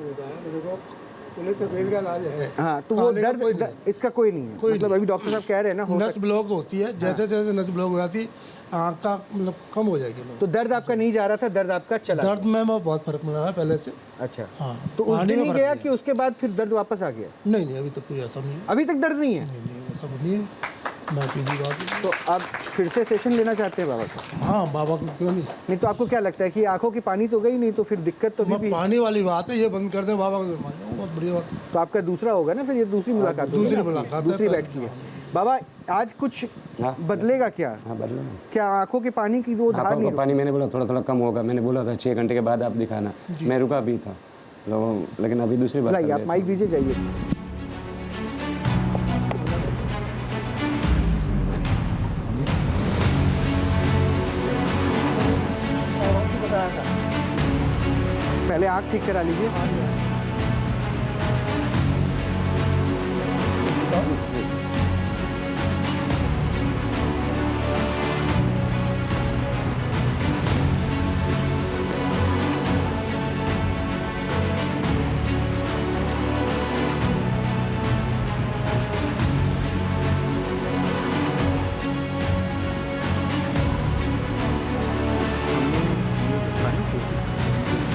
हाँ, तो वो दर्द इसका कोई नहीं है, मतलब अभी डॉक्टर साहब कह रहे हैं ना, नस ब्लॉक होती है, जैसे जैसे नस ब्लॉक हो जाती है आँख का मतलब कम हो जाएगी। तो दर्द आपका नहीं जा रहा था, दर्द आपका चला? दर्द में बहुत फर्क मिला है पहले से। अच्छा, हाँ, तो उस दिन ही गया कि उसके बाद फिर दर्द वापस आ गया? नहीं, अभी तक कोई ऐसा नहीं है। अभी तक दर्द नहीं है? नहीं, ऐसा नहीं है। मैं सीधी बात है। तो आप फिर से सेशन लेना चाहते हैं बाबा का? हाँ, बाबा को क्यों नहीं। नहीं, तो आपको क्या लगता है कि आंखों की पानी तो गई नहीं, तो फिर दिक्कत तो भी पानी वाली बात है, ये बंद कर दें बाबा को, बहुत बढ़िया बात है। तो आपका दूसरा होगा ना फिर, ये दूसरी मुलाकात, दूसरी बैठ की है। बाबा आज कुछ बदलेगा क्या? हाँ, बदलेगा। क्या आंखों के पानी की वो धार नहीं? पानी मैंने बोला थोड़ा थोड़ा कम होगा, मैंने बोला था 6 घंटे के बाद आप दिखाना, मैं रुका भी था। लेकिन अभी दूसरी बात लाइए आप माइक दीजिए, जाइए। पहले आँख ठीक करा लीजिए।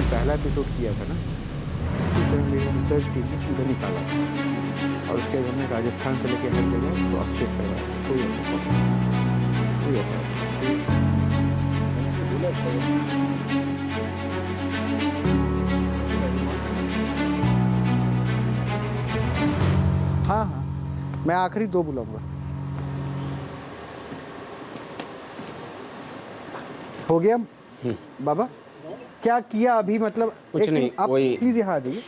पहला एपिसोड किया था ना, उस टाइम मेरी रिसर्च की थी, उधर निकाला और उसके बाद हमने राजस्थान से लेकर हर जगह क्रॉस चेक करवाया, कोई हाँ हाँ, मैं आखिरी 2 बुलाऊंगा। हो गया बाबा? क्या किया अभी, मतलब कुछ नहीं, आप प्लीज यहाँ आ जाइए।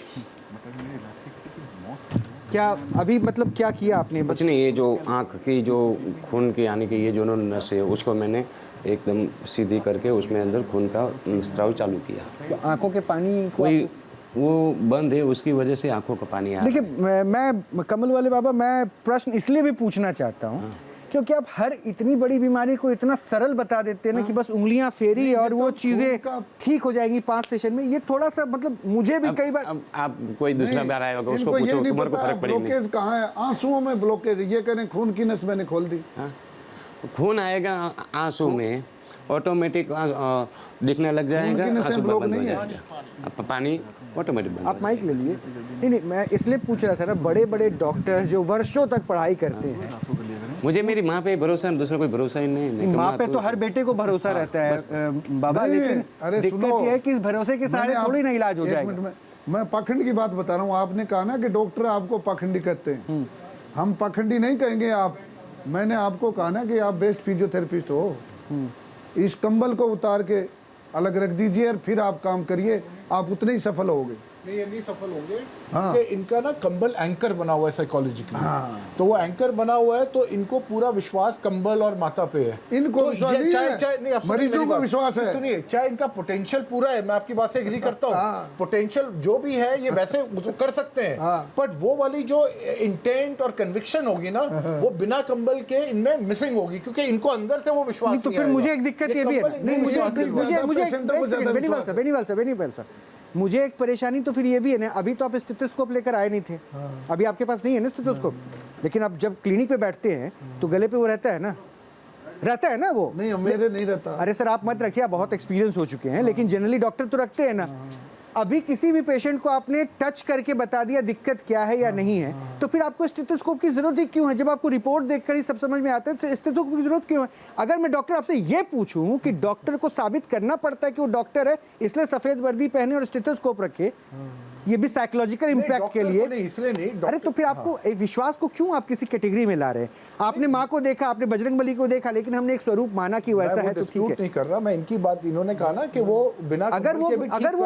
क्या अभी मतलब क्या किया आपने? कुछ नहीं, ये जो आँख की जो खून की यानी कि ये जो नस है उसको मैंने एकदम सीधी करके उसमें अंदर खून का स्राव चालू किया। तो आँखों के पानी कोई वो बंद है, उसकी वजह से आँखों का पानी आ रहा है। देखिए मैं कमल वाले बाबा, मैं प्रश्न इसलिए भी पूछना चाहता हूँ क्योंकि आप हर इतनी बड़ी बीमारी को इतना सरल बता देते हैं ना कि बस उंगलियां फेरी और वो चीजें ठीक हो जाएंगी 5 सेशन में। ये थोड़ा सा मतलब मुझे भी कई बार आप कोई दूसरा बार आया होगा उसको पूछो, तुम्हारे को फर्क पड़ेगा। ब्लॉकेज कहाँ है? आंसुओं में ब्लॉकेज, ये कह रहे खून की नस मैंने खोल दी। खून आएगा आंसू में, ऑटोमेटिक दिखने लग जाएगा, आंसू बंद हो जाएगा, पानी ऑटोमेटिक बंद। आप माइक ले लिए। नहीं, मैं इसलिए पूछ रहा था ना, बड़े बड़े डॉक्टर्स जो वर्षों तक पढ़ाई करते हैं। मुझे मेरी माँ पे भरोसा, दूसरा कोई भरोसा ही नहीं। माँ पे तो हर बेटे को भरोसा रहता है बाबा, लेकिन दिक्कत ये है कि इस भरोसे के सहारे थोड़ी ना इलाज हो जाएगा। मैं पाखंड की बात बता रहा हूँ। आपने कहा ना कि डॉक्टर आपको पाखंडी कहते हैं, हम पाखंडी नहीं कहेंगे आप। मैंने आपको कहा ना कि आप बेस्ट फिजियोथेरेपिस्ट हो। इस कंबल को उतार के अलग रख दीजिए और फिर आप काम करिए, आप उतने ही सफल होगे। नहीं, ये नहीं सफल होंगे क्योंकि इनका ना कंबल एंकर बना हुआ है साइकोलॉजिकली। तो वो एंकर बना हुआ है तो इनको पूरा विश्वास कंबल और माता पे है। इनको तो विश्वास नहीं है, मरीजों को विश्वास है। सुनिए, चाहे इनका पोटेंशियल पूरा है, मैं आपकी बात से एग्री करता हूँ, पोटेंशियल जो भी है ये वैसे कर सकते हैं, बट वो वाली जो इंटेंट और कन्विक्शन होगी ना, वो बिना कंबल के इनमें मिसिंग होगी, क्योंकि इनको अंदर से वो विश्वास। तो फिर मुझे एक दिक्कत ये भी है, मुझे मुझे एक परेशानी तो फिर ये भी है ना, अभी तो आप स्टेथोस्कोप लेकर आए नहीं थे, अभी आपके पास नहीं है ना स्टेथोस्कोप, लेकिन आप जब क्लिनिक पे बैठते हैं तो गले पे वो रहता है ना वो? नहीं, मेरे नहीं रहता। अरे सर आप मत रखिए, आप बहुत एक्सपीरियंस हो चुके हैं, लेकिन जनरली डॉक्टर तो रखते हैं ना। अभी किसी भी पेशेंट को आपने टच करके बता दिया दिक्कत क्या है या नहीं है, तो फिर आपको स्टेथोस्कोप की जरूरत ही क्यों है? जब आपको रिपोर्ट देखकर ही सब समझ में आता है तो स्टेथोस्कोप की जरूरत क्यों है? अगर मैं डॉक्टर आपसे ये पूछूं कि डॉक्टर को साबित करना पड़ता है कि वो डॉक्टर है इसलिए सफेद वर्दी पहने और स्टेथोस्कोप रखे, ये भी साइकोलॉजिकल इम्पैक्ट के लिए, इसलिए नहीं। अरे तो फिर आपको विश्वास को क्यों आप किसी कैटेगरी में ला रहे हैं? आपने माँ को देखा, आपने बजरंगबली को देखा, लेकिन हमने एक स्वरूप माना कि वैसा है तो ठीक है। नहीं कर रहा मैं इनकी बात, इन्होंने कहा ना कि वो बिना अगर वो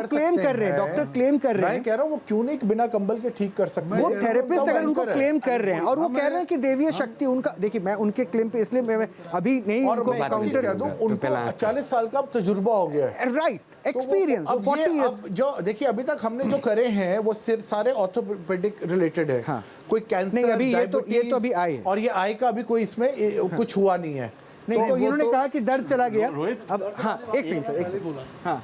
क्लेम कर रहे हैं, डॉक्टर क्लेम कर रहे हैं, मैं कह रहा हूँ वो क्यों नहीं बिना कंबल के ठीक कर सकते? वो थेरेपिस्ट अगर उनको क्लेम कर रहे हैं और वो कह रहे हैं कि देवीय शक्ति उनका, देखिए मैं उनके क्लेम पे इसलिए मैं अभी नहीं उनको काउंटर कर दूं, उनको 40 साल का तजुर्बा हो गया है, राइट, एक्सपीरियंस। अब 40 इयर्स जो देखिए अभी तक हमने जो करे हैं वो सिर्फ सारे ऑर्थोपेडिक रिलेटेड है। कोई कैंसर नहीं, अभी ये तो अभी आए और ये आई का अभी कोई इसमें कुछ हुआ नहीं है। नहीं तो इन्होंने कहा कि दर्द चला गया। अब हाँ एक सेकंड सर, एक सेकंड। हाँ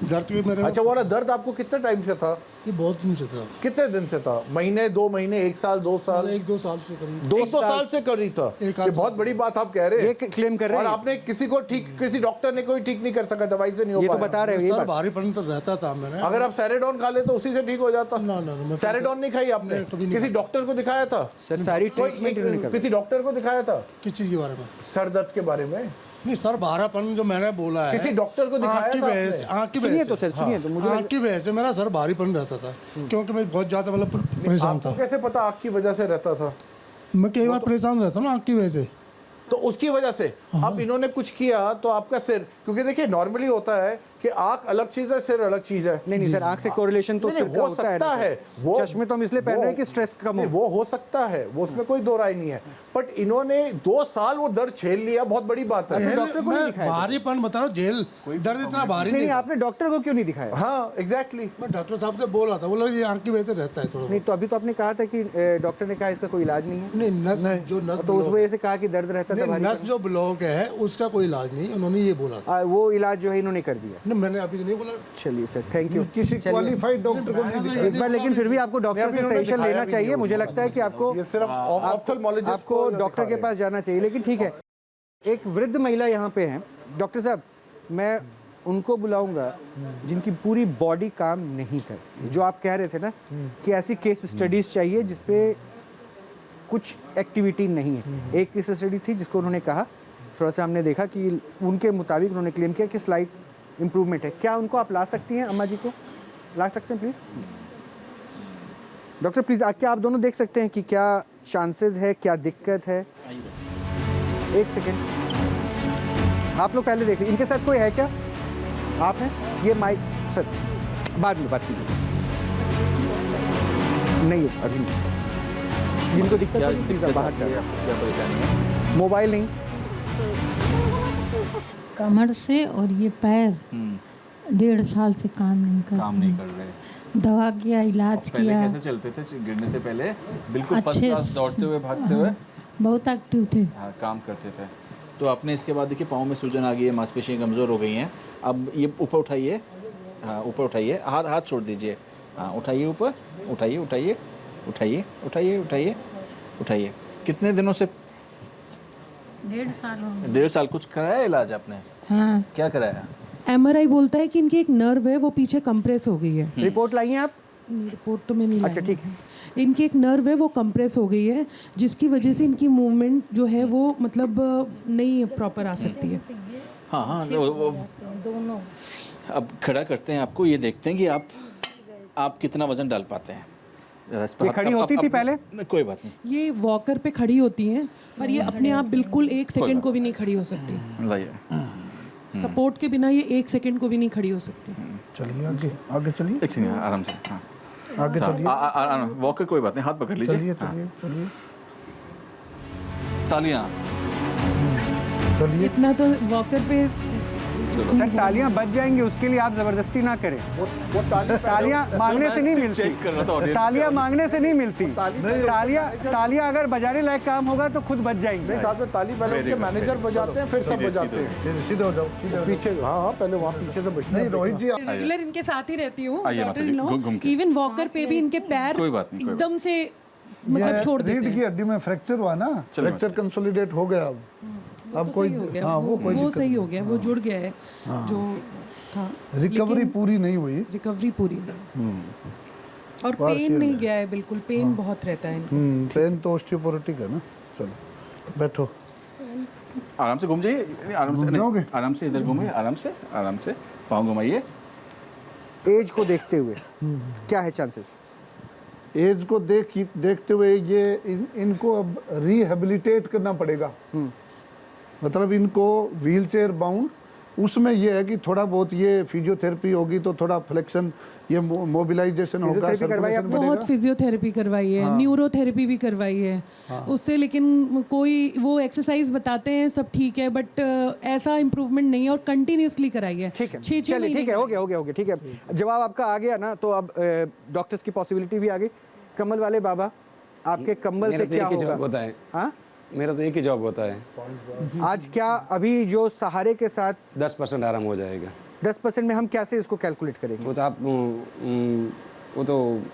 दर्द भी मेरे, अच्छा वाला दर्द आपको कितने टाइम से था? ये बहुत दिन से था। कितने दिन से था? महीने, 2 महीने, 1 साल, 2 साल? 1-2 साल से करीब। 2 साल से करी था। ये बहुत बड़ी बात आप कह रहे हैं, ये क्लेम कर रहे हैं। और आपने किसी को ठीक, किसी डॉक्टर ने कोई ठीक नहीं कर सका, दवाई से नहीं हो पाया। ये तो बता रहे हैं, सर भारीपन तो रहता था मैंने। अगर आप सैरेडोन खा ले तो उसी से ठीक हो जाता। ना सैरेडोन नहीं खाई आपने? किसी डॉक्टर को दिखाया था? सर सारी ट्रीटमेंट किसी डॉक्टर को दिखाया था? किस चीज के बारे में? सर दर्द के बारे में? नहीं सर, भारापन जो मैंने बोला है, किसी डॉक्टर को दिखाया था? आँख की वजह से मेरा सर भारीपन रहता था, क्योंकि मैं बहुत ज्यादा मतलब परेशान था। कैसे पता आँख की वजह से रहता था? मैं कई बार परेशान रहता हूँ आँख की वजह से, तो उसकी वजह से अब इन्होंने कुछ किया तो आपका सिर, क्योंकि देखिए नॉर्मली होता है कि आंख अलग चीज है, सिर अलग चीज है। नहीं सर, आंख से कोरिलेशन तो सिर का हो होता सकता है। वो चश्मे तो हम इसलिए पहन रहे हैं कि स्ट्रेस कम हो। वो हो सकता है, वो उसमें कोई दो राय नहीं है, बट इन्होंने 2 साल वो दर्द झेल लिया, बहुत बड़ी बात है। डॉक्टर को नहीं दिखाया? भारीपन बता रहा हूँ, जेल दर्द इतना भारी नहीं, आपने डॉक्टर को क्यों नहीं दिखाया? हाँ एग्जैक्टली, मैं डॉक्टर साहब से बोल रहा था, बोला ये आंख की वजह से रहता है थोड़ा। नहीं तो अभी तो आपने कहा था कि डॉक्टर ने कहा इसका कोई इलाज नहीं है। नहीं, नस जो नस तो उस वजह से कहा कि दर्द रहता था। नस जो ब्लॉक है उसका कोई इलाज नहीं, उन्होंने ये बोला था। वो इलाज जो है इन्होंने कर दिया। नहीं, मैंने अभी तो नहीं बोला। चलिए सर, थैंक यू। किसी क्वालिफाइड डॉक्टर को नहीं दिखाया एक बार, लेकिन फिर भी आपको डॉक्टर से सजेशन लेना चाहिए। मुझे लगता है कि आपको सिर्फ ऑफ्थल्मोलॉजिस्ट आपको डॉक्टर के पास जाना चाहिए। लेकिन ठीक है, एक वृद्ध महिला यहाँ पे हैं। डॉक्टर साहब, मैं उनको बुलाऊंगा जिनकी पूरी बॉडी काम नहीं करती। जो आप कह रहे थे ना कि ऐसी केस स्टडीज चाहिए जिसपे कुछ एक्टिविटी नहीं है। एक केस स्टडी थी जिसको उन्होंने कहा, थोड़ा सा हमने देखा कि उनके मुताबिक उन्होंने क्लेम किया कि स्लाइट इम्प्रूवमेंट है। क्या उनको आप ला सकती हैं? अम्मा जी को ला सकते हैं प्लीज़? डॉक्टर प्लीज़, क्या आप दोनों देख सकते हैं कि क्या चांसेस है, क्या दिक्कत है? एक सेकेंड, आप लोग पहले देख लीजिए। इनके साथ कोई है क्या? आप हैं? ये माइक सर बाद में बात कीजिए। नहीं है अभी नहीं। जिनको दिक्कत है प्लीज़ आप बाहर जाइए। क्या परेशानी है? मोबाइल नहीं, कमर से और ये पैर 1.5 साल से काम नहीं कर रहे। दवा किया, इलाज पहले किया। कैसे चलते थे गिरने से पहले? बिल्कुल फर्स्ट अच्छे क्लास, दौड़ते हुए, भागते हुए। बहुत एक्टिव थे। हाँ, काम करते थे। तो आपने इसके बाद देखिए पाँव में सूजन आ गई है, मांसपेशियाँ कमज़ोर हो गई हैं। अब ये ऊपर उठाइए, हाँ ऊपर उठाइए, हाथ छोड़ दीजिए। हाँ उठाइए ऊपर, उठाइए उठाइए उठाइए उठाइए उठाइए उठाइए। कितने दिनों से? 1.5 साल हो गए। 1.5 साल। कुछ कराया इलाज आपने? हाँ। क्या कराया? MRI बोलता है कि इनकी एक नर्व है वो पीछे कंप्रेस हो गई है। रिपोर्ट लाई हैं आप? रिपोर्ट तो मैं नहीं लाई। अच्छा ठीक है। इनकी एक नर्व है वो कंप्रेस हो गई है, जिसकी वजह से इनकी मूवमेंट जो है वो मतलब नहीं प्रॉपर आ सकती है। हाँ हाँ, दोनों। अब खड़ा करते हैं आपको, ये देखते हैं कि आप कितना वजन डाल पाते हैं। ये खड़ी होती थी पहले? कोई बात नहीं। ये वॉकर पे खड़ी होती हैं, पर ये अपने आप बिल्कुल 1 सेकंड को भी नहीं खड़ी हो सकती। सपोर्ट के बिना ये 1 सेकंड को भी नहीं खड़ी हो सकती। चलिए आगे आगे चलिए। एक सेकंड, आराम से। हाँ आगे चलिए। वॉकर कोई बात नहीं, हाथ पकड़ लीजिए। चलिए चलिए चलिए। तालियां। चलिए। इतना तो वॉकर पे सर तालियां बच जाएंगी, उसके लिए आप जबरदस्ती ना करें। वो तालियां मांगने से नहीं मिलती। तालियां मांगने से नहीं मिलती। तालियां अगर बजाने लायक काम होगा तो खुद बच जाएंगी। नहीं, साथ में ताली पहले उनके मैनेजर बजाते हैं, फिर सब बजाते हैं। सीधे हो जाओ, पीछे। हाँ पहले वहाँ पीछे से बजते हैं। रोहित जी रेगुलर इनके साथ ही रहती हूँ। घूम के। इवन वॉकर पे भी इनके पैर कोई बात नहीं, एकदम से मतलब छोड़ देते रीढ़ हैं। की हड्डी में फ्रैक्चर हुआ ना, फ्रैक्चर कंसोलिडेट हो गया। अब कोई हाँ वो सही हो गया, वो जुड़ गया है जो था। रिकवरी पूरी नहीं हुई। रिकवरी पूरी नहीं। और पेन नहीं गया है बिल्कुल, पेन बहुत रहता है इनको। पेन तो ऑस्टियोपोरोटिक है ना। चलो बैठो, आराम से घूम जाइए, आराम से, आराम से इधर घूमिए, आराम से पाँव घुमाइए। एज को देखते हुए क्या है चांसेस? एज को देखते हुए ये इनको अब रिहेबिलिटेट करना पड़ेगा। मतलब इनको व्हील चेयर बाउंड, उसमें ये है कि थोड़ा बहुत ये फिजियोथेरेपी होगी तो थोड़ा फ्लेक्शन, ये मोबिलाइजेशन होगा। बहुत फिजियोथेरेपी करवाई है, न्यूरोथेरेपी भी करवाई है उससे, लेकिन कोई वो एक्सरसाइज बताते हैं सब ठीक है, बट ऐसा इम्प्रूवमेंट नहीं है और कंटिन्यूसली कराई है। ठीक है, चलिए ठीक है, हो गया ठीक है। जवाब आपका आ गया ना, तो अब डॉक्टर्स की पॉसिबिलिटी भी आ गई। कमल वाले बाबा, आपके कम्बल से क्या होता है? हाँ मेरा तो एक ही जॉब होता है। आज क्या अभी जो सहारे के साथ 10% आराम हो जाएगा। 10% में हम कैसे इसको कैलकुलेट करेंगे? वो तो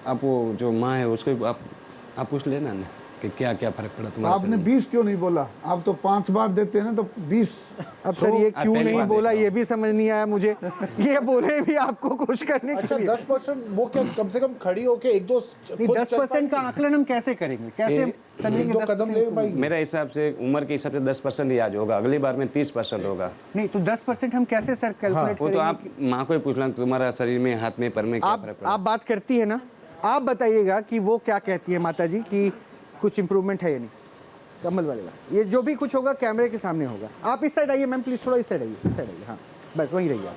आप वो जो माँ है उसको आप पूछ लेना ना कि क्या क्या फर्क पड़ा तुम्हारा। आपने 20 क्यों नहीं बोला? आप तो 5 बार देते हैं ना, तो 20। अब सर ये क्यों नहीं बोला ये भी समझ नहीं आया मुझे। ये बोले भी आपको खुश करने के लिए। 10% वो क्या, कम से कम खड़ी होके 1-2 10% का आकलन हम कैसे करेंगे? कैसे समझेंगे? 2 कदम ले भाई। मेरा हिसाब से उम्र के हिसाब से 10% ही आज होगा, अगली बार में 30% होगा। नहीं तो 10% हम कैसे सर कैलकुलेट करेंगे? वो तो आप माँ को ही पूछ लें, तुम्हारा शरीर में, हाथ में, पैर में क्या फर्क पड़ा। आप बात करती है ना, आप बताइएगा कि वो क्या कहती है माता जी कि कुछ इंप्रूवमेंट है या नहीं। कमल वाले ये जो भी कुछ होगा कैमरे के सामने होगा। आप इस साइड आइए मैम प्लीज, थोड़ा इस साइड आइए, हाँ बस वहीं रहिए।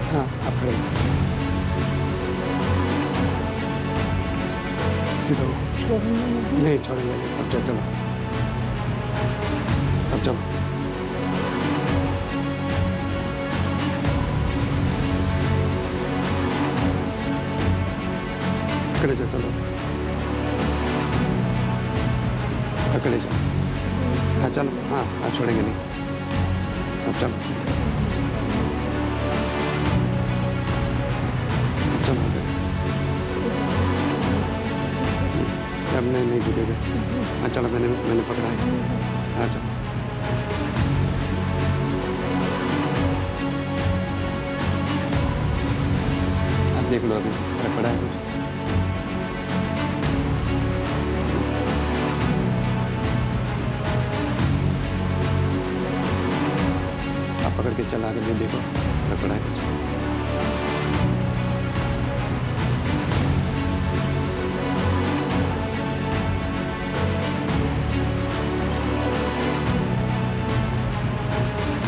हाँ आप खड़े हो। सीधा हो। नहीं छोड़ेंगे नहीं। अब चलो अब चलो। अकेले जाओ चलो। अकेले जाओ। हाँ चलो हाँ हाँ छोड़ेंगे नहीं। अब चलो अब चलो अब नहीं झुकेगा। हाँ चलो मैंने पकड़ा है। हाँ चलो अब देख लो अभी फर्क पड़ा है कुछ। आप पकड़ के चला के देखो फर्क पड़ा है कुछ।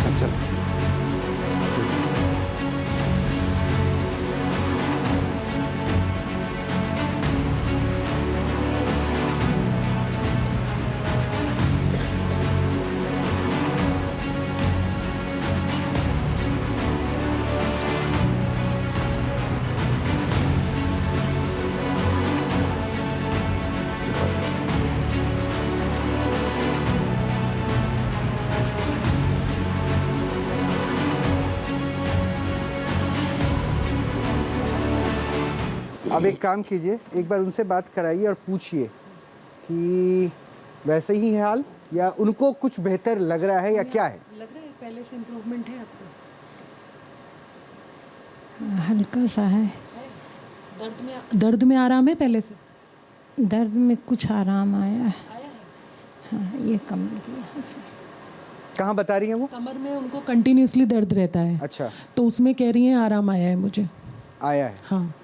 अब चलो अब एक काम कीजिए, एक बार उनसे बात कराइए और पूछिए कि वैसे ही है हाल या उनको कुछ बेहतर लग रहा है या क्या है। लग रहा है पहले से इम्प्रूवमेंट है आपको? हल्का सा है। दर्द में आराम है पहले से? दर्द में कुछ आराम आया है। हाँ ये कमर की यहाँ से। कहाँ बता रही हैं वो? कमर में उनको कंटिन्यूसली दर्द रहता है। अच्छा तो उसमें कह रही हैं आराम आया है मुझे। आया है? हाँ।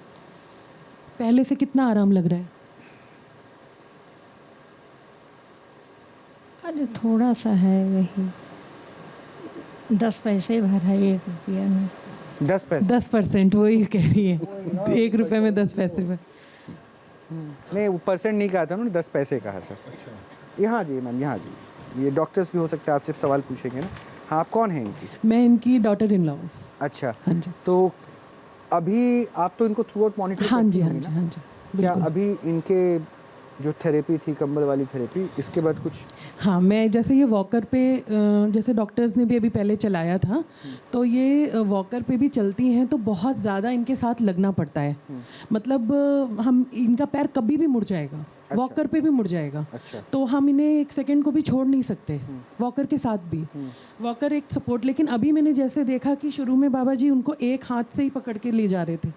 पहले से कितना आराम लग रहा है? अरे थोड़ा सा है, वही 10 पैसे भरा है 1 रुपया में। 10 पैसे? 10% वही कह रही है। 1 रुपये में 10 पैसे में। नहीं वो परसेंट नहीं कहा था उन्होंने, 10 पैसे कहा था। यहाँ जी मैम, यहाँ जी। ये डॉक्टर्स भी हो सकता है आपसे सवाल पूछेंगे ना। हाँ आप कौन हैं इनकी? मैं इनकी डॉटर इन लॉ हूँ। अच्छा हाँ जी। तो अभी आप तो इनको थ्रू आउट मॉनिटर हाँ जी हाँ जी हाँ जी। क्या अभी इनके जो थेरेपी थी, कंबल वाली थेरेपी, इसके बाद कुछ? हाँ मैं जैसे ये वॉकर पे, जैसे डॉक्टर्स ने भी अभी पहले चलाया था, तो ये वॉकर पे भी चलती हैं तो बहुत ज़्यादा इनके साथ लगना पड़ता है। मतलब हम इनका पैर कभी भी मुड़ जाएगा। अच्छा। वॉकर पे भी मुड़ जाएगा। अच्छा। तो हम इन्हें 1 सेकंड को भी छोड़ नहीं सकते, वॉकर के साथ भी। वॉकर एक सपोर्ट, लेकिन अभी मैंने जैसे देखा कि शुरू में बाबा जी उनको एक हाथ से ही पकड़ के ले जा रहे थे,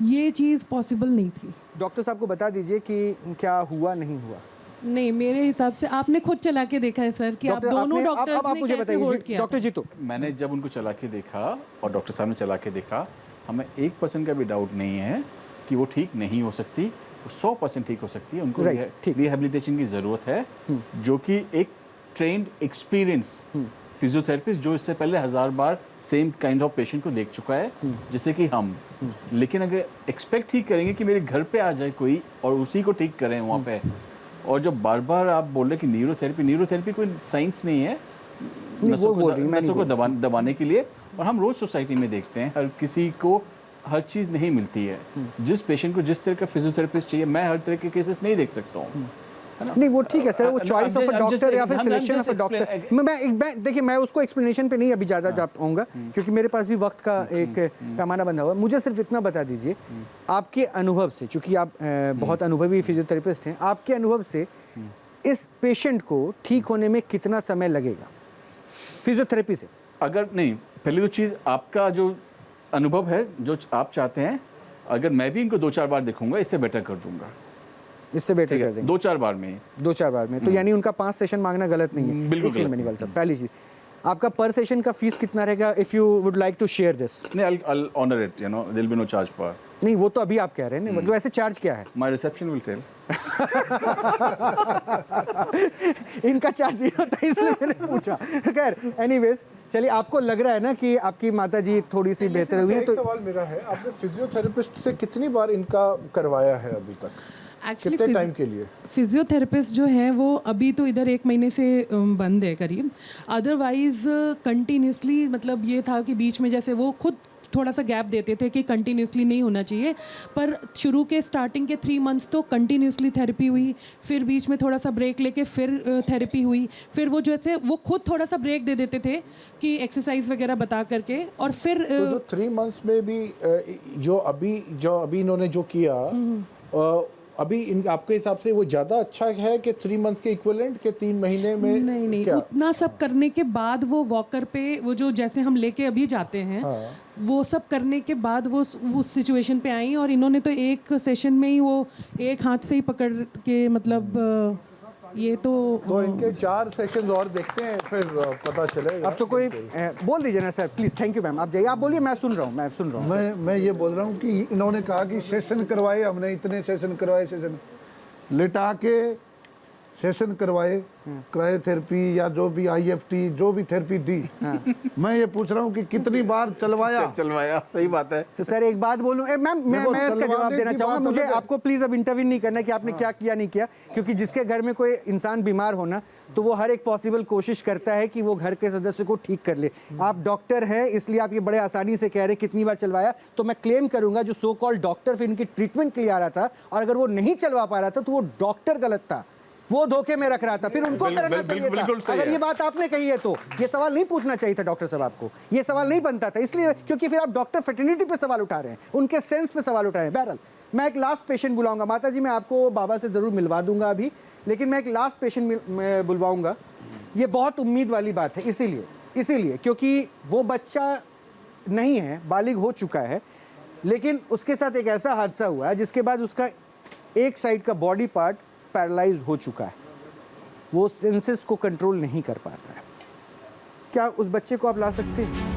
ये चीज़ पॉसिबल नहीं थी। डॉक्टर साहब को बता दीजिए कि क्या हुआ नहीं हुआ। नहीं मेरे हिसाब से आपने खुद चला के देखा है सर कि आप दोनों डॉक्टर्स ने मुझे कैसे होल्ड किया? डॉक्टर जी तो मैंने जब उनको चला के देखा और डॉक्टर साहब ने चला के देखा, हमें 1% का भी डाउट नहीं है कि वो ठीक नहीं हो सकती, वो 100% ठीक हो सकती है। उनको रिहेबिलिटेशन की ज़रूरत है, जो कि एक ट्रेंड एक्सपीरियंस फिजियोथेरेपिस्ट जो इससे पहले 1000 बार सेम काइंड ऑफ पेशेंट को देख चुका है, जैसे कि हम। लेकिन अगर एक्सपेक्ट ही करेंगे कि मेरे घर पे आ जाए कोई और उसी को ठीक करें वहाँ पे, और जो बार बार आप बोल रहे कि न्यूरोथेरेपी कोई साइंस नहीं है नसों को दबाने के लिए। और हम रोज़ सोसाइटी में देखते हैं हर किसी को हर चीज़ नहीं मिलती है। जिस पेशेंट को जिस तरह का फिजियोथेरेपिस्ट चाहिए, मैं हर तरह के केसेस नहीं देख सकता हूँ, है ना? नहीं वो ठीक है सर, वो चॉइस ऑफ अ डॉक्टर या फिर सिलेक्शन ऑफ अ डॉक्टर। मैं देखिए, मैं उसको एक्सप्लेनेशन पे नहीं अभी ज़्यादा जा पाऊंगा क्योंकि मेरे पास भी वक्त का एक पैमाना बंधा हुआ है। मुझे सिर्फ इतना बता दीजिए आपके अनुभव से, चूंकि आप बहुत अनुभवी फिजियोथेरेपिस्ट हैं, आपके अनुभव से इस पेशेंट को ठीक होने में कितना समय लगेगा फिजियोथेरेपी से? अगर नहीं, पहली तो चीज़ आपका जो अनुभव है, जो आप चाहते हैं, अगर मैं भी इनको 2-4 बार देखूंगा, इससे बेटर कर दूंगा। इससे बेटर कर देंगे 2-4 बार में? 2-4 बार में। तो यानी उनका 5 सेशन मांगना गलत नहीं है। बिल्कुल गलत नहीं साहब। पहली चीज, आपका पर सेशन का फीस कितना रहेगा if you would like to share this? नहीं, I'll honor it, you know, there'll be no charge for. नहीं वो तो अभी आप कह रहे हैं ना, मतलब ऐसे चार्ज क्या है? My reception will tell. इनका चार्ज ये होता है इसलिए मैंने पूछा। खैर एनीवेज, चलिए, आपको लग रहा है ना कि आपकी माता जी थोड़ी सी बेहतर हुई है? तो सवाल मेरा है, आपने फिजियोथेरेपिस्ट से कितनी बार इनका करवाया है अभी तक? कितने टाइम के लिए? फिजियोथेरेपिस्ट जो है वो अभी तो इधर 1 महीने से बंद है करीब। अदरवाइज कंटिन्यूसली, मतलब ये था कि बीच में जैसे वो खुद थोड़ा सा गैप देते थे कि कंटिन्यूसली नहीं होना चाहिए, पर शुरू के स्टार्टिंग के 3 मंथ्स तो कंटिन्यूसली थेरेपी हुई, फिर बीच में थोड़ा सा ब्रेक लेके फिर थेरेपी हुई, फिर वो जैसे वो खुद थोड़ा सा ब्रेक दे देते थे कि एक्सरसाइज वगैरह बता करके, और फिर तो जो 3 मंथ्स में भी जो अभी इन्होंने जो किया, अभी आपके हिसाब से वो ज़्यादा अच्छा है कि 3 मंथ्स के इक्विवेलेंट के 3 महीने में? नहीं, उतना सब करने के बाद वो वॉकर पे, वो जो जैसे हम लेके अभी जाते हैं, हाँ। वो सब करने के बाद वो उस सिचुएशन पे आई, और इन्होंने तो एक सेशन में ही वो एक हाथ से ही पकड़ के, मतलब ये तो इनके 4 सेशंस और देखते हैं, फिर पता चलेगा। अब तो कोई बोल दीजिए ना sir please. Thank you ma'am, आप जाइए, आप बोलिए, मैं सुन रहा हूँ। मैं ये बोल रहा हूँ कि इन्होंने कहा कि सेशन करवाए, हमने इतने सेशन करवाए, सेशन लिटा के सेशन करवाए, क्रायोथेरेपी या जो भी IFT जो भी थेरेपी दी। मैं ये पूछ रहा हूँ कि कितनी बार चलवाया? सही बात है। तो सर एक बात बोलूं, मैम मैं इसका जवाब देना चाहूँगा। मुझे आपको प्लीज़ अब इंटरवीन नहीं करना कि आपने क्या किया नहीं किया, क्योंकि जिसके घर में कोई इंसान बीमार होना तो वो हर एक पॉसिबल कोशिश करता है कि वो घर के सदस्य को ठीक कर ले। आप डॉक्टर हैं इसलिए आप ये बड़े आसानी से कह रहे कितनी बार चलवाया, तो मैं क्लेम करूंगा जो सो कॉल्ड डॉक्टर फिर इनकी ट्रीटमेंट के लिए आ रहा था, और अगर वो नहीं चलवा पा रहा था तो वो डॉक्टर गलत था, वो धोखे में रख रहा था, फिर उनको करना चाहिए था। अगर ये बात आपने कही है तो ये सवाल नहीं पूछना चाहिए था डॉक्टर साहब, आपको ये सवाल नहीं बनता था, इसलिए क्योंकि फिर आप डॉक्टर फ्रेटर्निटी पे सवाल उठा रहे हैं, उनके सेंस पे सवाल उठा रहे हैं। बहरहाल मैं एक लास्ट पेशेंट बुलाऊंगा, माता जी मैं आपको बाबा से जरूर मिलवा दूंगा अभी, लेकिन मैं एक लास्ट पेशेंट बुलवाऊंगा। ये बहुत उम्मीद वाली बात है, इसीलिए क्योंकि वो बच्चा नहीं है, बालिग हो चुका है, लेकिन उसके साथ एक ऐसा हादसा हुआ है जिसके बाद उसका एक साइड का बॉडी पार्ट पैरालाइज हो चुका है, वो सेंसेस को कंट्रोल नहीं कर पाता है। क्या उस बच्चे को आप ला सकते हैं?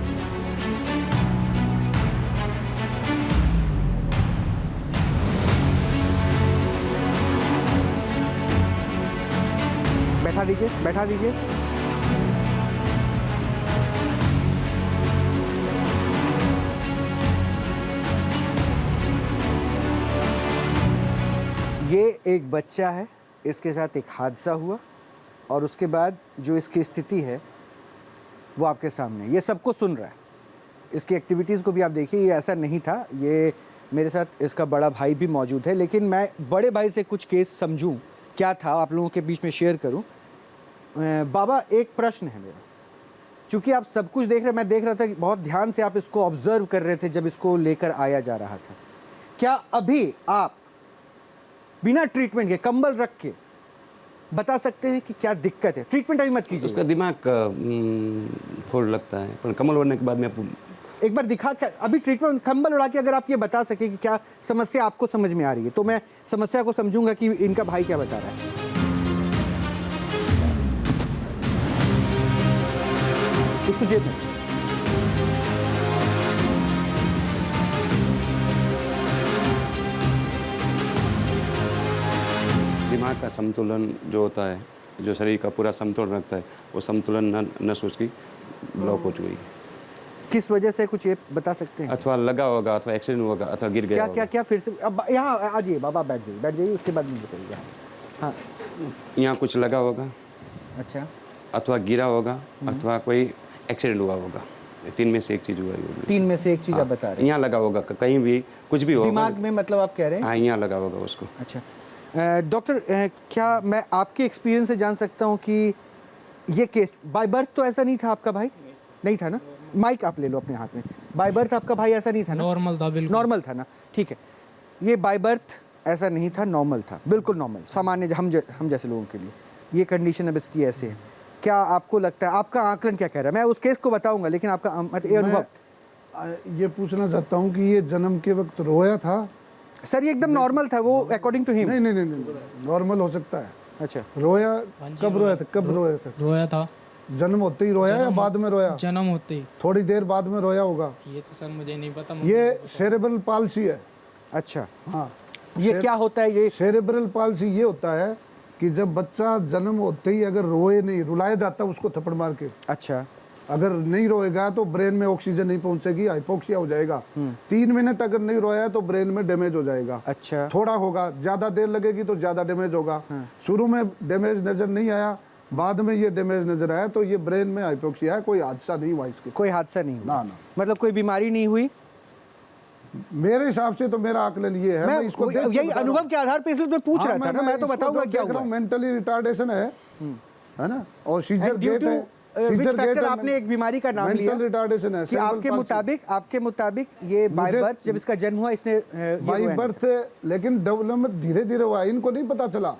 बैठा दीजिए। ये एक बच्चा है, इसके साथ एक हादसा हुआ और उसके बाद जो इसकी स्थिति है वो आपके सामने, ये सबको सुन रहा है। इसकी एक्टिविटीज़ को भी आप देखिए, ये ऐसा नहीं था। ये मेरे साथ इसका बड़ा भाई भी मौजूद है, लेकिन मैं बड़े भाई से कुछ केस समझूं क्या था, आप लोगों के बीच में शेयर करूं। बाबा एक प्रश्न है मेरा, चूँकि आप सब कुछ देख रहे, मैं देख रहा था कि बहुत ध्यान से आप इसको ऑब्जर्व कर रहे थे जब इसको लेकर आया जा रहा था। क्या अभी आप बिना ट्रीटमेंट के कंबल रख के बता सकते हैं कि क्या दिक्कत है? ट्रीटमेंट अभी मत कीजिए। उसका दिमाग फोड़ लगता है, पर कम्बल ओढ़ने के बाद में आपको एक बार दिखा के अभी ट्रीटमेंट कंबल उड़ा के अगर आप ये बता सके कि क्या समस्या आपको समझ में आ रही है, तो मैं समस्या को समझूंगा कि इनका भाई क्या बता रहा है। उसको जेब में दिमाग का संतुलन जो होता है, जो शरीर का पूरा संतुलन रखता है, वो संतुलन नस उसकी ब्लॉक हो चुकी है। किस वजह से कुछ ये बता सकते हैं? अथवा लगा होगा, अथवा एक्सीडेंट होगा, अथवा गिर गया क्या क्या फिर से अब यहाँ आ जाइए बाबा, बैठ जाइए उसके बाद मुझे बताइए। हाँ, यहाँ कुछ लगा होगा, अच्छा, अथवा गिरा होगा, अथवा कोई एक्सीडेंट हुआ होगा। 3 में से एक चीज़ हुआ है। 3 में से एक चीज़ आप बता रहे हैं। यहाँ लगा होगा, कहीं भी कुछ भी होगा दिमाग में, मतलब आप कह रहे हैं? हाँ, यहाँ लगा होगा उसको। अच्छा डॉक्टर, क्या मैं आपके एक्सपीरियंस से जान सकता हूँ कि ये केस बाय बर्थ तो ऐसा नहीं था आपका भाई? नहीं था ना? माइक आप ले लो अपने हाथ में। बाय बर्थ आपका भाई ऐसा नहीं था ना? नॉर्मल था, बिल्कुल नॉर्मल था ना, ठीक है। ये बाय बर्थ ऐसा नहीं था, नॉर्मल था, बिल्कुल नॉर्मल, सामान्य हम जैसे लोगों के लिए। ये कंडीशन अब इसकी ऐसे है। क्या आपको लगता है, आपका आकलन क्या कह रहा है? मैं उस केस को बताऊंगा, लेकिन आपका अनुभव। ये पूछना चाहता हूँ कि ये जन्म के वक्त रोया था? सर ये एकदम नॉर्मल था वो, अकॉर्डिंग टू हिम। नहीं, नॉर्मल हो सकता है। अच्छा, रोया कब रोया था? कब रोया था? रोया था जन्म होते ही रोया या बाद में रोया? जन्म होते ही थोड़ी देर बाद में रोया होगा। ये तो सर मुझे नहीं पता। ये सेरेब्रल पाल्सी है। अच्छा, हाँ। ये क्या होता है? ये सेरेब्रल पाल्सी ये होता है कि जब बच्चा जन्म होते ही अगर रोए नहीं, रुलाया जाता है उसको थप्पड़ मार के। अच्छा, अगर नहीं रोएगा तो ब्रेन में ऑक्सीजन नहीं पहुंचेगी, हाइपोक्सिया हो जाएगा। 3 मिनट अगर नहीं रोया तो ब्रेन में डैमेज हो जाएगा। अच्छा, थोड़ा होगा, ज्यादा देर लगेगी तो ज्यादा डैमेज होगा। शुरू में डैमेज नजर नहीं आया, बाद में ये डैमेज नजर आया, तो ये ब्रेन में हाइपोक्सिया है। कोई हादसा नहीं हुआ इसके। कोई हादसा नहीं हुआ? ना। मतलब कोई बीमारी नहीं हुई? मेरे हिसाब से तो मेरा आकलन ये है, मैं इसको यही अनुभव के आधार पे इसलिए मैं पूछ रहा था ना, मैं तो बताऊंगा क्या हुआ। मेंटली रिटार्डेशन है ना, और सीजर गेट है। आपने एक बीमारी का नाम लिया, मेंटल रिटार्डेशन है। कि आपके मुताबिक ये बाय बर्थ जब इसका जन्म हुआ, इसने बाय बर्थ, लेकिन डेवलपमेंट धीरे धीरे हुआ, इनको नहीं पता चला।